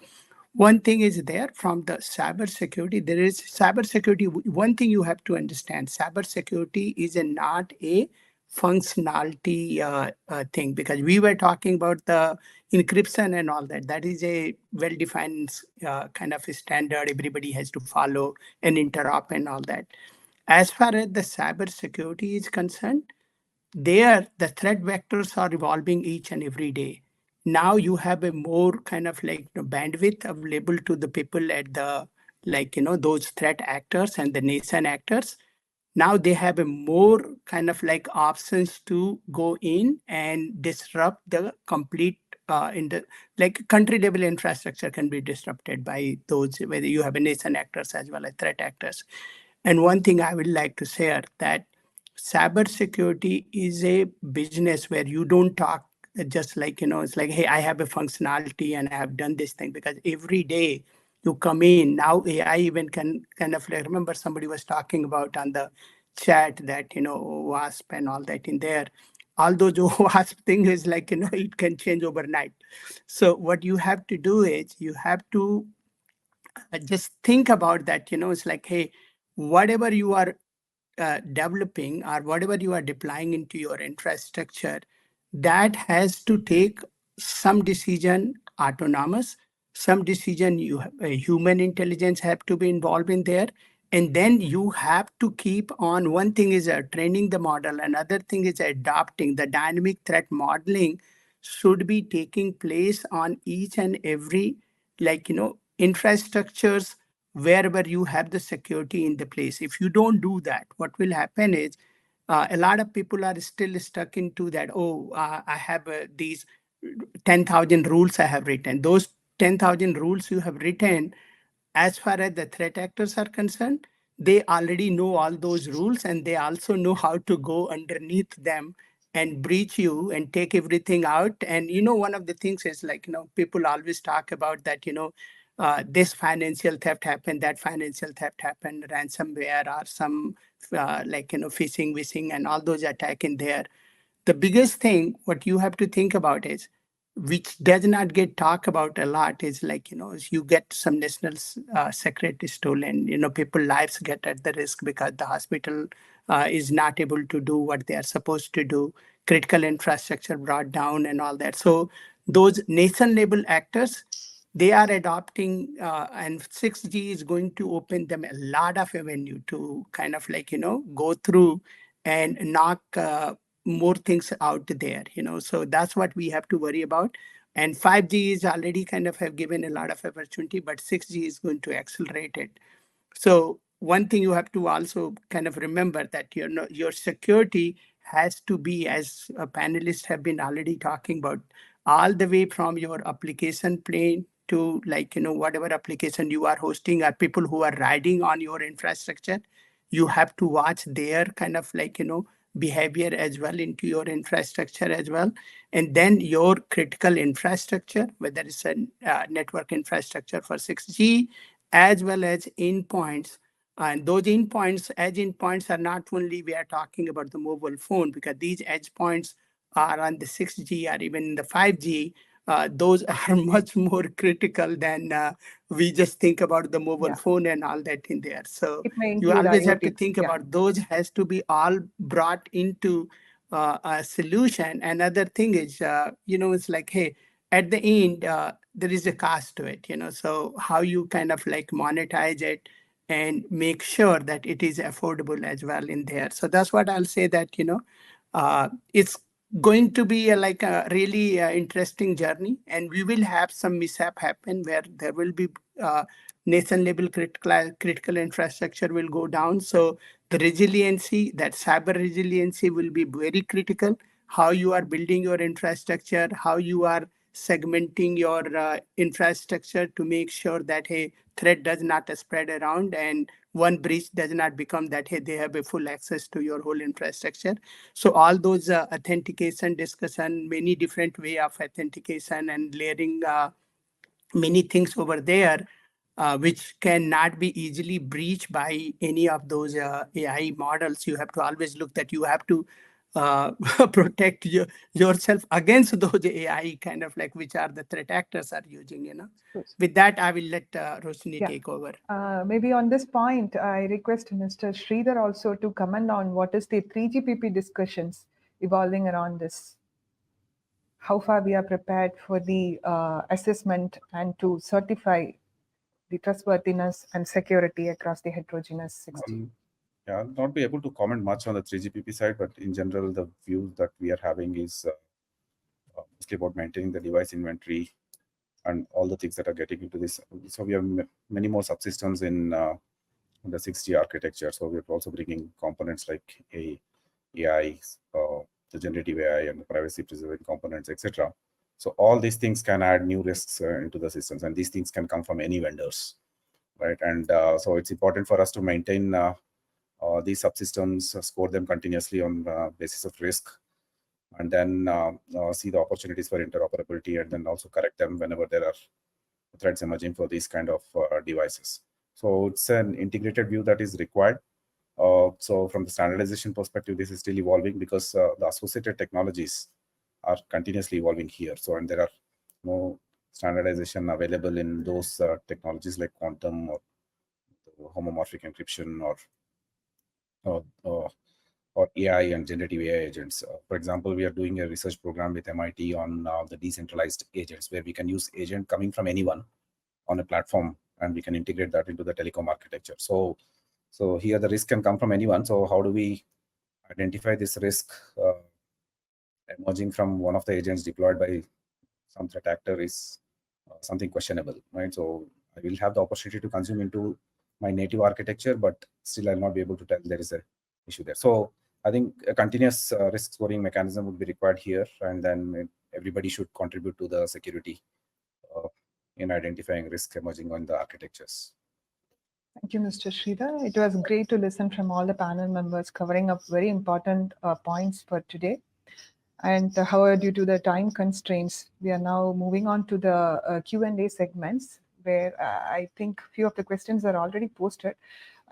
one thing is there from the cybersecurity, there is cybersecurity. One thing you have to understand, cybersecurity is not a functionality thing, because we were talking about the encryption and all that. That is a well-defined kind of a standard everybody has to follow and interop and all that. As far as the cybersecurity is concerned, there the threat vectors are evolving each and every day. Now you have a more kind of like bandwidth available to the people at the, like, those threat actors and the nation actors. Now they have a more kind of like options to go in and disrupt the complete in the, like, country level infrastructure can be disrupted by those, whether you have a nation actors as well as threat actors. And one thing I would like to share that cybersecurity is a business where you don't talk just like, it's like, hey, I have a functionality and I have done this thing, because every day you come in, now AI even can kind of like, remember somebody was talking about on the chat that, WASP and all that in there. All those WASP thing is like, it can change overnight. So what you have to do is you have to just think about that, it's like, hey, whatever you are developing or whatever you are deploying into your infrastructure, that has to take some decision autonomous, some decision you human intelligence have to be involved in there. And then you have to keep on, one thing is training the model, another thing is adopting the dynamic threat modeling should be taking place on each and every, like, infrastructures wherever you have the security in the place. If you don't do that, what will happen is a lot of people are still stuck into that. Oh, I have these 10,000 rules I have written. Those 10,000 rules you have written, as far as the threat actors are concerned, they already know all those rules, and they also know how to go underneath them and breach you and take everything out. And one of the things is like, people always talk about that, this financial theft happened, that financial theft happened, ransomware or some like, phishing, wishing, and all those attack in there. The biggest thing, what you have to think about is, which does not get talked about a lot, is like, you get some national secret stolen, people lives get at the risk because the hospital is not able to do what they are supposed to do, critical infrastructure brought down and all that. So those nation level actors, they are adopting and 6G is going to open them a lot of avenue to kind of like, go through and knock more things out there, so that's what we have to worry about. And 5G is already kind of have given a lot of opportunity, but 6G is going to accelerate it. So one thing you have to also kind of remember that your security has to be, as panelists have been already talking about, all the way from your application plane to, like, whatever application you are hosting, or people who are riding on your infrastructure. You have to watch their kind of like, behavior as well into your infrastructure as well. And then your critical infrastructure, whether it's a network infrastructure for 6G, as well as endpoints. And those endpoints, edge endpoints, are not only we are talking about the mobile phone, because these edge points are on the 6G or even the 5G. Those are much more critical than we just think about the mobile phone and all that in there. So It may you include always have to IoT. think Yeah. about those has to be all brought into a solution. Another thing is, it's like, hey, at the end, there is a cost to it, so how you kind of like monetize it and make sure that it is affordable as well in there. So that's what I'll say, that, it's going to be like a really interesting journey, and we will have some mishap happen where there will be nation level critical infrastructure will go down. So the resiliency, that cyber resiliency, will be very critical. How you are building your infrastructure, how you are segmenting your infrastructure to make sure that, hey, threat does not spread around and one breach does not become that, hey, they have a full access to your whole infrastructure. So all those authentication discussion, many different way of authentication and layering many things over there, which cannot be easily breached by any of those AI models. You have to always look that you have to protect yourself against those AI kind of like which are the threat actors are using, you know. Yes. With that, I will let Roshni Yeah. take over. Maybe on this point, I request Mr. Sridhar also to comment on what is the 3GPP discussions evolving around this. How far we are prepared for the assessment and to certify the trustworthiness and security across the heterogeneous 60. Yeah, I'll not be able to comment much on the 3GPP side, but in general, the view that we are having is mostly about maintaining the device inventory and all the things that are getting into this. So we have many more subsystems in the 6G architecture. So we're also bringing components like AI, the generative AI and the privacy preserving components, etc. So all these things can add new risks into the systems, and these things can come from any vendors, right? And so it's important for us to maintain these subsystems, score them continuously on basis of risk, and then see the opportunities for interoperability, and then also correct them whenever there are threats emerging for these kind of devices. So it's an integrated view that is required. So from the standardization perspective, this is still evolving because the associated technologies are continuously evolving here. So, and there are no standardization available in those technologies like quantum or homomorphic encryption or AI and generative AI agents. For example, we are doing a research program with MIT on the decentralized agents, where we can use agent coming from anyone on a platform, and we can integrate that into the telecom architecture. So here the risk can come from anyone. So how do we identify this risk emerging from one of the agents deployed by some threat actor is something questionable, right? So I will have the opportunity to consume into my native architecture, but still I'll not be able to tell there is a issue there. So I think a continuous risk scoring mechanism would be required here, and then everybody should contribute to the security in identifying risk emerging on the architectures. Thank you, Mr. Sridhar. It was great to listen from all the panel members covering up very important points for today. And however, due to the time constraints, we are now moving on to the Q&A segments, where I think few of the questions are already posted.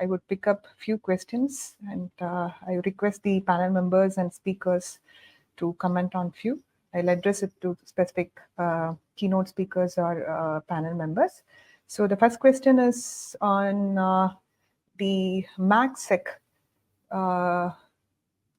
I would pick up few questions, and I request the panel members and speakers to comment on few. I'll address it to specific keynote speakers or panel members. So the first question is on the MACsec.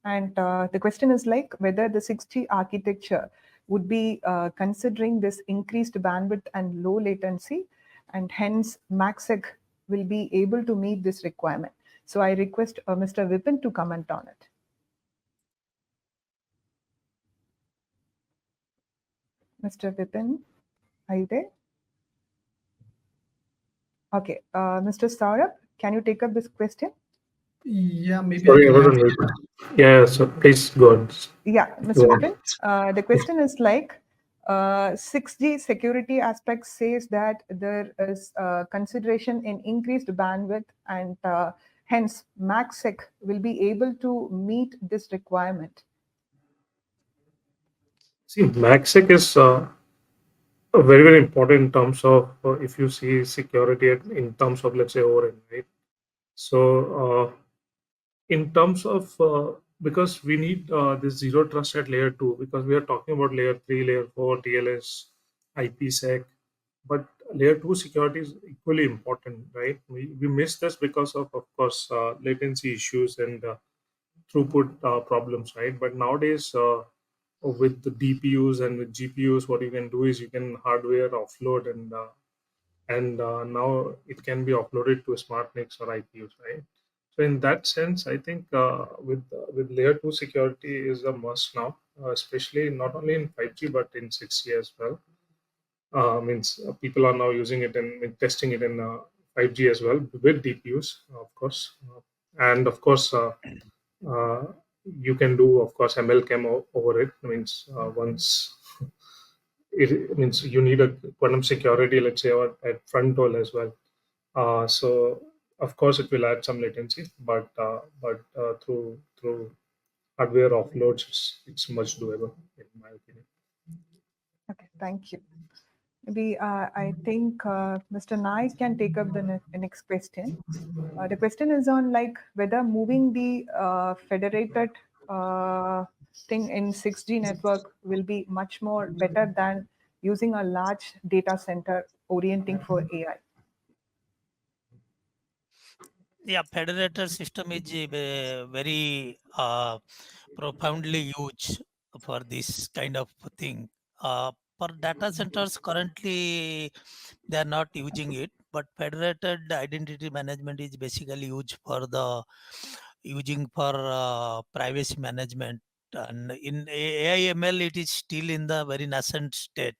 And the question is like whether the 6G architecture would be considering this increased bandwidth and low latency, and hence MACsec will be able to meet this requirement. So I request Mr. Vipin to comment on it. Mr. Vipin, are you there? Okay, Mr. Saurabh, can you take up this question? Yeah, maybe Sorry, I I can wasn't answer. able. Yeah, so please go on. Yeah, Mr. Go on. Vipin, the question is like 6G security aspect says that there is consideration in increased bandwidth, and hence MACsec will be able to meet this requirement. See, MACsec is very, very important in terms of if you see security in terms of, let's say, ORM, right? So in terms of because we need this zero trust at layer 2, because we are talking about layer 3, layer 4, TLS, IPsec, but layer 2 security is equally important, right? We miss this because of course, latency issues and throughput problems, right? But nowadays, with the DPUs and with GPUs, what you can do is you can hardware offload, and now it can be uploaded to SmartNICs or IPUs, right? So in that sense, I think with layer 2 security is a must now, especially not only in 5G but in 6G as well. Means people are now using it and testing it in 5G as well with DPUs, of course, and of course you can do, of course, MLChem over it. Means once it means you need a quantum security, let's say, or at front toll as well. So of course it will add some latency, but through hardware offloads, it's much doable in my opinion. Okay, thank you. Maybe I think Mr. Naik can take up the next question. The question is on like whether moving the federated thing in 6G network will be much more better than using a large data center orienting for AI. Yeah, federated system is very profoundly huge for this kind of thing. For data centers, currently they are not using it, but federated identity management is basically used for privacy management. And in AI/ML, it is still in the very nascent state.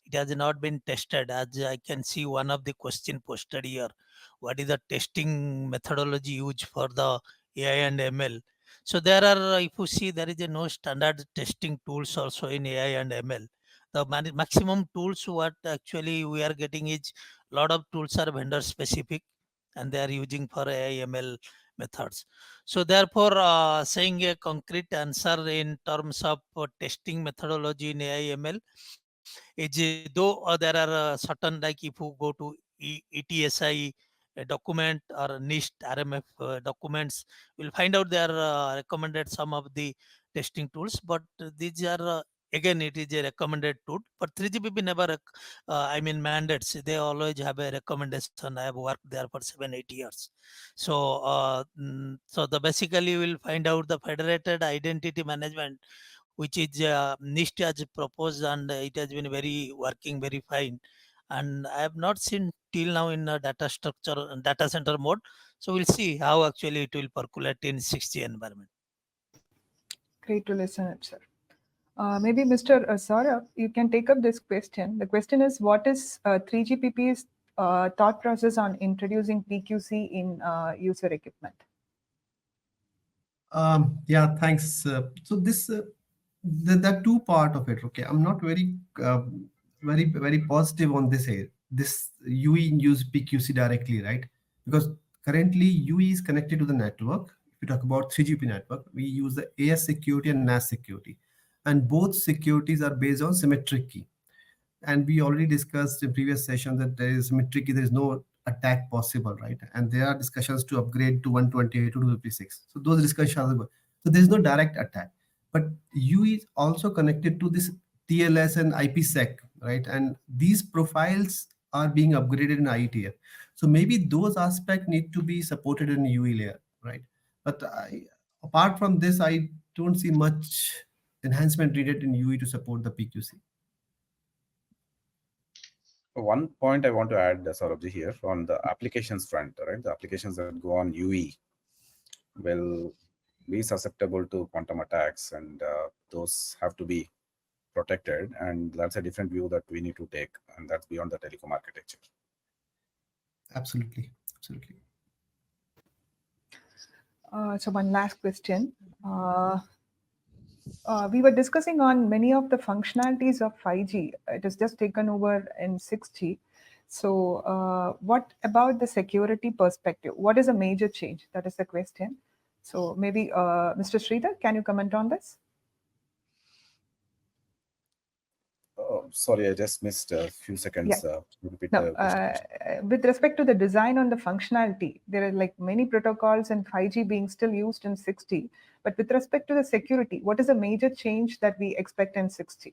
It has not been tested. As I can see, one of the question posted here: what is the testing methodology used for the AI and ML? So there are, if you see, there is no standard testing tools also in AI and ML. The maximum tools what actually we are getting is lot of tools are vendor specific, and they are using for AI ML methods. So therefore, saying a concrete answer in terms of testing methodology in AI ML is though there are certain, like if you go to ETSI document or NIST RMF documents, you'll find out they are recommended some of the testing tools, but these are again it is a recommended tool. But 3GPP never I mean mandates, they always have a recommendation. I have worked there for 7-8 years. So so the basically you will find out the federated identity management, which is NIST has proposed, and it has been very working very fine. And I have not seen till now in a data center mode. So we'll see how actually it will percolate in 6G environment. Great to listen it, sir. Maybe Mr. Saurabh, you can take up this question. The question is, what is 3GPP's thought process on introducing PQC in user equipment? Yeah, thanks. So this the two part of it. Okay, I'm not very positive on this here. This UE use PQC directly, right? Because currently UE is connected to the network. If we talk about 3GP network, we use the AS security and NAS security, and both securities are based on symmetric key. And we already discussed in previous session that there is symmetric key, there is no attack possible, right? And there are discussions to upgrade to 128 to 256. So those discussions are good. So there is no direct attack, but UE is also connected to this TLS and IPsec, right? And these profiles are being upgraded in IETF. So maybe those aspects need to be supported in UE layer, right? But apart from this, I don't see much enhancement needed in UE to support the PQC. One point I want to add, Saurabhji, here on the applications front, right? The applications that go on UE will be susceptible to quantum attacks, and those have to be protected. And that's a different view that we need to take, and that's beyond the telecom architecture. Absolutely, absolutely. So one last question. We were discussing on many of the functionalities of 5G. It has just taken over in 6G. So what about the security perspective? What is a major change? That is the question. So maybe Mr. Sridhar, can you comment on this? Sorry, I just missed a few seconds. Yeah. Repeat No, the question. with respect to the design on the functionality, there are like many protocols and 5G being still used in 6G. But with respect to the security, what is a major change that we expect in 6G?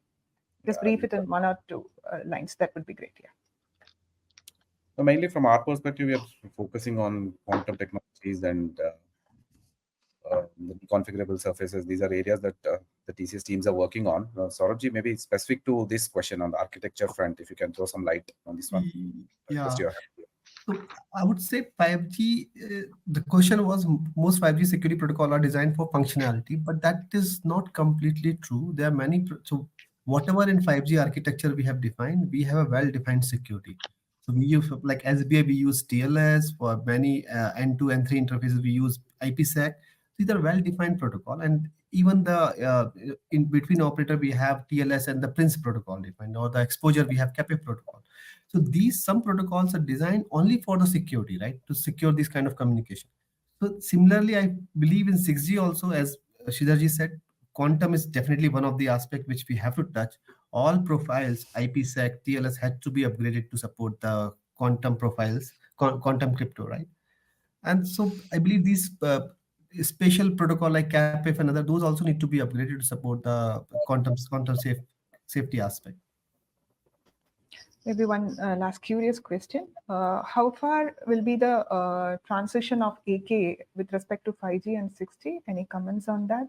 Just brief it in one or two lines. That would be great. Yeah. So mainly from our perspective, we are focusing on quantum technologies and the configurable surfaces. These are areas that the TCS teams are working on. Saurabhji, maybe specific to this question on the architecture front, if you can throw some light on this one. Yeah. So I would say 5G, the question was most 5G security protocol are designed for functionality, but that is not completely true. There are many, so whatever in 5G architecture we have defined, we have a well-defined security. So we use, like SBI, we use TLS. For many N2, N3 interfaces, we use IPsec. These are well-defined protocol, and even the in between operator we have TLS and the Prince protocol defined, or the exposure we have CAPE protocol. So these some protocols are designed only for the security, right, to secure this kind of communication. So similarly, I believe in 6G also, as Sridharji said, quantum is definitely one of the aspects which we have to touch. All profiles, IPsec, TLS had to be upgraded to support the quantum profiles, quantum crypto, right? And so I believe these special protocol like CAPF and other, those also need to be upgraded to support the quantum safety aspect. Maybe one last curious question. How far will be the transition of AK with respect to 5G and 6G? Any comments on that?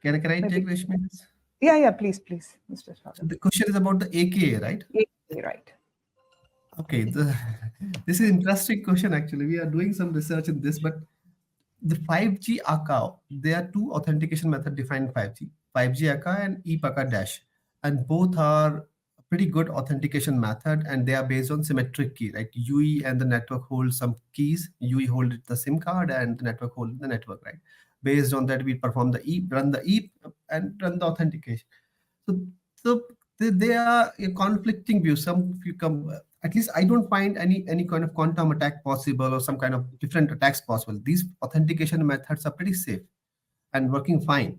Can I Maybe. take Reshmi? Yeah, please, Mr. Sagar. So the question is about the AKA, right? AKA, right. Okay, this is an interesting question actually. We are doing some research in this, but the 5G ACA, there are two authentication methods defined in 5G, 5G ACA and ePACA dash, and both are pretty good authentication method, and they are based on symmetric key, right? UE and the network hold some keys. UE hold the SIM card and the network hold the network, right? Based on that, we perform the run the and run the authentication. So they are a conflicting views. Some you come, at least I don't find any kind of quantum attack possible or some kind of different attacks possible. These authentication methods are pretty safe and working fine.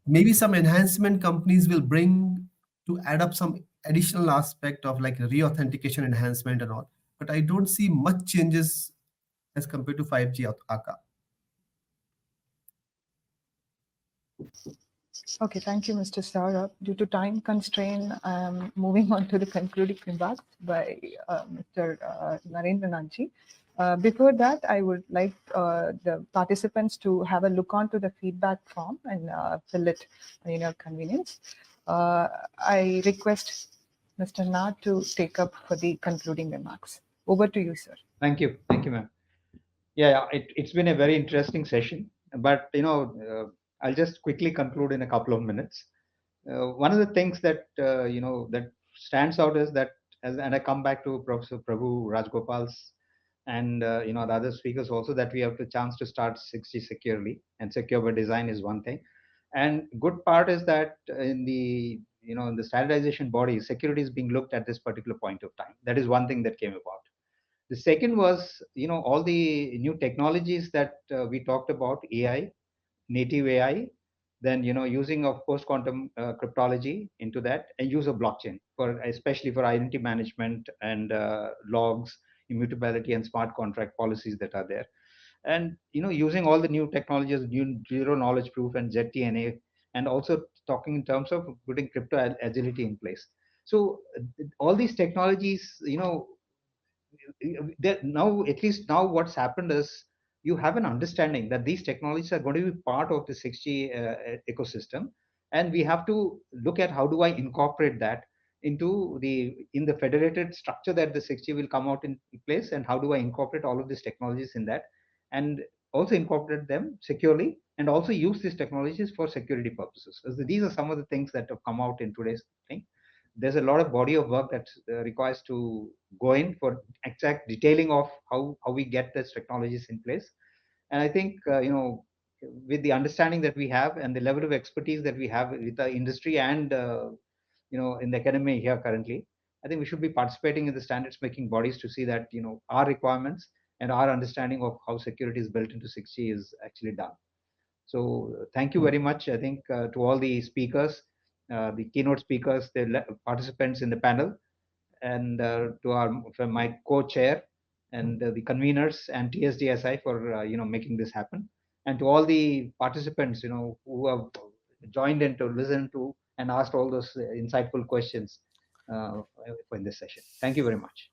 Maybe some enhancement companies will bring to add up some additional aspect of like re-authentication enhancement and all, but I don't see much changes as compared to 5G ACA. Okay, thank you, Mr. Saurabh. Due to time constraint, I'm moving on to the concluding remarks by Mr. Narendra Nanji. Before that, I would like the participants to have a look onto the feedback form and fill it in your convenience. I request Mr. Na to take up for the concluding remarks. Over to you, sir. Thank you, ma'am. Yeah, it's been a very interesting session, but I'll just quickly conclude in a couple of minutes. One of the things that that stands out is that, and I come back to Professor Prabhu Rajgopal's and the other speakers also, that we have the chance to start 6G securely, and secure by design is one thing. And good part is that in the in the standardization body, security is being looked at this particular point of time. That is one thing that came about. The second was all the new technologies that we talked about, AI, native AI, then using of post-quantum cryptology into that, and use of blockchain for especially for identity management and logs, immutability, and smart contract policies that are there, and using all the new technologies, new zero knowledge proof and ZTNA, and also talking in terms of putting crypto agility in place. So all these technologies, now, at least now, what's happened is you have an understanding that these technologies are going to be part of the 6G ecosystem, and we have to look at how do I incorporate that into in the federated structure that the 6G will come out in place, and how do I incorporate all of these technologies in that, and also incorporate them securely, and also use these technologies for security purposes. So these are some of the things that have come out in today's thing. There's a lot of body of work that requires to go in for exact detailing of how we get these technologies in place. And I think with the understanding that we have and the level of expertise that we have with the industry and in the academy here currently, I think we should be participating in the standards making bodies to see that our requirements and our understanding of how security is built into 6G is actually done. So thank you very much, I think, to all the speakers, the keynote speakers, the participants in the panel, and to my co-chair and the conveners and TSDSI for making this happen, and to all the participants who have joined in to listen to and asked all those insightful questions in this session. Thank you very much.